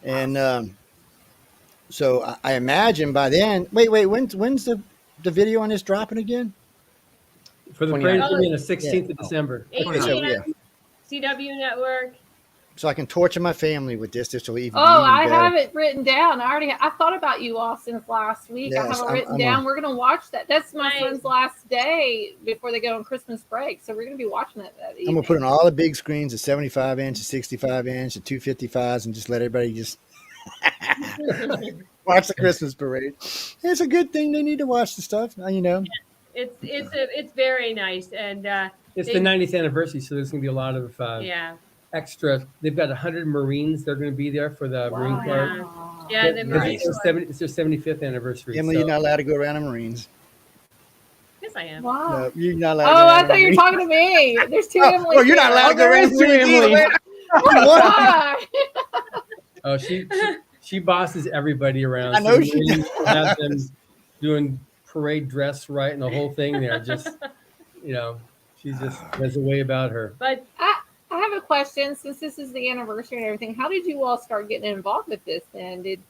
And so I imagine by then, wait, when's the video on this dropping again? For the parade, it's going to be on the 16th of December. 8 Okay, so, p.m. CW Network. So I can torture my family with this will even. I have it written down. I thought about you all since last week. Yes, I have it written down. We're going to watch that. That's my son's last day before they go on Christmas break. So we're going to be watching that evening. I'm going to put in all the big screens, the 75 inch, the 65 inch, the 255s, and just let everybody just watch the Christmas parade. It's a good thing. They need to watch the stuff, you know. It's very nice, and it's the 90th anniversary, so there's going to be a lot of extra. They've got 100 Marines. They're going to be there for the Marine Corps. Yeah, the Marines. It's their 75th anniversary. Emily, you're not allowed to go around the Marines. Yes, I am. Wow. No, you're not allowed. To go I thought you were talking to me. There's two Emily's. Oh, you're not allowed to go around the Marines. She bosses everybody around. I know she has them doing parade dress right and the whole thing there. Just, she just has a way about her. But I have a question. Since this is the anniversary and everything, how did you all start getting involved with this then? Did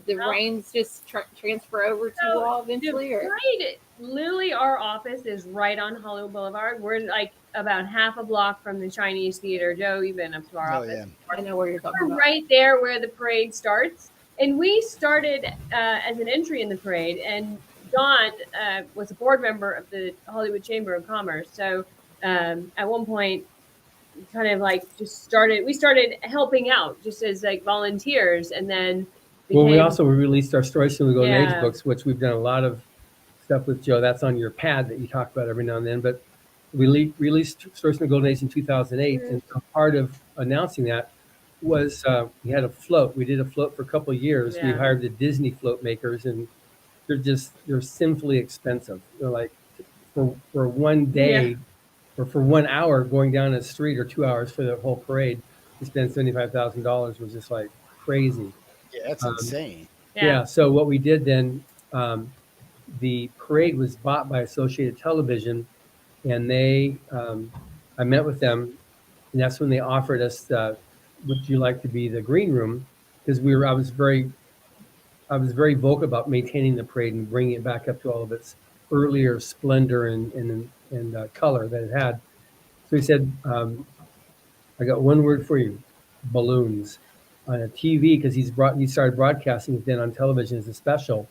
the reins just transfer over to you all eventually? Right. Literally, our office is right on Hollywood Boulevard. We're like about half a block from the Chinese Theater. Joe, you've been up to our office. Yeah. I know where you're talking about. Right there where the parade starts. And we started as an entry in the parade. And John was a board member of the Hollywood Chamber of Commerce. So at one point, kind of like we started helping out just as like volunteers. And then we also released our Stories from the Golden Age books, which we've done a lot of stuff with, Joe. That's on your pad that you talk about every now and then. But we released Stories from the Golden Age in 2008. Mm-hmm. And so part of announcing that was we had a float. We did a float for a couple of years. Yeah. We hired the Disney float makers, and they're sinfully expensive. They're like for one day or for 1 hour going down a street, or 2 hours for the whole parade, to spend $75,000 was just like crazy. Yeah, that's insane. Yeah. So what we did then, the parade was bought by Associated Television, and I met with them, and that's when they offered us would you like to be the green room? Because I was very vocal about maintaining the parade and bringing it back up to all of its earlier splendor and color that it had. So he said, I got one word for you: balloons. On a TV, because he started broadcasting it then on television as a special.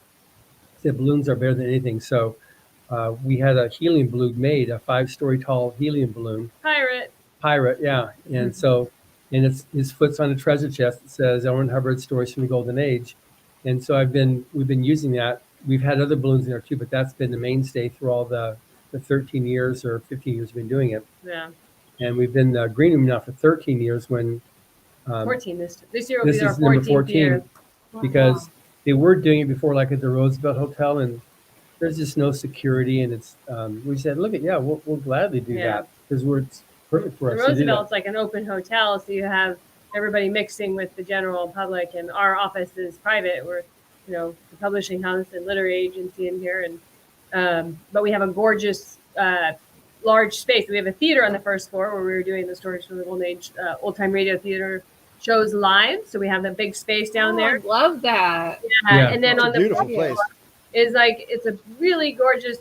He said balloons are better than anything. So we had a helium balloon made, a 5-story tall helium balloon. Pirate, yeah. And so, and his foot's on a treasure chest that says L. Ron Hubbard Stories from the Golden Age. And so we've been using that. We've had other balloons in there too, but that's been the mainstay through all the 13 years or 15 years we've been doing it. Yeah. And we've been the green room now for 13 years. When 14 this year will be our 14th year. Because they were doing it before, like at the Roosevelt Hotel, and there's just no security, and it's we said, we'll gladly do that, because it's perfect for us. The Roosevelt's like an open hotel, so you have everybody mixing with the general public, and our office is private. We're the publishing house and literary agency in here, and but we have a gorgeous large space. We have a theater on the first floor where we were doing the Stories from the Golden Age old time radio theater shows live. So we have that big space down there. I love that. And then on the beautiful fourth place floor is it's a really gorgeous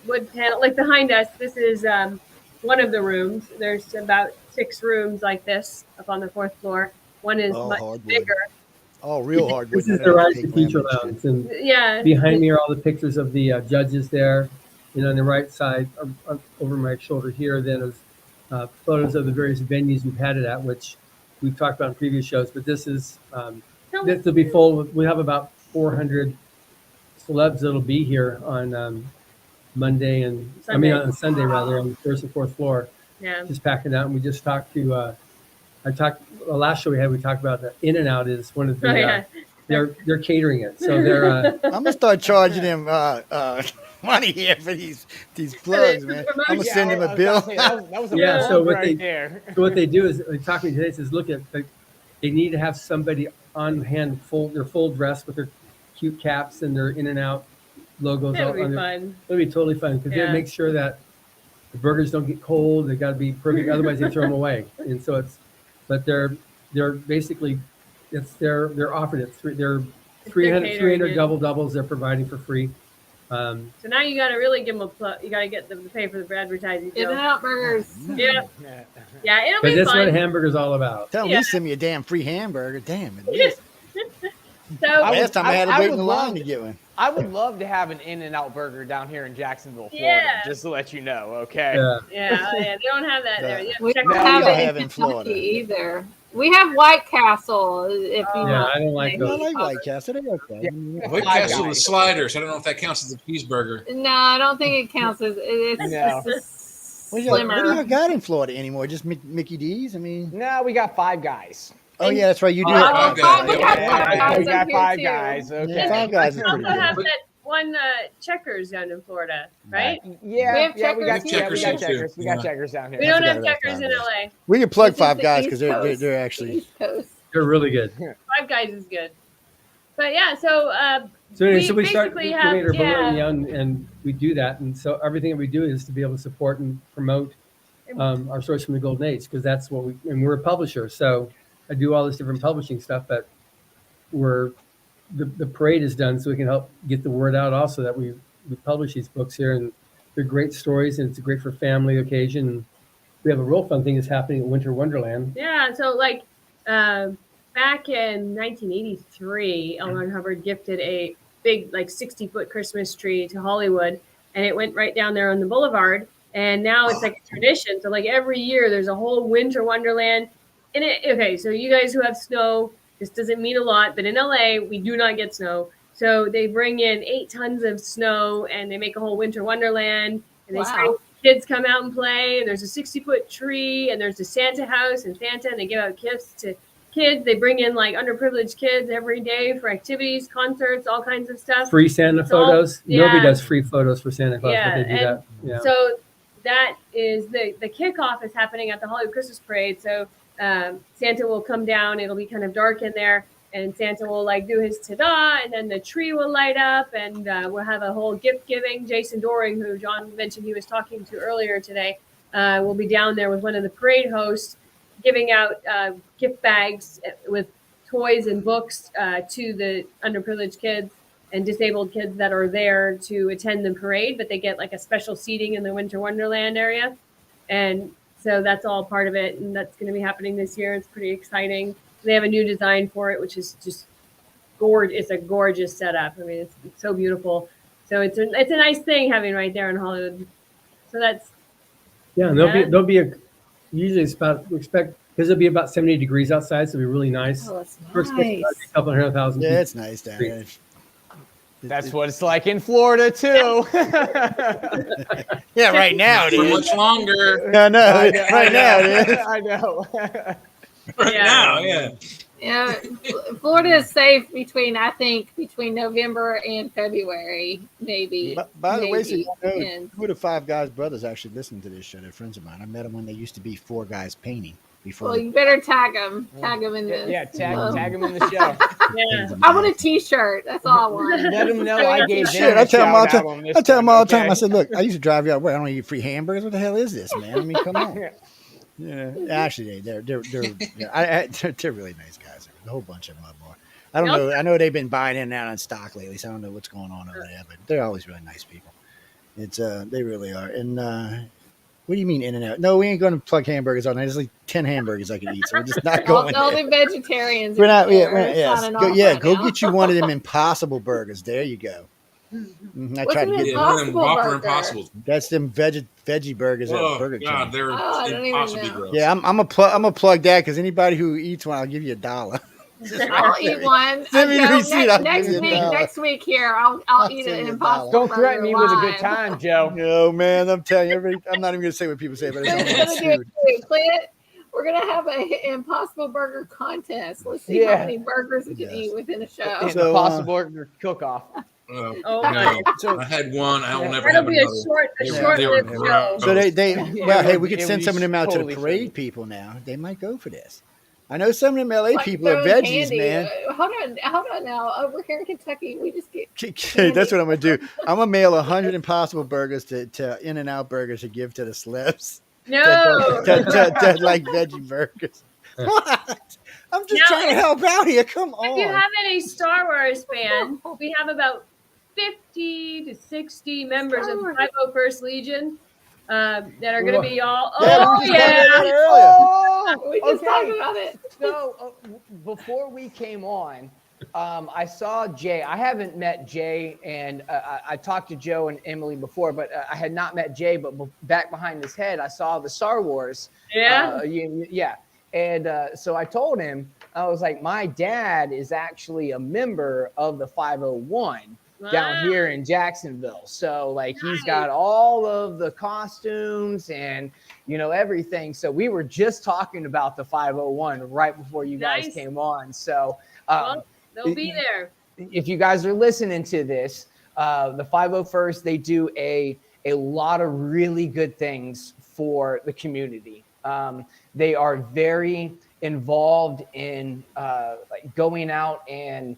wood panel, like behind us. This is one of the rooms. There's about 6 rooms like this up on the 4th floor. One is Oh, much hardwood. bigger. Oh, real hardwood. This is the Rise to Teacher Lounge, and Yeah. behind me are all the pictures of the judges there. And on the right side, over my shoulder here, then is photos of the various venues we've had it at, which we've talked about in previous shows. But this is this will be full. We have about 400 celebs that'll be here on Monday and on Sunday rather, on the 1st and 4th floor. Yeah. Just packing out, and we just talked to. The last show we talked about the In-N-Out is one of the. They're catering it, so they're. I'm gonna start charging them money here for these plugs, man. I'm gonna send them a bill. That was a So what they do is they talk to me today. Says, look at they need to have somebody on hand, their full dress with their cute caps and their In-N-Out logos. That'll be fun. It'll be totally fun because they make sure that the burgers don't get cold. They got to be perfect, otherwise they throw them away. And so but they're basically they're offering it. They're 300 double doubles they're providing for free. So now you got to really give them a plug. You got to get them to pay for the advertising. In-N-Out burgers. Yeah, it'll But be that's fun. what a hamburger's all about. Tell me, send me a damn free hamburger. Damn it. So Last time I had to wait in the line to get one. I would love to have an In-N-Out burger down here in Jacksonville, Florida. Just to let you know, okay? Yeah, they don't have that there. We Check don't it have out. it in Florida either. We have White Castle. If you I don't like those. I like White Castle. They're okay. White Castle with sliders. I don't know if that counts as a cheeseburger. No, I don't think it counts as it's What do slimmer. you got in Florida anymore? Just Mickey D's? I mean, No, we got Five Guys. oh yeah, that's right. You do. We have got Okay. Five Guys We up got here, Five too. Guys. Okay. Yeah, Five Guys is We pretty also have good. that one Checkers down in Florida, right? Yeah, We have we got Checkers here, too. Checkers. We got Checkers down here. We don't have forgot about Checkers in Five Guys. LA. We can plug This is Five the Guys East because Coast. they're actually. East Coast. They're really good. Five Guys is good. But yeah, so So anyway, we start basically we have- made our balloon, yeah. and we do that, and so everything that we do is to be able to support and promote our stories from the Golden Age, because that's what we're a publisher. So I do all this different publishing stuff, but the parade is done so we can help get the word out also that we publish these books here, and they're great stories, and it's great for family occasion. We have a real fun thing that's happening at Winter Wonderland. yeah, so like back in 1983, L. Ron Hubbard gifted a big, like 60-foot Christmas tree to Hollywood, and it went right down there on the boulevard. And now it's like a tradition. So like every year, there's a whole Winter Wonderland. And okay, so you guys who have snow, this doesn't mean a lot, but in LA, we do not get snow. So they bring in 8 tons of snow, and they make a whole Winter Wonderland. And kids come out and play, and there's a 60-foot tree, and there's a Santa house and Santa, and they give out gifts to kids. They bring in like underprivileged kids every day for activities, concerts, all kinds of stuff. Free Santa photos. Nobody does free photos for Santa Claus, but they do that. Yeah. So that is the kickoff is happening at the Hollywood Christmas Parade. So Santa will come down. It'll be kind of dark in there, and Santa will like do his ta-da, and then the tree will light up, and we'll have a whole gift giving. Jason Doring, who John mentioned he was talking to earlier today, will be down there with one of the parade hosts, giving out gift bags with toys and books to the underprivileged kids and disabled kids that are there to attend the parade, but they get like a special seating in the Winter Wonderland area. And so that's all part of it, and that's going to be happening this year. It's pretty exciting. They have a new design for it, which is just gorgeous. It's a gorgeous setup. I mean, it's so beautiful. So it's a nice thing having right there in Hollywood. So that's and there'll be a usually it's about we expect because it'll be about 70 degrees outside, so it'll be really nice. Oh, that's We're expecting about a couple 100,000 Yeah, people. it's nice down there. That's what it's like in Florida too. Yeah, right now it For is. much longer. I know. Right now it is. I know. Right now, yeah. Yeah, Florida is safe between November and February, maybe. By the way, so you know, And- two of the Five Guys brothers actually listen to this show. They're friends of mine. I met them when they used to be 4 guys painting before. Well, you better tag them. Tag them in this. Yeah, tag them in the show. yeah. I want a T-shirt. That's all I want. Let them know I gave them Shit, a I tell them all the shout time. out on this I tell them one, all the time. okay? I said, look, I used to drive you out where I don't eat free hamburgers. What the hell is this, man? I mean, come on. Yeah, actually, they're they're really nice guys. A whole bunch of them up more. I don't know. I know they've been buying in and out on stock lately, so I don't know what's going on over there. But they're always really nice people. It's they really are. And what do you mean In and Out? No, we ain't going to plug hamburgers on. There's like 10 hamburgers I could eat, so we're just not going All there. the vegetarians. We're not. Yeah, are yes. signing Go, off yeah, right go now. get you one of them Impossible burgers. There you go. I What's tried to an get Yeah, one of them Impossible Whopper burger? Impossibles. that's them veggie burgers at Oh Burger God, King. they're Oh, I don't even impossibly know. gross. Yeah, I'm gonna plug that because anybody who eats one, I'll give you $1. I'll eat one. Send me the Joe, receipt, I'll next give you week, $1. next week here, I'll eat send an you $1. Impossible Don't burger threaten me with a good live. time, Joe. No, man, I'm telling you, I'm not even gonna say what people say, but it's Clint's only gonna do food. it too. Clint, we're gonna have an Impossible Burger contest. Let's see Yeah. how many burgers we can Yes. eat within a show. An So, Impossible Burger cook-off. Oh, No, So- I had one. I will never That'll have be a another. They were short-lived gross. show. So they well, hey, we It could send would some of them out to totally the parade should. people now. They might go for this. I know some of them LA Like people are throwing veggies, candy. man. Hold on now. Over here in Kentucky, we just get That's what I'm gonna do. I'm gonna mail 100 Impossible burgers to In and Out Burgers to give to the celebs. No. to like veggie burgers. What? I'm just Now, trying to help out here. Come If you on. have any Star Wars fan, we have about 50 to 60 members of 501st Legion that are going to be all. Yeah, we Oh, were just talking about yeah. that earlier. Oh, we just talked okay. about it. So before we came on, I saw Jay. I haven't met Jay, and I talked to Joe and Emily before, but I had not met Jay. But back behind his head, I saw the Star Wars. Yeah. Yeah. And so I told him, I was like, my dad is actually a member of the 501 down Wow. here in Jacksonville. So like he's Nice. got all of the costumes and everything. So we were just talking about the 501 right before you guys Nice. came on. So Well, they'll be there. if you guys are listening to this, the 501st, they do a lot of really good things for the community. They are very involved in like going out and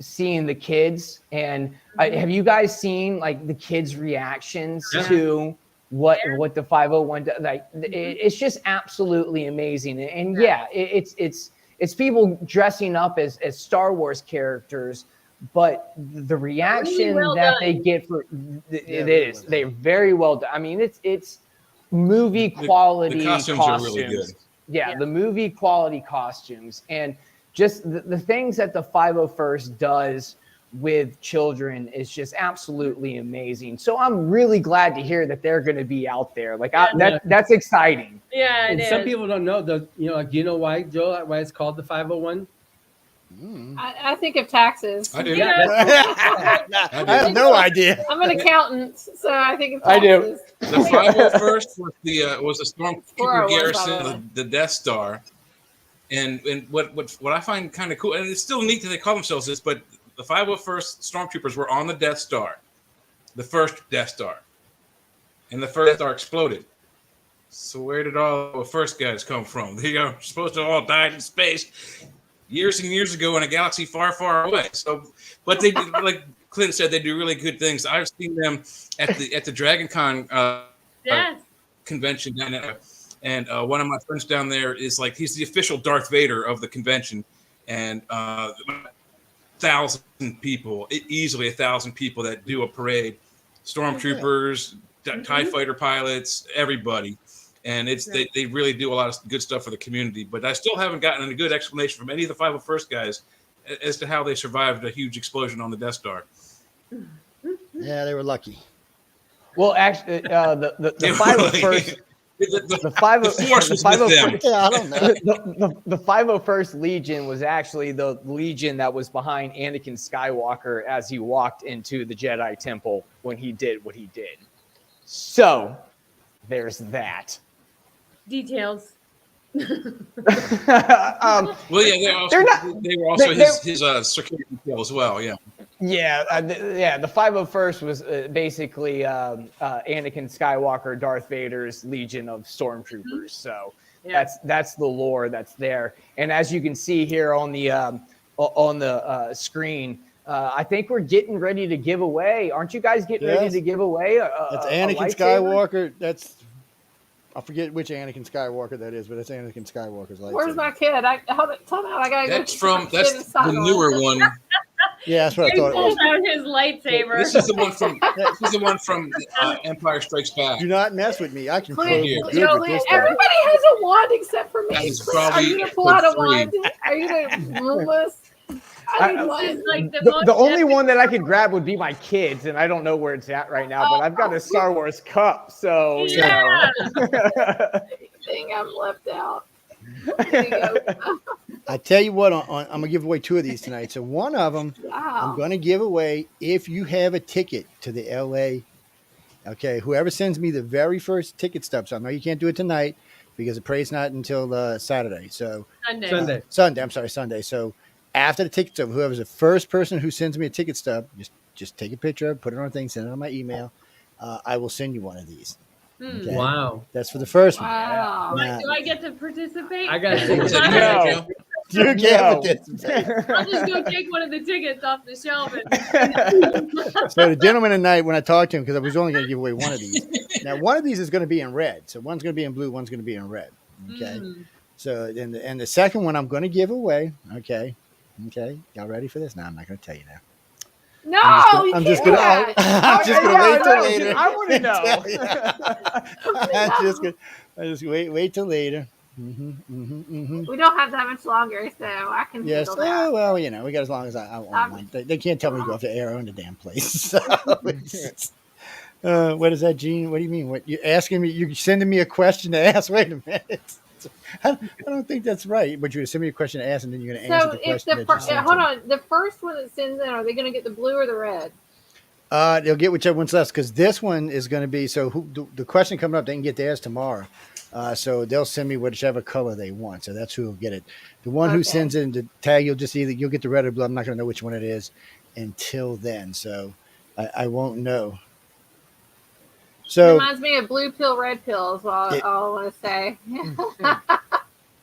seeing the kids. And have you guys seen like the kids' reactions to what the 501 does? Like it's just absolutely amazing. And yeah, it's people dressing up as Star Wars characters, but the reaction well that done. they get for they're very well done. I mean, it's movie quality The costumes are really good. Yeah, the movie quality costumes and just the things that the 501st does with children is just absolutely amazing. So I'm really glad to hear that they're going to be out there. Like that's exciting. Yeah, And it some is. people don't know do you know why, Joe, why it's called the 501? I think of taxes. I do. Yeah. I have no idea. I'm an accountant, so I think of I taxes. do. The 501st was the stormtrooper 401, garrison, the Death Star, and what I find kind of cool, and it's still neat that they call themselves this, but the 501st stormtroopers were on the Death Star, the first Death Star, and the first Death Star exploded. So where did all the first guys come from? They are supposed to have all died in space years and years ago in a galaxy far, far away. So, but they do, like Clint said, they do really good things. I've seen them at the Dragon Con Yes. convention down there, and one of my friends down there is like he's the official Darth Vader of the convention, and 1,000 people, easily 1,000 people that do a parade, stormtroopers, TIE fighter pilots, everybody. And they really do a lot of good stuff for the community. But I still haven't gotten a good explanation from any of the 501st guys as to how they survived a huge explosion on the Death Star. Yeah, they were lucky. Well, actually, the 501st. The 501st. Yeah, I don't know. The 501st Legion was actually the legion that was behind Anakin Skywalker as he walked into the Jedi Temple when he did what he did. So there's that. Details. Um, Well, yeah, they were also his security detail as well. Yeah. Yeah, the 501st was basically Anakin Skywalker, Darth Vader's legion of stormtroopers. So that's the lore that's there. And as you can see here on the screen, I think we're getting ready to give away. Aren't you guys getting ready to give away? That's Anakin Skywalker. I forget which Anakin Skywalker that is, but it's Anakin Skywalker's lightsaber. Where's my kid? Tell me, I gotta That's go. the newer one. Yeah, that's what I Jake thought it pulls was. out his lightsaber. This is the one from. This is the one from Empire Strikes Back. Do not mess with me. I can Clint, probe here. you good with this guy. everybody has a wand except for That me. is Clint, are probably you gonna pull out a episode wand? Are you gonna room us? I need I- This is one. like the, The, most the only epic- one that I could grab would be my kids, and I don't know where it's at right now, but I've got a Star Wars cup, so you Yeah. know. Thing I'm left out. There you go. I tell you what, I'm gonna give away 2 of these tonight. So one of them I'm Wow. gonna give away if you have a ticket to the LA. Okay, whoever sends me the very first ticket stub. So I know you can't do it tonight because the parade's not until Saturday. So Sunday. Sunday. Sunday. I'm sorry, Sunday. So after the ticket stub, whoever's the first person who sends me a ticket stub, just take a picture, put it on a thing, send it on my email. I will send you one of these. Hmm. Okay. Wow. That's for the first one. Wow. Now, Do I get to participate? I got Is to it No. Joe? you can't participate. I'll just go take one of the tickets off the shelf. So the gentleman tonight, when I talked to him, because I was only going to give away one of these. Now, one of these is going to be in red. So one's going to be in blue, one's going to be in red. Okay. Mm. So and the second one I'm going to give away. Okay. Y'all ready for this? No, I'm not going to tell you now. No, I'm just going to. I'm just going to wait till later. I want to know. I'm just going. I just wait till later. Mm-hmm. we don't have that much longer, so I can Yes. handle that. Oh, well, you know, we got as long as I want one. They can't tell me to go off the air on the damn place. So what is that, Gene? What do you mean? What you asking me? You sending me a question to ask? Wait a minute. I don't think that's right. But you're send me a question to ask, and then you're going to answer So the if question. the that you sent hold to me. on, the first one that sends in, are they going to get the blue or the red? They'll get whichever one's left because this one is going to be so. The question coming up, they can get theirs tomorrow. So they'll send me whichever color they want. So that's who will get it. The one who Okay. sends in the tag, you'll get the red or blue. I'm not going to know which one it is until then. So I won't know. So Reminds me of blue pill, red pill is all I want to say.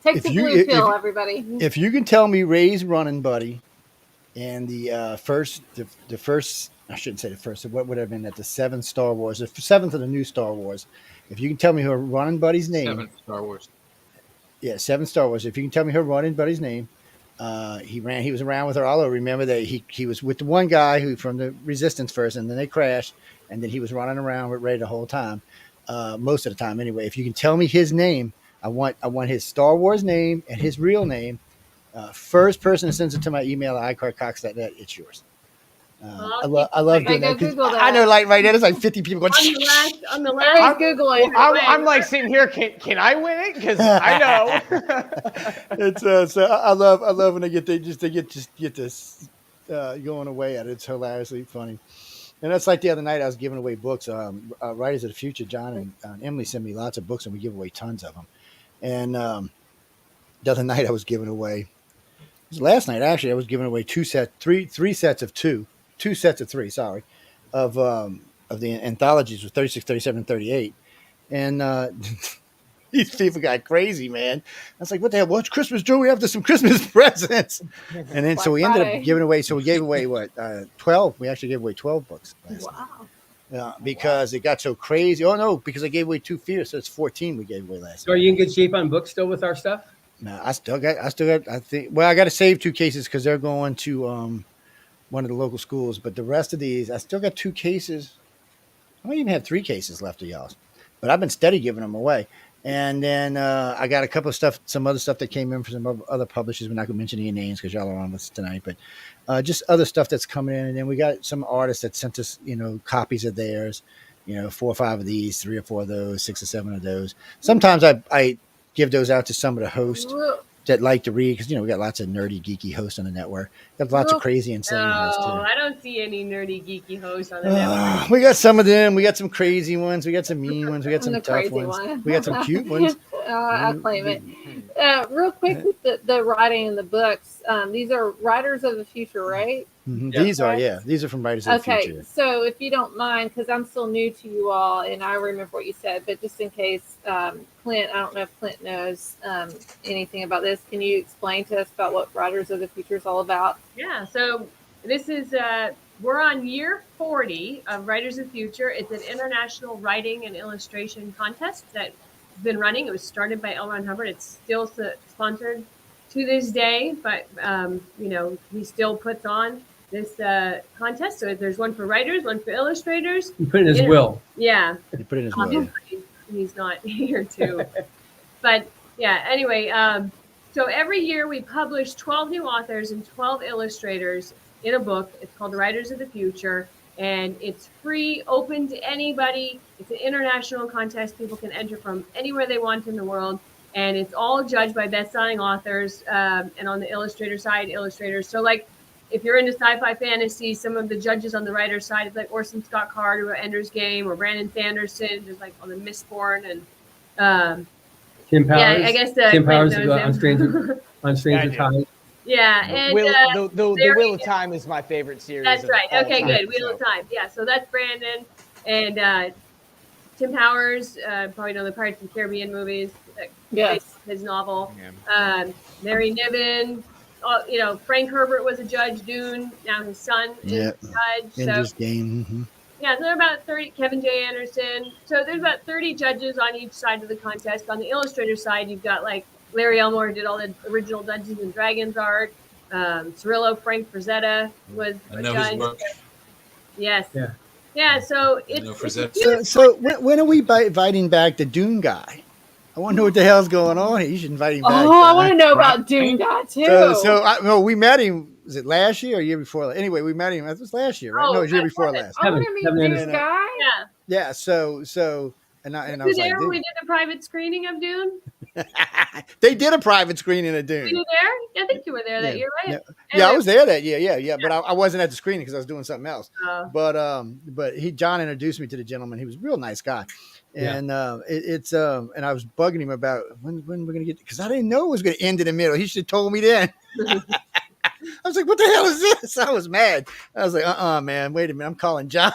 Take If the you- blue if- pill, everybody. if you can tell me Ray's running buddy and the first I shouldn't say the first, what would have been at the 7th Star Wars, the 7th of the new Star Wars. If you can tell me her running buddy's name, 7 Star Wars. yeah, 7 Star Wars. If you can tell me her running buddy's name, he was around with her all over. Remember that he was with the one guy who from the Resistance first, and then they crashed, and then he was running around with Ray the whole time, most of the time anyway. If you can tell me his name, I want his Star Wars name and his real name. First person that sends it to my email at iCarCox.net, it's yours. I love doing that. 'Cause Google that. I know, like right now, there's like 50 people going. On the Everybody's last Googling. I'm like sitting here. Can I win it? Because I know. It's so I love when they get this going away at it. It's hilariously funny. And that's like the other night I was giving away books. Writers of the Future, John and Emily send me lots of books, and we give away tons of them. And the other night I was giving away. It was last night actually. I was giving away three sets of two sets of three. Sorry, of the anthologies with 36, 37, and 38. And these people got crazy, man. I was like, what the hell? What's Christmas, Joe? We have some Christmas presents. And then, so we ended up giving away, we gave away 12. We actually gave away 12 books last night. Wow. Because it got so crazy. Oh, no, because I gave away 2 fears. So it's 14 we gave away last So are you in good shape on books still with our stuff? No, I still got, I think, well, I got to save 2 cases because they're going to one of the local schools. But the rest of these, I still got 2 cases. I don't even have 3 cases left of y'all's. But I've been steady giving them away. And then I got a couple of some other stuff that came in from some other publishers. We're not going to mention any names because y'all are on with us tonight. But just other stuff that's coming in. And then we got some artists that sent us, copies of theirs. 4 or 5 of these, 3 or 4 of those, 6 or 7 of those. Sometimes I give those out to some of the hosts that like to read because, we got lots of nerdy, geeky hosts on the network. Got lots of crazy, insane ones, too. I don't see any nerdy, geeky hosts on the network. We got some of them. We got some crazy ones. We got some mean ones. We got some tough ones. We got some cute ones. I claim it. Real quick with the writing in the books, these are writers of the future, right? Mm-hmm. Yeah. These are from Writers of the Future. So if you don't mind, because I'm still new to you all, and I remember what you said, but just in case, Clint, I don't know if Clint knows anything about this. Can you explain to us about what Writers of the Future is all about? Yeah, so this is, we're on year 40 of Writers of the Future. It's an international writing and illustration contest that's been running. It was started by L. Ron Hubbard. It's still sponsored to this day, but, he still puts on this contest. So there's one for writers, one for illustrators. You put in his will. Yeah. You put it in his will. He's not here too. But yeah, anyway, so every year we publish 12 new authors and 12 illustrators in a book. It's called The Writers of the Future, and it's free, open to anybody. It's an international contest. People can enter from anywhere they want in the world, and it's all judged by best-selling authors. And on the illustrator side, illustrators. So like, if you're into sci-fi fantasy, some of the judges on the writer's side is like Orson Scott Card, who wrote Ender's Game, or Brandon Sanderson, just like on the Mistborn, and Tim Powers. yeah, I guess Tim Powers Clint knows on Stranger Tides. Yeah, and the Wheel of Time is my favorite series. That's right. Okay, time, good. Wheel of Time. Yeah, so that's Brandon and Tim Powers. Probably know the Pirates of the Caribbean movies. Yes. His novel. Mary Niven. Frank Herbert was a judge. Dune. Now his son is a judge. Ender's Game. Mm-hmm. Yeah, so there are about 30. Kevin J. Anderson. So there's about 30 judges on each side of the contest. On the illustrator side, you've got like Larry Elmore, who did all the original Dungeons and Dragons art. Cirillo Frank Frazetta was a judge. Yes. Yeah. So it's so when are we inviting back the Dune guy? I want to know what the hell's going on here. You should invite him back. Oh, I want to know about Dune guy too. So we met him. Was it last year or year before? Anyway, we met him. It was last year, right? No, it was year before last. I want to meet Dune guy. Yeah. So and I was like, we did a private screening of Dune. They did a private screening of Dune. Were you there? I think you were there that year, right? Yeah, I was there that year. Yeah. But I wasn't at the screening because I was doing something else. But John introduced me to the gentleman. He was a real nice guy, and and I was bugging him about when we're gonna get, because I didn't know it was gonna end in the middle. He should have told me then. I was like, what the hell is this? I was mad. I was like, man, wait a minute. I'm calling John.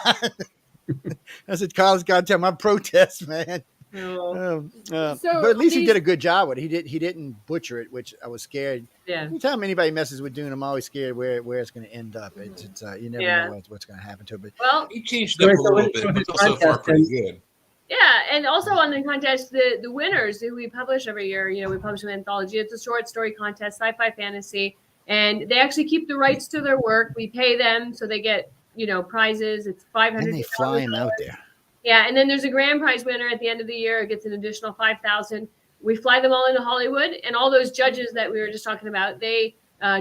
I said, Carl's got to tell my protest, man. But at least he did a good job with it. He didn't butcher it, which I was scared. Yeah. Anytime anybody messes with Dune, I'm always scared where it's going to end up. It's you never know what's going to happen to it. But he changed it up a little bit, but so far pretty good. Yeah, and also on the contest, the winners who we publish every year, we publish an anthology. It's a short story contest, sci-fi fantasy, and they actually keep the rights to their work. We pay them, so they get prizes. It's $500. And they fly him out there. Yeah, and then there's a grand prize winner at the end of the year. It gets an additional $5,000. We fly them all into Hollywood, and all those judges that we were just talking about, they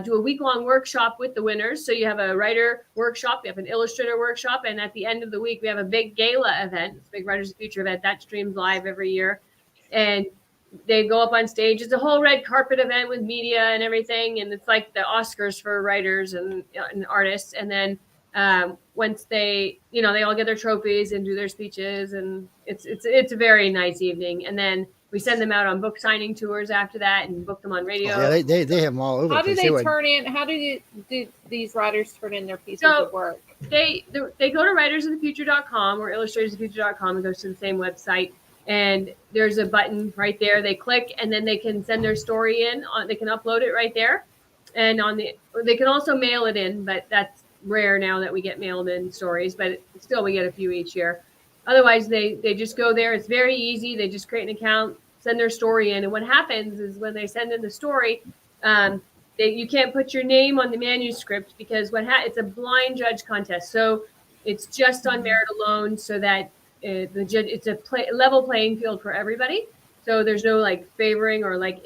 do a week-long workshop with the winners. So you have a writer workshop, you have an illustrator workshop, and at the end of the week, we have a big gala event. It's a big Writers of the Future event that streams live every year. And they go up on stage. It's a whole red carpet event with media and everything, and it's like the Oscars for writers and artists. And then once they all get their trophies and do their speeches, and it's a very nice evening. And then we send them out on book signing tours after that and book them on radio. Yeah, they have them all over. How do they turn in? How do these writers turn in their pieces of work? They go to writersofthefuture.com or illustratorsofthefuture.com and goes to the same website. And there's a button right there. They click, and then they can send their story in. They can upload it right there, and they can also mail it in, but that's rare now that we get mailed in stories, but still we get a few each year. Otherwise, they just go there. It's very easy. They just create an account, send their story in, and what happens is when they send in the story, you can't put your name on the manuscript because it's a blind judge contest, so it's just on merit alone, so that the judge, it's a level playing field for everybody. So there's no favoring or the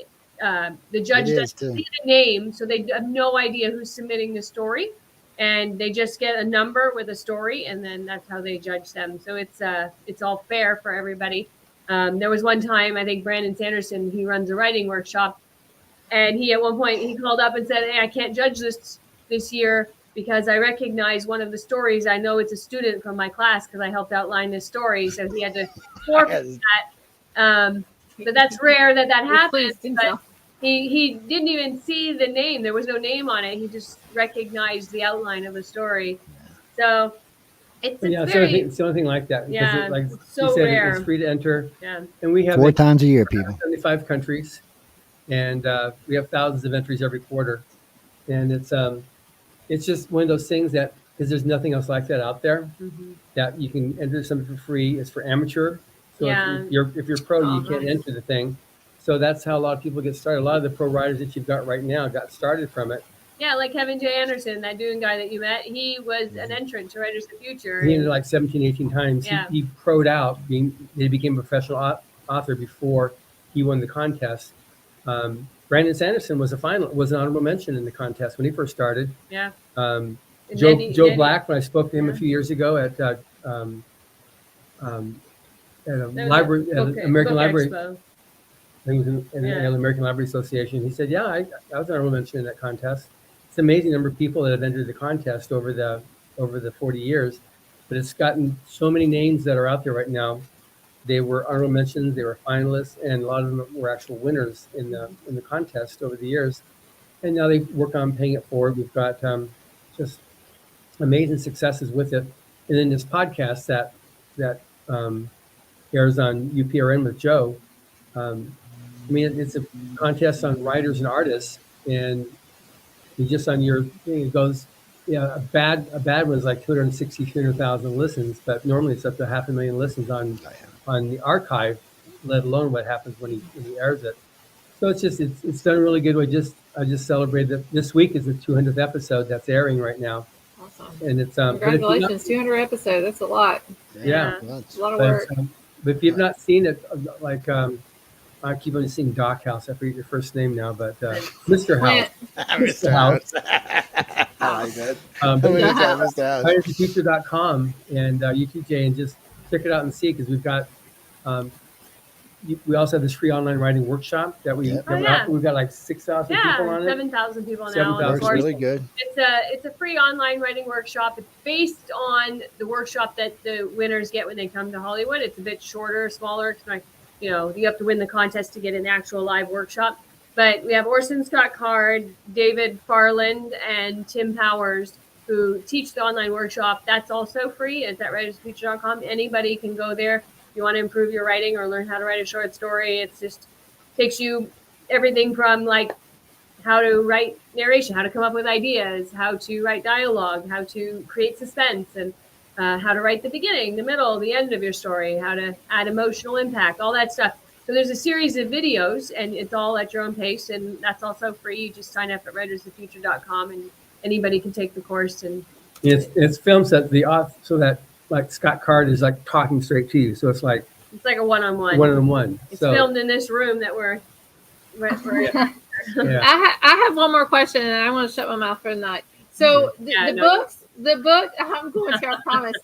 judge doesn't see the name, so they have no idea who's submitting the story. And they just get a number with a story, and then that's how they judge them. So it's all fair for everybody. There was one time, I think Brandon Sanderson, he runs a writing workshop, and he at one point he called up and said, "Hey, I can't judge this year because I recognize one of the stories. I know it's a student from my class because I helped outline this story." So he had to forfeit that. But that's rare that happens. But he didn't even see the name. There was no name on it. He just recognized the outline of the story. So it's something like that. Yeah, it's so rare. It's free to enter. Yeah. And we have 4 times a year, people. 75 countries, and we have thousands of entries every quarter. And it's just one of those things that, because there's nothing else like that out there, that you can enter something for free. It's for amateur. So if you're pro, you can't enter the thing. So that's how a lot of people get started. A lot of the pro writers that you've got right now got started from it. Yeah, like Kevin J. Anderson, that Dune guy that you met, he was an entrant to Writers of the Future. He ended like 17, 18 times. Yeah. He pro'd out, he became a professional author before he won the contest. Brandon Sanderson was an honorable mention in the contest when he first started. Yeah. Joe Black, when I spoke to him a few years ago at a library, American Library. Expo. I think it was in the American Library Association. He said, "Yeah, I was an honorable mention in that contest." It's an amazing number of people that have entered the contest over the 40 years, but it's gotten so many names that are out there right now. They were honorable mentions, they were finalists, and a lot of them were actual winners in the contest over the years. And now they work on paying it forward. We've got just amazing successes with it. And then this podcast that airs on UPRN with Joe. I mean, it's a contest on writers and artists, and just on your thing, it goes, a bad one is like 300,000 listens, but normally it's up to 500,000 listens on the archive, let alone what happens when he airs it. So it's done a really good way. I just celebrated that this week is the 200th episode that's airing right now. Awesome. And it's congratulations, 200 episodes. That's a lot. Yeah. It's a lot of work. But if you've not seen it, like I keep on seeing Doc House. I forget your first name now, but Mr. House. Mr. House. I like that. WritersOfTheFuture.com and UTJ, and just check it out and see, because we've got we also have this free online writing workshop that we've got like 6,000 people on it. 7,000 people now. 7,000. Works really good. It's a free online writing workshop. It's based on the workshop that the winners get when they come to Hollywood. It's a bit shorter, smaller, because you have to win the contest to get an actual live workshop. But we have Orson Scott Card, David Farland, and Tim Powers, who teach the online workshop. That's also free. It's at writersofthefuture.com. Anybody can go there. If you want to improve your writing or learn how to write a short story, it just takes you everything from like how to write narration, how to come up with ideas, how to write dialogue, how to create suspense, and how to write the beginning, the middle, the end of your story, how to add emotional impact, all that stuff. So there's a series of videos, and it's all at your own pace, and that's also free. You just sign up at writersofthefuture.com, and anybody can take the course. And it's filmed so that like Scott Card is like talking straight to you, so it's like a one-on-one. One-on-one. It's filmed in this room that we're I have one more question, and I want to shut my mouth for the night. So the book, I'm going to, I promise.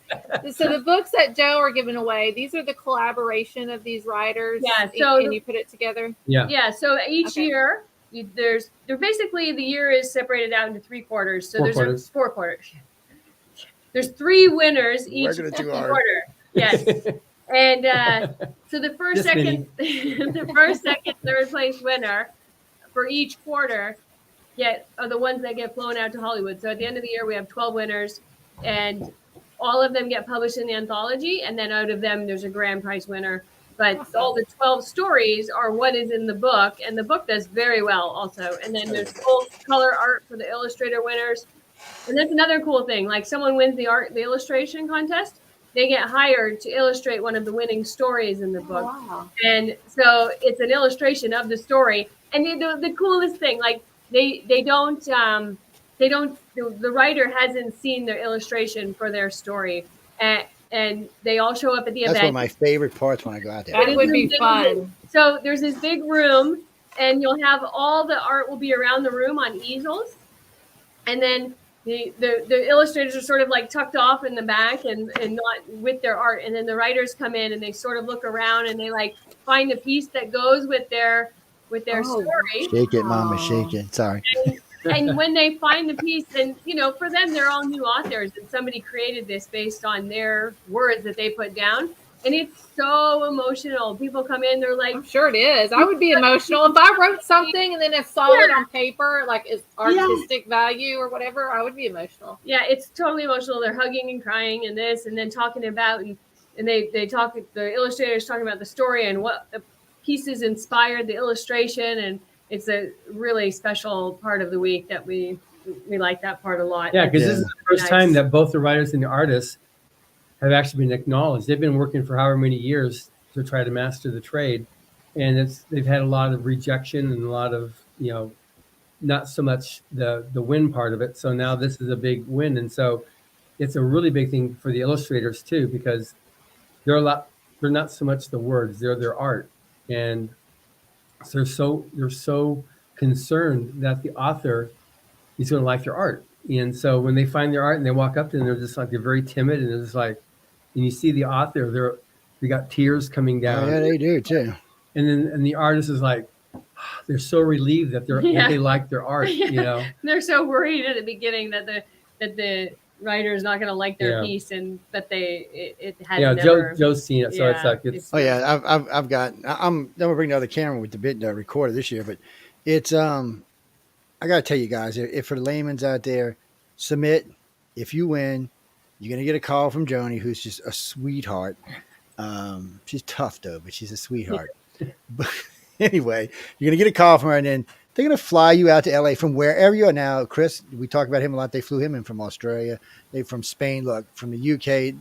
So the books that Joe are giving away, these are the collaboration of these writers. Yeah. So and you put it together. Yeah. Yeah. So each year, they're basically, the year is separated out into 3 quarters. So there's 4 quarters. There's 3 winners each quarter. Yes. And so the first, second, third place winner for each quarter are the ones that get flown out to Hollywood. So at the end of the year, we have 12 winners, and all of them get published in the anthology. And then out of them, there's a grand prize winner. But all the 12 stories are what is in the book, and the book does very well also. And then there's full color art for the illustrator winners. And that's another cool thing. Like, someone wins the illustration contest, they get hired to illustrate one of the winning stories in the book. Wow. And so it's an illustration of the story. And the coolest thing, like, the writer hasn't seen their illustration for their story, and they all show up at the event. That's one of my favorite parts when I go out there. That would be fun. So there's this big room, and you'll have all the art will be around the room on easels, and then the illustrators are sort of like tucked off in the back and not with their art, and then the writers come in and they sort of look around and they like find the piece that goes with their story. Shake it, Mama, shake it. Sorry. And when they find the piece, and for them, they're all new authors, and somebody created this based on their words that they put down, and it's so emotional. People come in, they're like, I'm sure it is. I would be emotional if I wrote something and then I saw it on paper, like it's artistic value or whatever. I would be emotional. Yeah, it's totally emotional. They're hugging and crying and this, and then talking about, and they talk. The illustrators talking about the story and what the pieces inspired the illustration, and it's a really special part of the week that we like that part a lot. Yeah, because this is the first time that both the writers and the artists have actually been acknowledged. They've been working for however many years to try to master the trade, and they've had a lot of rejection and a lot of not so much the win part of it. So now this is a big win, and so it's a really big thing for the illustrators too, because they're not so much the words, they're their art, and so they're so concerned that the author is going to like their art. And so when they find their art and they walk up to them, they're very timid, and they're just like, and you see the author, they got tears coming down. Oh, yeah, they do too. And the artist is like, they're so relieved that that they like their art, you know. They're so worried at the beginning that the writer is not going to like their piece, but it had never. Joe's seen it, so it's like it's. Oh yeah, I've got. I'm gonna bring the other camera with the bit recorder this year, but it's I gotta tell you guys, if for the layman's out there, submit. If you win, you're gonna get a call from Joni, who's just a sweetheart. She's tough though, but she's a sweetheart. But anyway, you're gonna get a call from her, and then they're gonna fly you out to LA from wherever you are now. Chris, we talk about him a lot. They flew him in from Australia. They from Spain. Look, from the UK.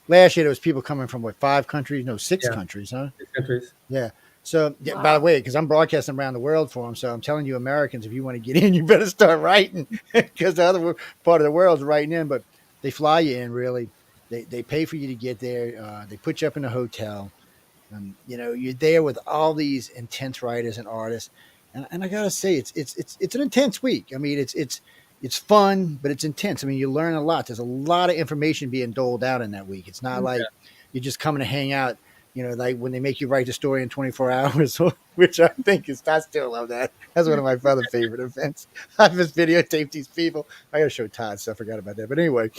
Last year there was people coming from what, 5 countries? No, 6 countries, huh? 6 countries. Yeah. So, wow. By the way, because I'm broadcasting around the world for them, so I'm telling you, Americans, if you want to get in, you better start writing, because the other part of the world's writing in. But they fly you in, really. They pay for you to get there. They put you up in a hotel. You know, you're there with all these intense writers and artists, and I gotta say, it's an intense week. I mean, it's fun, but it's intense. I mean, you learn a lot. There's a lot of information being doled out in that week. It's not like you're just coming to hang out. You know, like when they make you write the story in 24 hours, which I think I still love that. That's one of my other favorite events. I just videotaped these people. I got to show Todd, so I forgot about that. But anyway,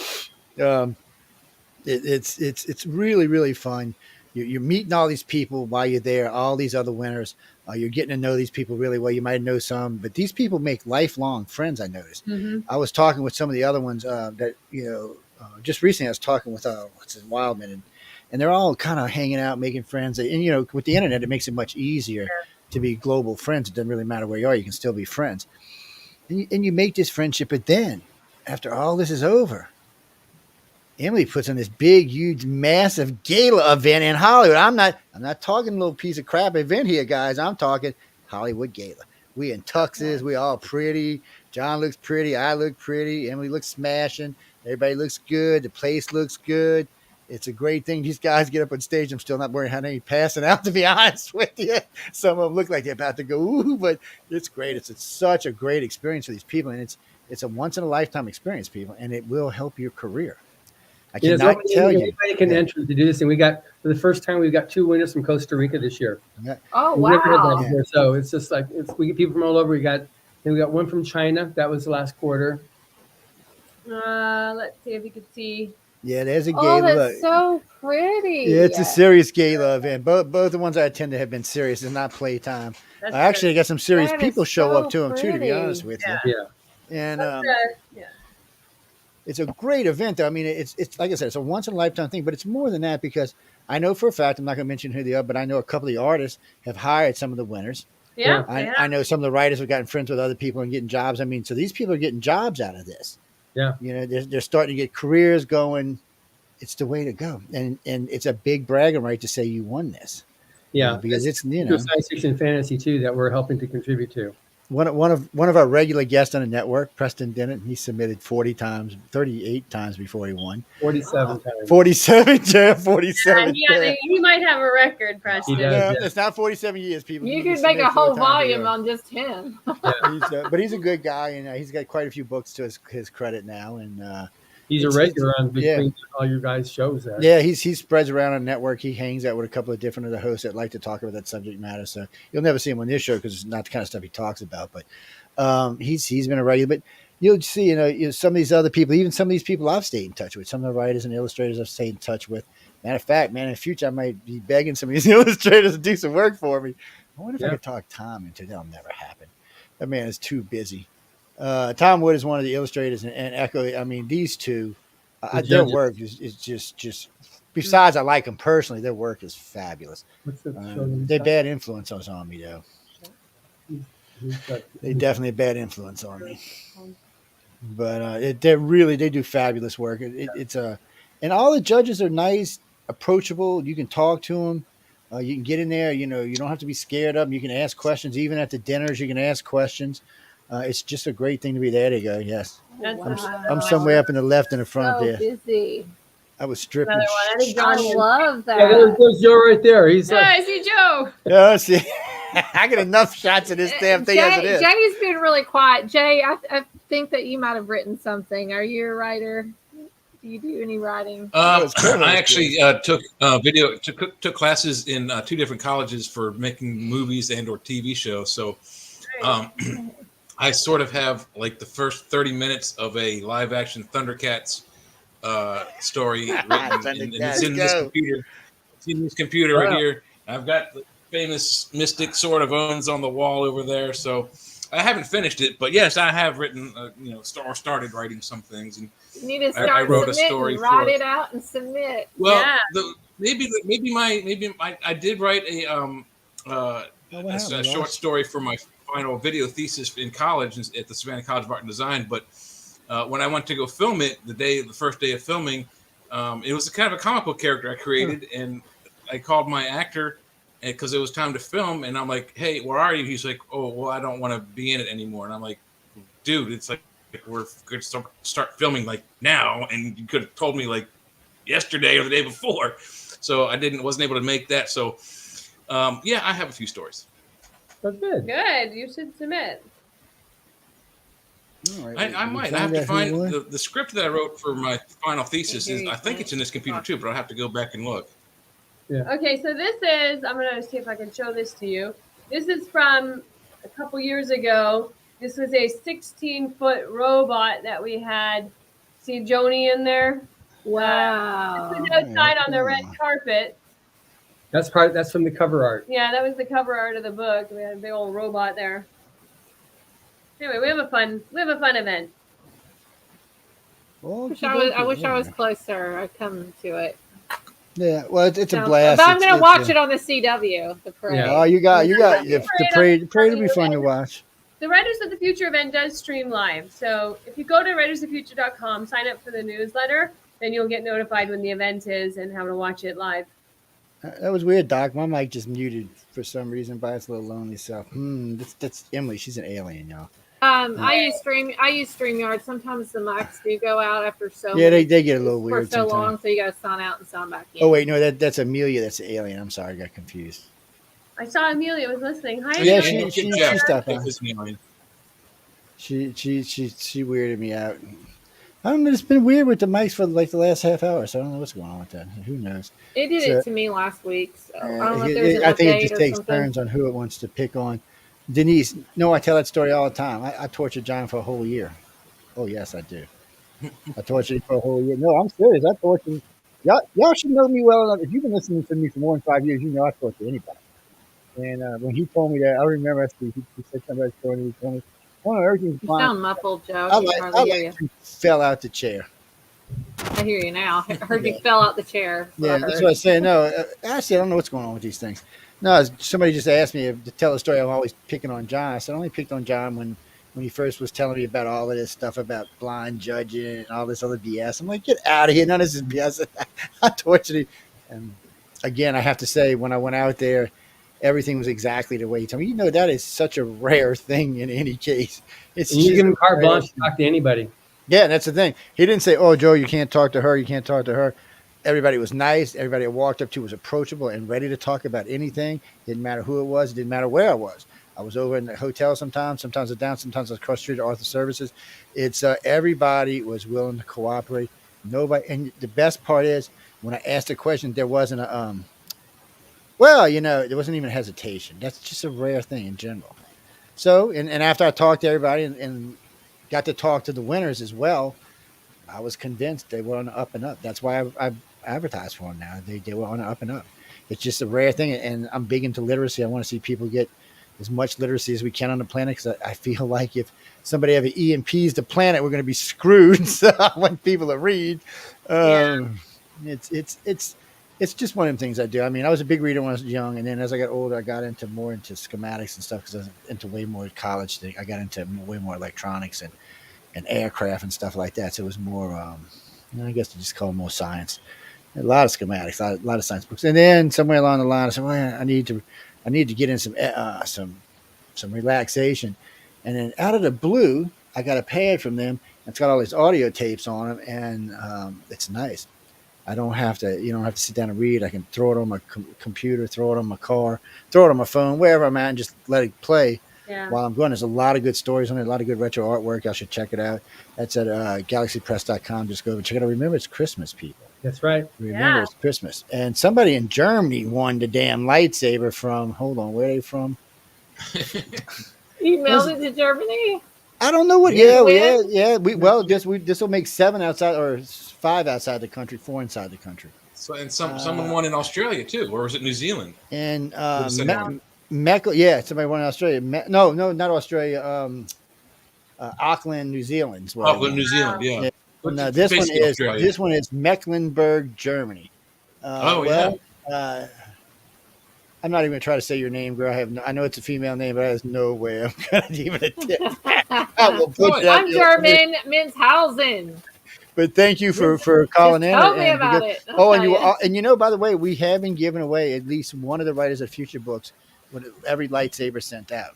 it's really, really fun. You're meeting all these people while you're there, all these other winners. You're getting to know these people really well. You might know some, but these people make lifelong friends, I noticed. Mm-hmm. I was talking with some of the other ones that, you know, just recently I was talking with Wildman, and they're all kind of hanging out, making friends. And, you know, with the internet, it makes it much easier to be global friends. It doesn't really matter where you are. You can still be friends. And you make this friendship. But then, after all this is over, Emily puts on this big, huge, massive gala event in Hollywood. I'm not talking a little piece of crap event here, guys. I'm talking Hollywood gala. We in tuxes. We all pretty. John looks pretty. I look pretty. Emily looks smashing. Everybody looks good. The place looks good. It's a great thing. These guys get up on stage. I'm still not worried how many passing out, to be honest with you. Some of them look like they're about to go, ooh, but it's great. It's such a great experience for these people. And it's a once-in-a-lifetime experience, people, and it will help your career. I cannot tell you. Anybody can enter to do this. And for the first time, we've got 2 winners from Costa Rica this year. Yeah. Oh, wow. So it's just like, we get people from all over. We got one from China. That was the last quarter. Let's see if we could see. Yeah, there's a gala. Oh, that's so pretty. Yeah, it's a serious gala event. Both the ones I attended have been serious. It's not playtime. I actually got some serious people show up to them too, to be honest with you. Yeah. And it's a great event, though. I mean, it's like I said, it's a once in a lifetime thing, but it's more than that, because I know for a fact, I'm not going to mention who they are, but I know a couple of the artists have hired some of the winners. Yeah. I know some of the writers have gotten friends with other people and getting jobs. I mean, so these people are getting jobs out of this. Yeah. You know, they're starting to get careers going. It's the way to go. And it's a big bragging right to say you won this. Yeah. Because it's, you know, science fiction and fantasy too, that we're helping to contribute to. One of our regular guests on the network, Preston Dennett, he submitted 38 times before he won. 47 times. 47, Jeff, 47. Yeah, he might have a record, Preston. No, it's not 47 years, people. You could make a whole volume on just him. But he's a good guy, and he's got quite a few books to his credit now. And he's a regular on between all you guys' shows there. Yeah, he spreads around on the network. He hangs out with a couple of different of the hosts that like to talk about that subject matter. So you'll never see him on this show because it's not the kind of stuff he talks about. But he's been a regular. But you'll see, you know, some of these other people, even some of these people I've stayed in touch with, some of the writers and illustrators I've stayed in touch with. Matter of fact, man, in the future I might be begging some of these illustrators to do some work for me. I wonder if I could talk Tom into that'll never happen. That man is too busy. Tom Wood is one of the illustrators, and Echo. I mean, these two, their work is just. Besides, I like them personally. Their work is fabulous. They're bad influences on me, though. They definitely a bad influence on me. But they do fabulous work. And all the judges are nice, approachable. You can talk to them. You can get in there. You know, you don't have to be scared of them. You can ask questions. Even at the dinners, you can ask questions. It's just a great thing to be there. There you go. Yes. That's I'm somewhere up in the left and the front So there. busy. I was stripping. Another one. I think I John is. love that. Yeah, there's Joe right there. He's Yeah, I see Joe. Yeah, see, I get enough shots of this damn thing as it is. Jay's been really quiet. Jay, I think that you might have written something. Are you a writer? Do you do any writing? I actually took classes in 2 different colleges for making movies and or TV shows. So I sort of have like the first 30 minutes of a live action Thundercats story written, and it's in this computer. It's in this computer right here. I've got the famous Mystic Sword of Owens on the wall over there. So I haven't finished it, but yes, I have written, started writing some things. And you need to start I wrote a story. Write it out and submit. Well, yeah. I did write a short story for my final video thesis in college at the Savannah College of Art and Design. But when I went to go film it, the first day of filming, it was a kind of a comic book character I created, and I called my actor because it was time to film, and I'm like, "Hey, where are you?" He's like, "Oh, well, I don't want to be in it anymore." And I'm like, "Dude, it's like we're going to start filming like now, and you could have told me like yesterday or the day before." So I wasn't able to make that. So yeah, I have a few stories. That's good. Good. You should submit. Right, I might. I have to find the script that I wrote for my final thesis. I think it's in this computer too, but I'll have to go back and look. Yeah. Okay, so this is, I'm going to see if I can show this to you. This is from a couple years ago. This was a 16-foot robot that we had. See Joni in there? Wow. This was outside on the red carpet. That's from the cover art. Yeah, that was the cover art of the book. We had a big old robot there. Anyway, we have a fun event. I wish I was closer. I'd come to it. Yeah, well, it's a blast. But I'm going to watch it on the CW, the parade. Yeah. Oh, you got the parade. Parade will be fun to watch. The Writers of the Future event does stream live. So if you go to writersofthefuture.com, sign up for the newsletter, then you'll get notified when the event is and how to watch it live. That was weird, Doc. My mic just muted for some reason by its little lonely self. That's Emily. She's an alien, y'all. I use StreamYard. Sometimes the mics do go out after they get a little weird for so sometimes. long, so you got to sign out and sign back in. Oh wait, no, that's Amelia. That's the alien. I'm sorry, I got confused. I saw Amelia was listening. Hi, Yeah, Amelia. she stopped by. She weirded me out. I don't know. It's been weird with the mics for like the last half hour, so I don't know what's going on with that. Who knows? It did it to me last week. So I don't know if there's an I think it update just or takes something. turns on who it wants to pick on. Denise, no, I tell that story all the time. I tortured John for a whole year. Oh yes, I do. I tortured him for a whole year. No, I'm serious. I tortured him. Y'all should know me well enough. If you've been listening to me for more than 5 years, you know I torture anybody. And when he told me that, I remember he said something about the story. He told me, "Oh, everything's You fine." sound muffled, Joe. I fell out the chair. I hear you now. I heard you fell out the chair. Yeah, that's what I say. No, actually, I don't know what's going on with these things. No, somebody just asked me to tell a story. I'm always picking on John. I said I only picked on John when he first was telling me about all of this stuff about blind judging and all this other BS. I'm like, get out of here. None of this is BS. I tortured him. And again, I have to say, when I went out there, everything was exactly the way he told me. You know, that is such a rare thing in any case. And you give him carte blanche to talk to anybody. Yeah, and that's the thing. He didn't say, "Oh, Joe, you can't talk to her. You can't talk to her." Everybody was nice. Everybody I walked up to was approachable and ready to talk about anything. Didn't matter who it was. Didn't matter where I was. I was over in the hotel sometimes. Sometimes I was down. Sometimes I was across the street at Arthur Services. It's everybody was willing to cooperate. Nobody. And the best part is when I asked a question, there wasn't a well, there wasn't even hesitation. That's just a rare thing in general. So, and after I talked to everybody and got to talk to the winners as well, I was convinced they were on the up and up. That's why I advertise for them now. They were on the up and up. It's just a rare thing, and I'm big into literacy. I want to see people get as much literacy as we can on the planet, because I feel like if somebody ever EMPs the planet, we're going to be screwed. So I want people to read. It's just one of them things I do. I mean, I was a big reader when I was young, and then as I got older, I got more into schematics and stuff, because I was into way more college thing. I got into way more electronics and aircraft and stuff like that. So it was more, I guess to just call it more science. A lot of schematics, a lot of science books. And then somewhere along the line, I said, well, I need to get in some relaxation. And then out of the blue, I got a pad from them. It's got all these audio tapes on them, and it's nice. You don't have to sit down and read. I can throw it on my computer, throw it on my car, throw it on my phone, wherever I'm at, and just let it play while I'm going. There's a lot of good stories on it, a lot of good retro artwork. Y'all should check it out. That's at galaxypress.com. Just go over and check it out. Remember, it's Christmas, people. That's right. Remember, it's Christmas. And somebody in Germany won the damn lightsaber from, hold on, where are they from? You mailed it to Germany? I don't know what. Yeah. This will make 7 outside or 5 outside the country, 4 inside the country. So someone won in Australia too, or was it New Zealand? And somebody won in Australia. No, not Australia. Auckland, New Zealand. Auckland, New Zealand. Yeah. No, this one is Mecklenburg, Germany. I'm not even going to try to say your name, girl. I know it's a female name, but there's no way I'm going to even attempt. I'm German, Menshausen. But thank you for calling in. Tell me about it. And by the way, we have been giving away at least one of the writers of future books with every lightsaber sent out.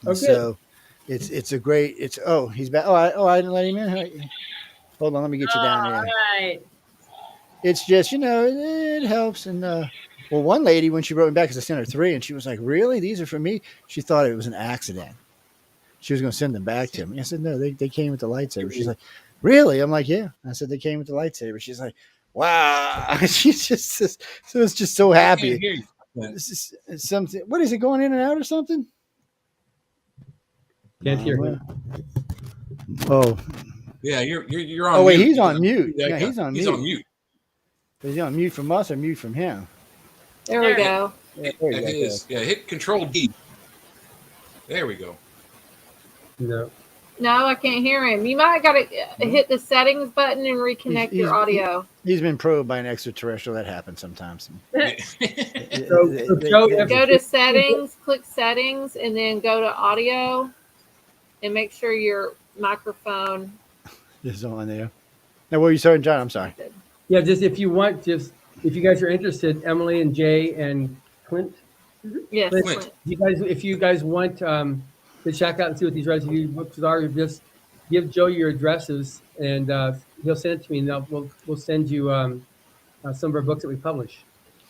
Okay. So it's a great. He's back. I didn't let him in. Hold on, let me get you down here. All right. It's just it helps and. Well, one lady, when she wrote me back, because I sent her 3, and she was like, really? These are for me? She thought it was an accident. She was going to send them back to me. I said, no, they came with the lightsaber. She's like, really? I'm like, yeah. I said, they came with the lightsaber. She's like, wow. She's just so happy. This is something. What is it, going in and out or something? Can't hear him. Oh. Yeah, you're on mute. Oh, wait, he's on mute. Yeah, he's on mute. He's on mute. Is he on mute from us or mute from him? There we go. Hit Control D. There we go. No, I can't hear him. You might got to hit the settings button and reconnect your audio. He's been probed by an extraterrestrial. That happens sometimes. Go to settings, click settings, and then go to audio, and make sure your microphone is on there. Now, what are you starting, John? I'm sorry. Yeah, if you guys are interested, Emily and Jay and Clint. Yes, Clint. If you guys want to check out and see what these recipe books are, just give Joe your addresses and he'll send it to me, and we'll send you some of our books that we publish.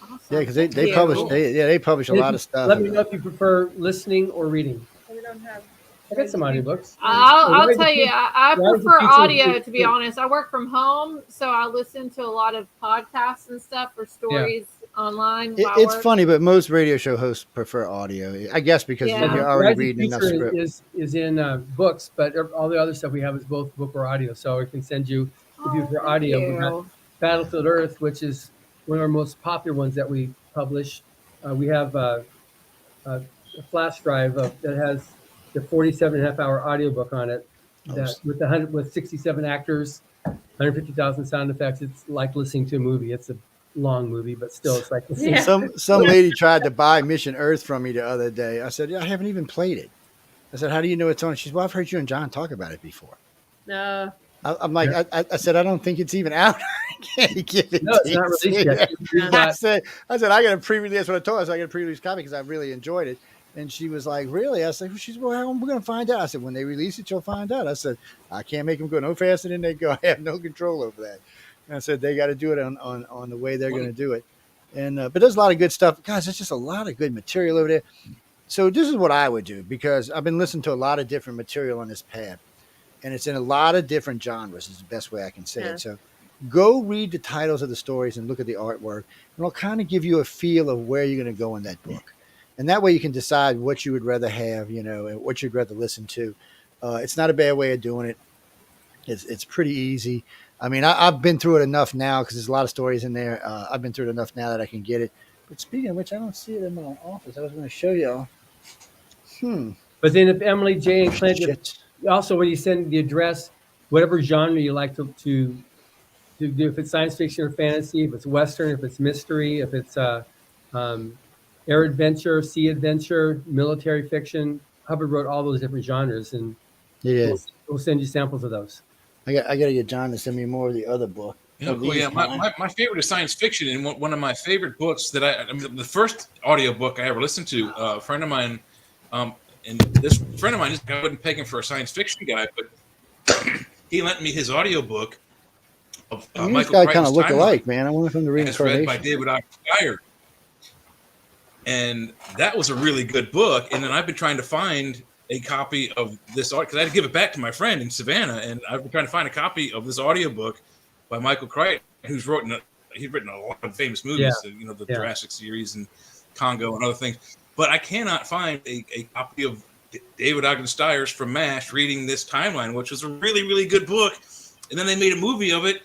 Awesome. Yeah, because they publish. Cool. They publish a lot of stuff. Let me know if you prefer listening or reading. We don't have. I got some audiobooks. I'll tell you, I prefer audio, to be honest. I work from home, so I listen to a lot of podcasts and stuff or stories online. It's funny, but most radio show hosts prefer audio, I guess, because you're already reading enough script. Is in books, but all the other stuff we have is both book or audio. So I can send you, if you prefer audio, we got Battlefield Earth, which is one of our most popular ones that we publish. We have a flash drive that has the 47.5-hour audiobook on it, with 67 actors, 150,000 sound effects. It's like listening to a movie. It's a long movie, but still, it's like listening. Some lady tried to buy Mission Earth from me the other day. I said, I haven't even played it. I said, how do you know it's on? She said, well, I've heard you and John talk about it before. No. I'm like, I said, I don't think it's even out. I can't give it. No, it's not released yet. I said, I got a pre-release. That's what I told her. I said, I got a pre-release copy because I really enjoyed it. And she was like, really? I said, well, how are we going to find out? I said, when they release it, you'll find out. I said, I can't make them go no faster than they go. I have no control over that. And I said, they got to do it on the way they're going to do it. And but there's a lot of good stuff. Guys, there's just a lot of good material over there. So this is what I would do, because I've been listening to a lot of different material on this pad. And it's in a lot of different genres is the best way I can say it. So go read the titles of the stories and look at the artwork. And it'll kind of give you a feel of where you're going to go in that book. And that way you can decide what you would rather have, and what you'd rather listen to. It's not a bad way of doing it. It's pretty easy. I mean, I've been through it enough now because there's a lot of stories in there. I've been through it enough now that I can get it. But speaking of which, I don't see it in my office. I was going to show y'all. But then if Emily, Jay, and Clint, also when you send the address, whatever genre you like to do, if it's science fiction or fantasy, if it's Western, if it's mystery, if it's air adventure, sea adventure, military fiction. Hubbard wrote all those different genres, and we'll send you samples of those. I got to get John to send me more of the other book. My favorite is science fiction, and one of my favorite books that the first audio book I ever listened to, a friend of mine And this friend of mine, I wouldn't peg him for a science fiction guy, but he lent me his audiobook of These Michael guys kind Crichton's of look timeline, alike, man. I wonder if I'm the as read by reincarnation. David Steyer. And that was a really good book. And then I've been trying to find a copy of this because I had to give it back to my friend in Savannah, and I've been trying to find a copy of this audiobook by Michael Crichton, who's written a lot of famous movies, the Jurassic series and Congo and other things. But I cannot find a copy of David Ogden Steyer's from MASH reading this timeline, which was a really, really good book. And then they made a movie of it,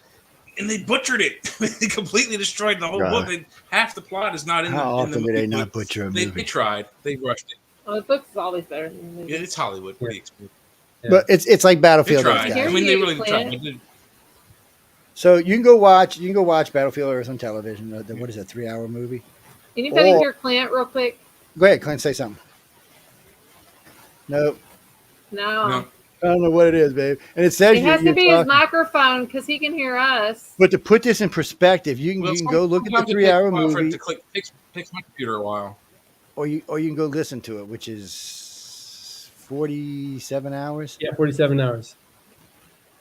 and they butchered it. They completely destroyed the whole book. Half the plot is not in the movie. How often do they not butcher a movie? They tried. They rushed it. Well, the book's always better than the movie. Yeah, it's Hollywood. Pretty expensive. Yeah. But it's like Battlefield. They tried. I mean, they really tried. So you can go watch Battlefield Earth on television. What is it, 3-hour movie? Anybody hear Clint real quick? Go ahead, Clint, say something. Nope. No. I don't know what it is, babe. And it says it has to be his microphone because he can hear us. But to put this in perspective, you can go look at the 3-hour movie. It takes my computer a while. Or you can go listen to it, which is 47 hours. Yeah, 47 hours.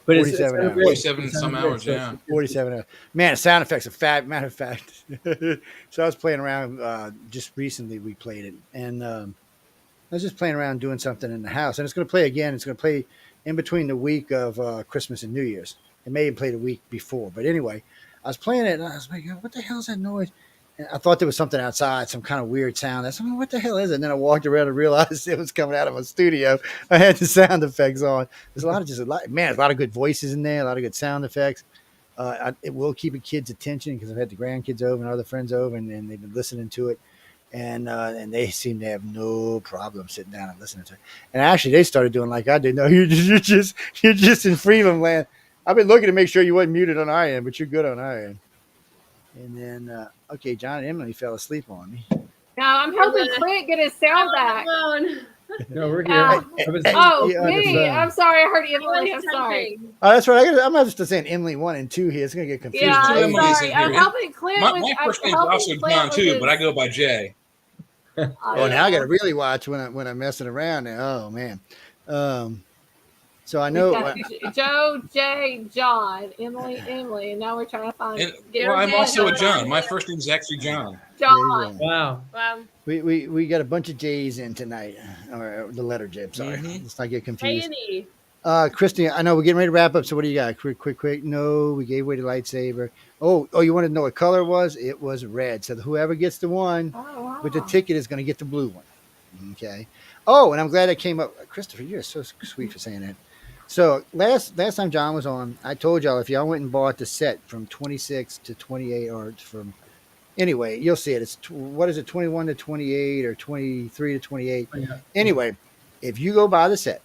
But 47 hours. 47 some hours, yeah. 47 hours. Man, the sound effects are fab. Matter of fact. So I was playing around just recently. We played it, and I was just playing around doing something in the house, and it's going to play again. It's going to play in between the week of Christmas and New Year's. It may have played a week before, but anyway, I was playing it, and I was like, "What the hell is that noise?" And I thought there was something outside, some kind of weird sound. I said, "What the hell is it?" And then I walked around and realized it was coming out of a studio. I had the sound effects on. There's a lot of good voices in there, a lot of good sound effects. It will keep a kid's attention because I've had the grandkids over and other friends over, and they've been listening to it. And they seem to have no problem sitting down and listening to it. And actually, they started doing like I did. No, you're just in freedom land. I've been looking to make sure you wasn't muted on our end, but you're good on our end. And then, okay, John and Emily fell asleep on me. No, I'm helping Clint get his sound back. No, we're here. Me. I'm sorry. I heard Emily. I'm sorry. Oh, that's right. I'm not just saying Emily 1 and 2 here. It's going to get confusing. Yeah, I'm sorry. I'm helping Clint. My first name is also John, too, but I go by Jay. Now I got to really watch when I'm messing around now. Oh, man. So I know Joe, Jay, John, Emily, and now we're trying to find. I'm also a John. My first name is actually John. John. Wow. We got a bunch of J's in tonight, or the letter J. Sorry, let's not get confused. Christy, I know we're getting ready to wrap up. So what do you got? Quick. No, we gave away the lightsaber. Oh, you wanted to know what color it was? It was red. So whoever gets the one with the ticket is going to get the blue one. Okay. Oh, and I'm glad I came up. Christopher, you're so sweet for saying that. So last time John was on, I told y'all if y'all went and bought the set from 26 to 28, or from anyway, you'll see it. It's 21 to 28 or 23 to 28. Oh, yeah. Anyway, if you go buy the set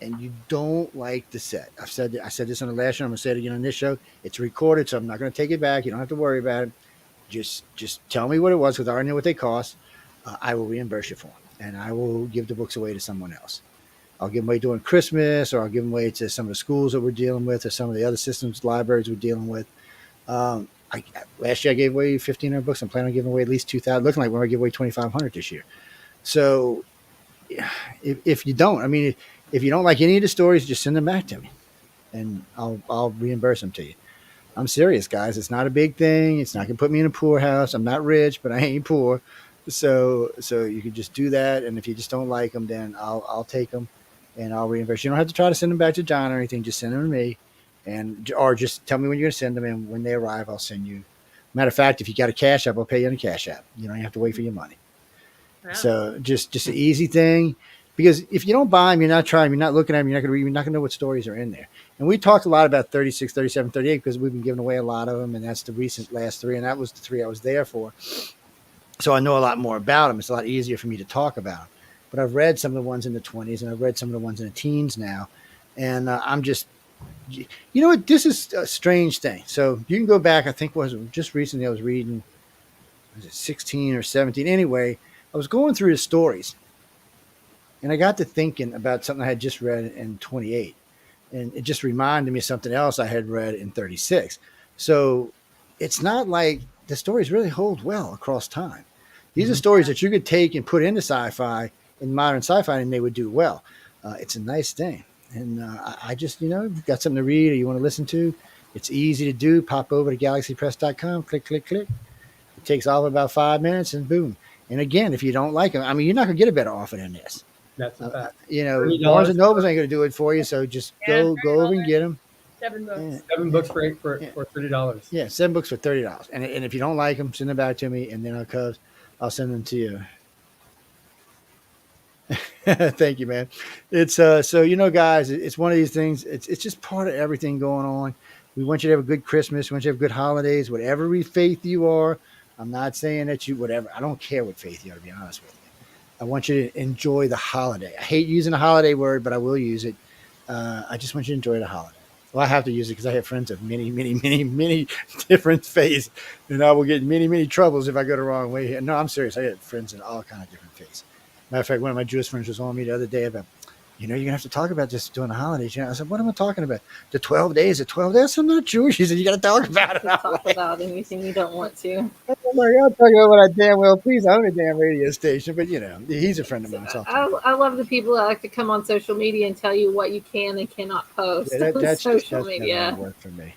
and you don't like the set, I said this on the last show. I'm gonna say it again on this show. It's recorded, so I'm not gonna take it back. You don't have to worry about it. Just tell me what it was because I already know what they cost. I will reimburse you for them, and I will give the books away to someone else. I'll give them away during Christmas, or I'll give them away to some of the schools that we're dealing with, or some of the other systems, libraries we're dealing with. Last year I gave away 1,500 books. I'm planning on giving away at least 2,000. Looking like we're going to give away 2,500 this year. So if you don't like any of the stories, just send them back to me, and I'll reimburse them to you. I'm serious, guys. It's not a big thing. It's not going to put me in a poorhouse. I'm not rich, but I ain't poor. So you can just do that. And if you just don't like them, then I'll take them. And I'll reimburse. You don't have to try to send them back to John or anything. Just send them to me, or just tell me when you're going to send them. And when they arrive, I'll send you. Matter of fact, if you got a Cash App, I'll pay you on a Cash App. You don't have to wait for your money. Wow. So just an easy thing, because if you don't buy them, you're not trying, you're not looking at them, you're not going to read, you're not going to know what stories are in there. And we talked a lot about 36, 37, 38 because we've been giving away a lot of them, and that's the recent last 3, and that was the 3 I was there for. So I know a lot more about them. It's a lot easier for me to talk about them. But I've read some of the ones in the 20s, and I've read some of the ones in the teens now. And I'm just, you know what? This is a strange thing. So you can go back, I think just recently I was reading, was it 16 or 17? Anyway, I was going through the stories, and I got to thinking about something I had just read in 28. And it just reminded me of something else I had read in 36. So it's not like the stories really hold well across time. These are stories that you could take and put into sci-fi in modern sci-fi, and they would do well. It's a nice thing. And I just, you've got something to read or you want to listen to, it's easy to do. Pop over to galaxypress.com, click, click, click. It takes off about 5 minutes and boom. And again, if you don't like them, I mean, you're not going to get a better offer than this. That's a fact. Barnes and Nobles ain't going to do it for you. So just go over and get them. 7 books. Yeah. 7 books for $30. Yeah, 7 books for $30. And if you don't like them, send them back to me, and then I'll send them to you. Thank you, man. It's so guys, it's one of these things. It's just part of everything going on. We want you to have a good Christmas. We want you to have good holidays, whatever faith you are. I'm not saying that you whatever. I don't care what faith you are, to be honest with you. I want you to enjoy the holiday. I hate using the holiday word, but I will use it. I just want you to enjoy the holiday. Well, I have to use it because I have friends of many, many, many, many different faiths, and I will get many, many troubles if I go the wrong way here. No, I'm serious. I get friends in all kinds of different faiths. Matter of fact, one of my Jewish friends was on me the other day about, you're going to have to talk about this during the holidays. I said, what am I talking about? The 12 days, the 12 days? I'm not Jewish. He said, you got to talk about it. Talk about anything you don't want to. I'm like, I'll talk about what I damn well please. I own a damn radio station, but he's a friend of mine. So I love the people that like to come on social media and tell you what you can and cannot post on social media. Never worked for me.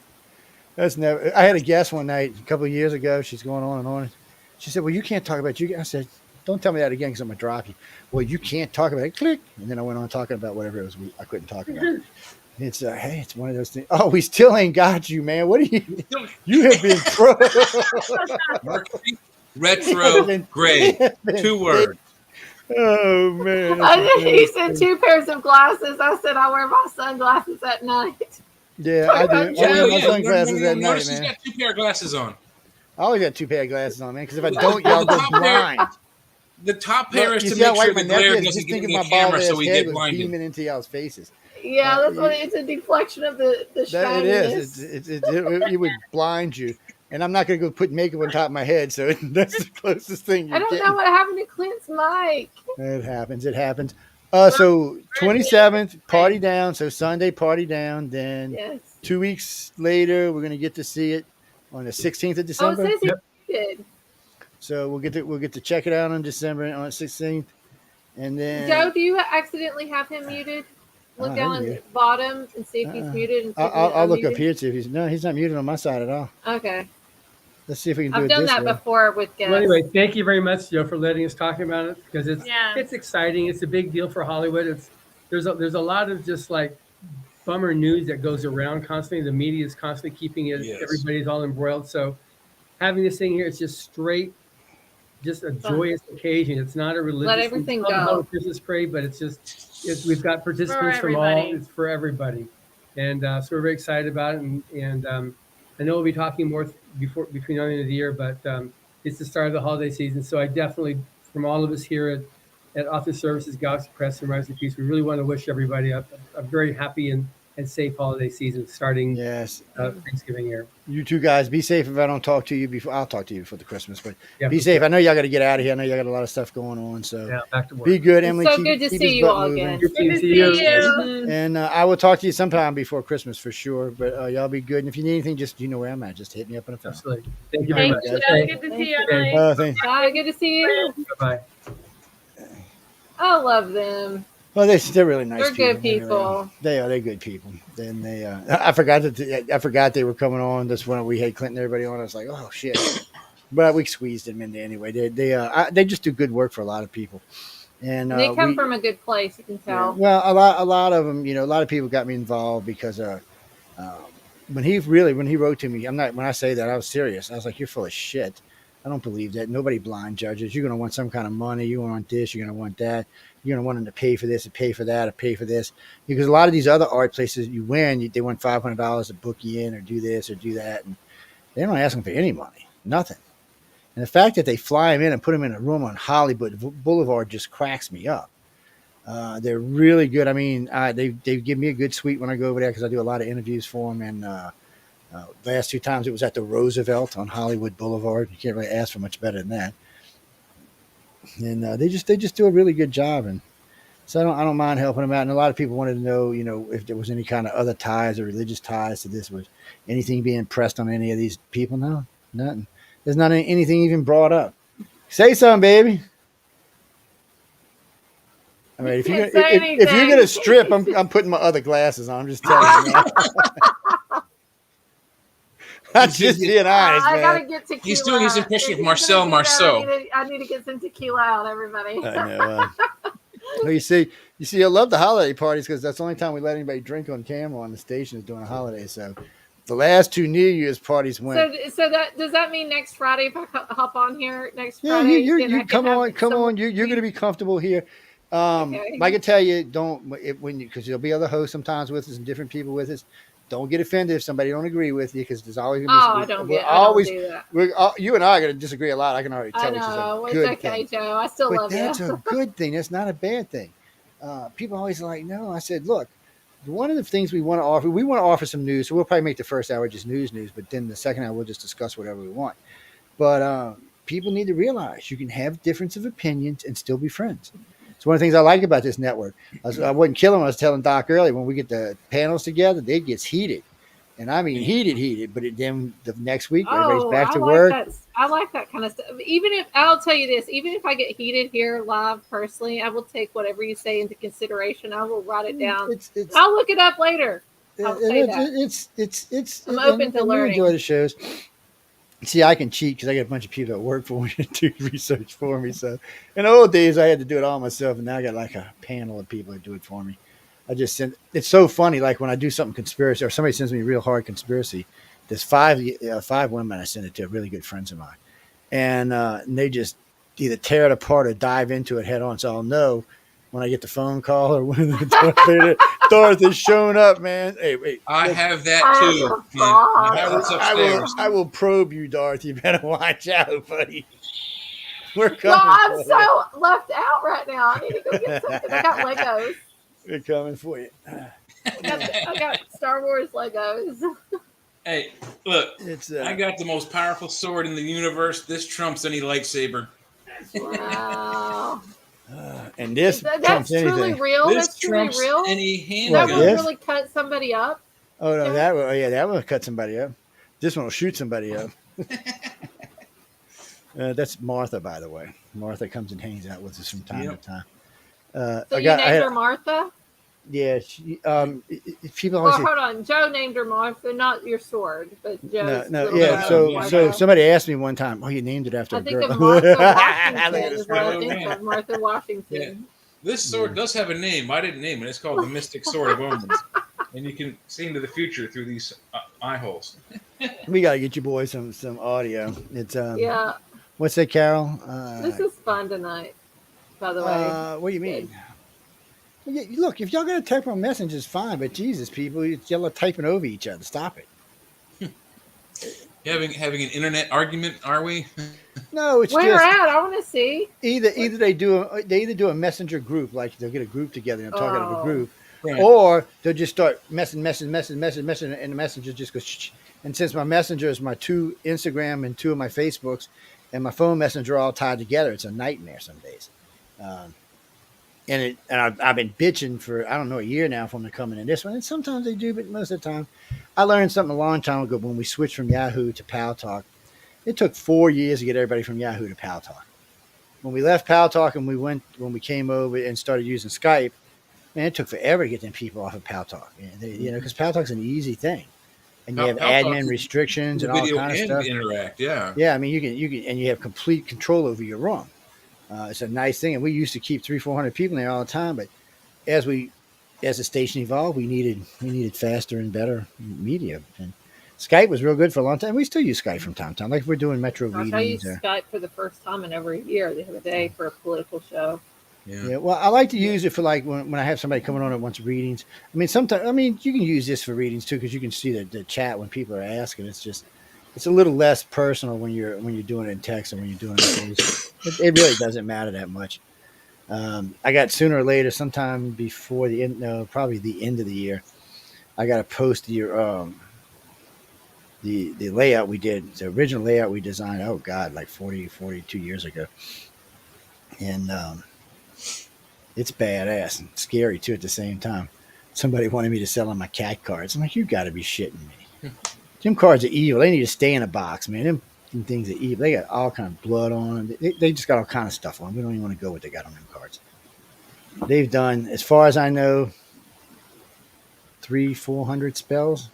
That's never. I had a guest one night a couple of years ago. She's going on and on. She said, well, you can't talk about you. I said, don't tell me that again because I'm going to drop you. Well, you can't talk about it. Click. And then I went on talking about whatever it was I couldn't talk about. It's hey, it's one of those things. Oh, we still ain't got you, man. What are you have been pro. Mercury, retro, grade. 2 words. Oh, man. He said 2 pairs of glasses. I said I wear my sunglasses at night. Yeah, I do. I wear my sunglasses at night, She's man. got 2 pair of glasses on. I always got 2 pair of glasses on, man, because if I don't, y'all go blind. The top pair is to see how make sure white the my neck glare is? doesn't Just get think in of the my bald camera ass so we head get was beaming blinded. into y'all's faces. Yeah, that's what it's a deflection of the It shininess. is. It would blind you. And I'm not going to go put makeup on top of my head, so that's the closest thing I don't know what happened to Clint's mic. It happens. So 27th, party down. So Sunday, party down. Then Yes. 2 weeks later, we're going to get to see it on the 16th of Oh, December. it says he did. So we'll get to check it out on December on the 16th. And then Joe, do you accidentally have him muted? Look down at the bottom and see if he's muted. And I'll look up here too. He's not muted on my side at all. Okay. Let's see if we can do I've it done this that way. before with guests. Well, anyway, thank you very much, Joe, for letting us talk about it because it's Yeah. exciting. It's a big deal for Hollywood. There's a lot of just like bummer news that goes around constantly. The media is constantly keeping it. Yes. Everybody's all embroiled. So having this thing here, it's just straight, just a joyous occasion. It's not a religious. Let everything it's not go. a Christmas parade, but we've got participants from all. everybody. It's for everybody, and so we're very excited about it. And I know we'll be talking more between now and the end of the year, but it's the start of the holiday season. So I definitely, from all of us here at Office Services, Galaxy Press, and Rise of Peace, we really want to wish everybody a very happy and safe holiday season starting Thanksgiving here. You two guys, be safe. If I don't talk to you before, I'll talk to you before the Christmas. But Yeah, be safe. I know y'all got to get out of here. I know y'all got a lot of stuff going on. So Yeah, back to work. be good, It's Emily. so good to keep see his you butt all moving. again. Good Good to to see you. Mhm. And I will talk to you sometime before Christmas for sure. But y'all be good. And if you need anything, just you know where I'm at. Just hit me up on the phone. Absolutely. Thank you very Thanks, much. Joe. Okay. Good to Thank see you, you. Emily. Thanks. Bye. Good to see you. Bye-bye. I love them. Well, they're really nice. They're good They really are. people. They are. They're good people. Then they. I forgot they were coming on. This one we had Clint and everybody on. I was like, oh shit. But we squeezed them in there anyway. They just do good work for a lot of people. And They come from a good place. You can tell. well, a lot of them. A lot of people got me involved because when he wrote to me, when I say that I was serious. I was like, you're full of shit. I don't believe that. Nobody blind judges. You're going to want some kind of money. You're going to want this. You're going to want that. You're going to want them to pay for this and pay for that or pay for this. Because a lot of these other art places you win, they want $500 to book you in or do this or do that. And they're not asking for any money. Nothing. And the fact that they fly them in and put them in a room on Hollywood Boulevard just cracks me up. They're really good. I mean, they give me a good suite when I go over there because I do a lot of interviews for them. And last 2 times it was at the Roosevelt on Hollywood Boulevard. You can't really ask for much better than that. And they just do a really good job. And so I don't mind helping them out. And a lot of people wanted to know, if there was any kind of other ties or religious ties to this. Was anything being pressed on any of these people? No, nothing. There's not anything even brought up. Say something, baby. I mean, if Can't you're say if you're gonna anything. strip, I'm putting my other glasses on. I'm just telling you. I'm just being honest, I man. gotta get tequila. He's doing his impression If of he's gonna Marcel do that, Marceau. I need to get some tequila out, everybody. I know. Well, you see, I love the holiday parties because that's the only time we let anybody drink on camera on the station is during the holidays. So, the last 2 New Year's parties went. So that does that mean next Friday if I hop on here next Yeah, Friday? you come on. You're going to be comfortable here. Okay. I can tell you, because there'll be other hosts sometimes with us and different people with us. Don't get offended if somebody don't agree with you because there's always going to be. I don't do that. You and I are going to disagree a lot. I can already tell. I know. It's okay, Joe. I still love you. That's a good thing. That's not a bad thing. People always like, no. I said, look, one of the things we want to offer some news. So we'll probably make the first hour just news, but then the second hour we'll just discuss whatever we want. But people need to realize you can have difference of opinions and still be friends. It's one of the things I like about this network. I wasn't killing. I was telling Doc earlier when we get the panels together, it gets heated, and I mean heated. But then the next week, everybody's back to work. I like that kind of stuff. Even if I'll tell you this, even if I get heated here live personally, I will take whatever you say into consideration. I will write it down. I'll look it up later. I'll say that. I'm open to learning. Enjoy the shows. See, I can cheat because I got a bunch of people that work for me to do research for me. So in the old days, I had to do it all myself, and now I got like a panel of people that do it for me. I just send. It's so funny, like when I do something conspiracy, or somebody sends me a real hard conspiracy. There's five women I send it to, really good friends of mine, and they just either tear it apart or dive into it head on. So I'll know when I get the phone call or when Dorothy's showing up, man. Hey, wait. I have that too. I will probe you, Dorothy. You better watch out, buddy. We're coming. No, I'm so left out right now. I need to go get something. I got Legos. We're coming for you. I got Star Wars Legos. Hey, look. It's I got the most powerful sword in the universe. This trumps any lightsaber. Wow. And this that's truly real. This that's truly real. Any handgun. That will really cut somebody up. Oh no, that will cut somebody up. This one will shoot somebody up. That's Martha, by the way. Martha comes and hangs out with us from time to time. So you named her Martha? Yeah. People always say, hold on. Joe named her Martha, not your sword, but Joe's. No. Yeah. So somebody asked me one time, "Oh, you named it after a girl." Of Martha Washington is what I think of. Martha Washington. Yeah. This sword does have a name. I didn't name it. It's called the Mystic Sword of Omens. And you can see into the future through these eye holes. We got to get you boys some audio. It's yeah. What's that, Carol? This is fun tonight, by the way. What do you mean? Well, yeah, look, if y'all got to type on messages, fine. But Jesus, people, y'all are typing over each other. Stop it. Having an internet argument, are we? No, it's where at? I want to see. Either they do a messenger group, like they'll get a group together and talk out of a group, right. Or they'll just start messing, and the messenger just goes. Shh. And since my messenger is my 2 Instagram and 2 of my Facebooks, and my phone messenger are all tied together, it's a nightmare some days. And I've been bitching for I don't know a year now from them coming in this one, and sometimes they do, but most of the time, I learned something a long time ago when we switched from Yahoo to Pal Talk. It took 4 years to get everybody from Yahoo to Pal Talk. When we left Pal Talk and when we came over and started using Skype, man, it took forever to get them people off of Pal Talk. Because Pal Talk's an easy thing, and you have admin restrictions and all kind of stuff. Interact, yeah. Yeah, I mean you can, and you have complete control over your room. It's a nice thing, and we used to keep 300-400 people in there all the time. But as the station evolved, we needed faster and better media. And Skype was real good for a long time. We still use Skype from time to time, like if we're doing Metro readings. I use Skype for the first time in over a year the other day for a political show. Yeah. Well, I like to use it for like when I have somebody coming on that wants readings. I mean, sometimes you can use this for readings too because you can see the chat when people are asking. It's a little less personal when you're doing it in text and when you're doing it. It really doesn't matter that much. I got sooner or later, sometime before the end, probably the end of the year, I got to post the layout we did, the original layout we designed. Oh God, like 42 years ago, and it's badass and scary too at the same time. Somebody wanted me to sell on my cat cards. I'm like, you got to be shitting me. Them cards are evil. They need to stay in a box, man. Them things are evil. They got all kind of blood on them. They just got all kind of stuff on them. We don't even want to go what they got on them cards. They've done, as far as I know, 300-400 spells,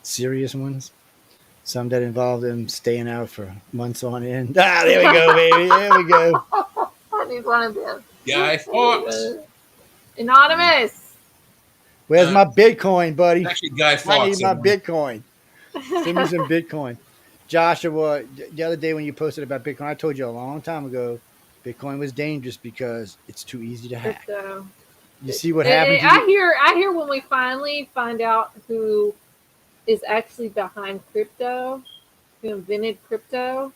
serious ones. Some that involve them staying out for months on end. Ah, there we go, baby. There we go. I need one of them. Guy Fawkes. Anonymous. Where's my Bitcoin, buddy? Actually, Guy I Fawkes. need my Bitcoin. Send me some Bitcoin. Joshua, the other day when you posted about Bitcoin, I told you a long time ago, Bitcoin was dangerous because it's too easy to hack. You see what happened? I hear when we finally find out who is actually behind crypto, who invented crypto,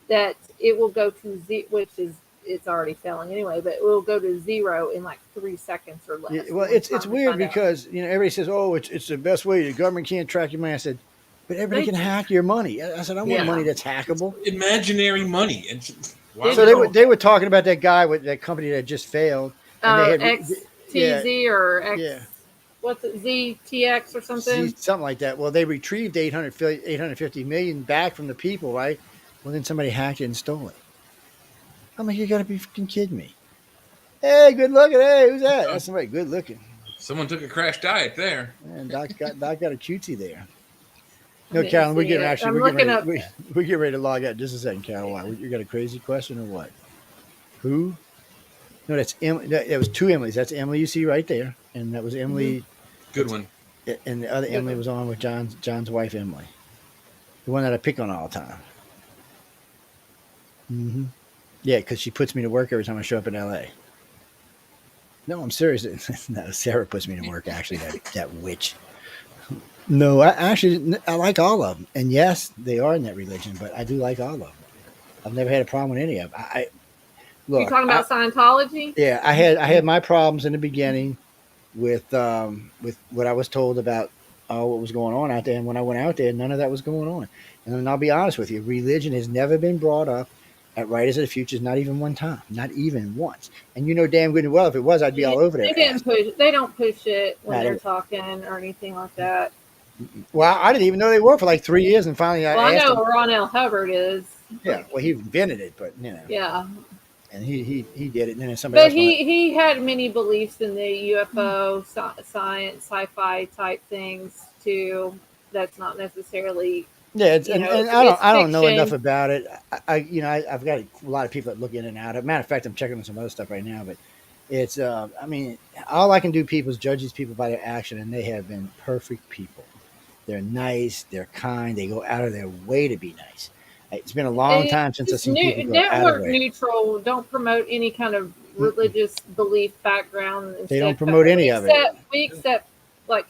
that it will go to which is it's already failing anyway, but it will go to zero in like 3 seconds or less. Yeah, well, it's weird because everybody says, "Oh, it's the best way. The government can't track your money." I said, "But everybody can hack your money." I said, "I want money that's hackable, imaginary money." And so they were talking about that guy with that company that just failed. And XTZ or X. Yeah. What's it, ZTX or something? Something like that. Well, they retrieved 850 million back from the people, right? Well, then somebody hacked it and stole it. I'm like, you got to be freaking kidding me. Hey, good looking. Hey, who's that? That's somebody good looking. Someone took a crash diet there. And Doc got a cutie there. No, Carolyn, we're getting ready to log out. Just a second, Carolyn. You got a crazy question or what? Who? No, that's Emily. That was two Emilys. That's Emily you see right there, and that was Emily. Good one. And the other Emily was on with John's wife, Emily, the one that I pick on all the time. Mm-hmm. Yeah, because she puts me to work every time I show up in L.A. No, I'm serious. No, Sarah puts me to work. Actually, that witch. No, I like all of them, and yes, they are in that religion, but I do like all of them. I've never had a problem with any of them. Look, you talking about Scientology? Yeah, I had my problems in the beginning with what I was told about what was going on out there, and when I went out there, none of that was going on. And I'll be honest with you, religion has never been brought up at Writers of the Futures, not even one time, not even once. And you know damn good and well, if it was, I'd be all over there. They don't push it when they're talking or anything like that. Well, I didn't even know they were for like 3 years, and finally I asked know Ron L. Hubbard is. Yeah, well, he invented it, but Yeah. And he did it, and then somebody. But he had many beliefs in the UFO, science, sci-fi type things too. That's not necessarily. Yeah, and I don't know enough about it. I've got a lot of people that look in and out. As a matter of fact, I'm checking on some other stuff right now, but it's all I can do, people, is judge these people by their action, and they have been perfect people. They're nice, they're kind, they go out of their way to be nice. It's been a long time since I've seen people go out of their way. Network neutral, don't promote any kind of religious belief background. They don't promote any of it.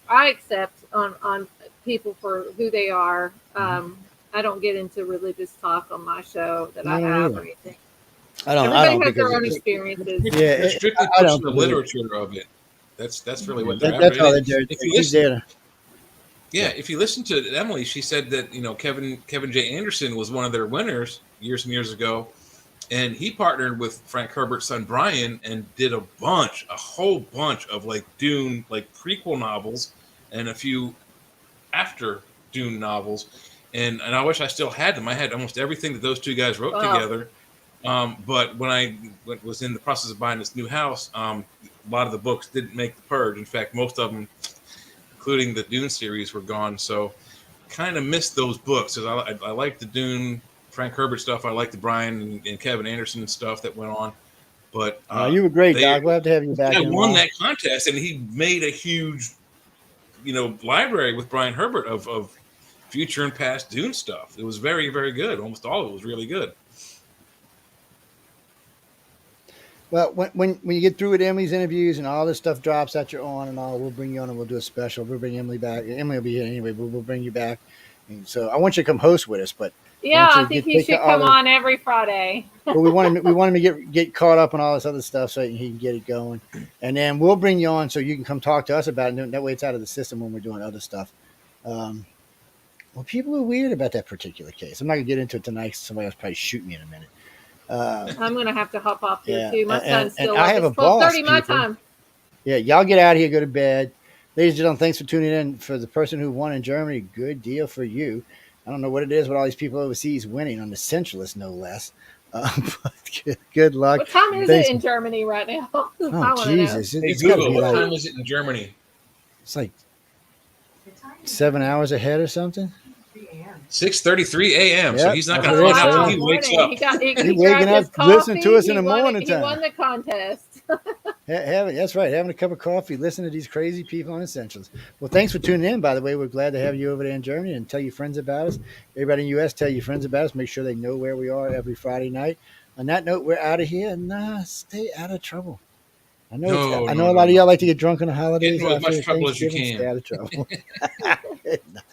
I accept on people for who they are. I don't get into religious talk on my show that I have or anything. Everybody has their own experiences. Yeah, it's strictly pushing the literature of it. That's really what they're after. That's all they're doing. Yeah, if you listen to Emily, she said that Kevin J. Anderson was one of their winners years and years ago, and he partnered with Frank Herbert's son Brian and did a whole bunch of like Dune, like prequel novels, and a few after Dune novels, and I wish I still had them. I had almost everything that those two guys wrote together. But when I was in the process of buying this new house, a lot of the books didn't make the purge. In fact, most of them, including the Dune series, were gone. So kind of missed those books. Because I like the Dune, Frank Herbert stuff. I like the Brian and Kevin Anderson stuff that went on. But you were great, Doc. We'll have to have you back. I won that contest, and he made a huge, library with Brian Herbert of future and past Dune stuff. It was very, very good. Almost all of it was really good. Well, when you get through with Emily's interviews and all this stuff drops that you're on and all, we'll bring you on and we'll do a special. We'll bring Emily back. Emily will be here anyway, but we'll bring you back. And so I want you to come host with us. But yeah, I think he should come on every Friday. But we want him to get caught up on all this other stuff so he can get it going. And then we'll bring you on so you can come talk to us about it. And that way it's out of the system when we're doing other stuff. Well, people are weird about that particular case. I'm not going to get into it tonight because somebody else probably shoot me in a minute. I'm going to have to hop off here too. My son's still up. I have a boss. 12:30 my time. Yeah, y'all get out of here, go to bed. Ladies and gentlemen, thanks for tuning in. For the person who won in Germany, good deal for you. I don't know what it is with all these people overseas winning on the Centralist, no less. But good luck. What time is Thanks. it in Germany right now? I Oh, wanna know. Jesus. Hey, It's got to Google, be what like, time is it in Germany? it's like 7 hours ahead or something. 6:33 a.m. So Yep, he's not that's going to what it find is. out Wow, till he wakes morning. up. He He waking grabbed his up, coffee. listening to us in the morning He time. won the contest. That's right. Having a cup of coffee, listening to these crazy people on Essentials. Well, thanks for tuning in, by the way. We're glad to have you over there in Germany, and tell your friends about us. Everybody in the U.S., tell your friends about us. Make sure they know where we are every Friday night. On that note, we're out of here, and stay out of trouble. I know No, I no, know a no, lot of no. y'all like to get drunk on the Get holidays into as after much trouble as you Thanksgiving. Stay can. out of trouble. Good night.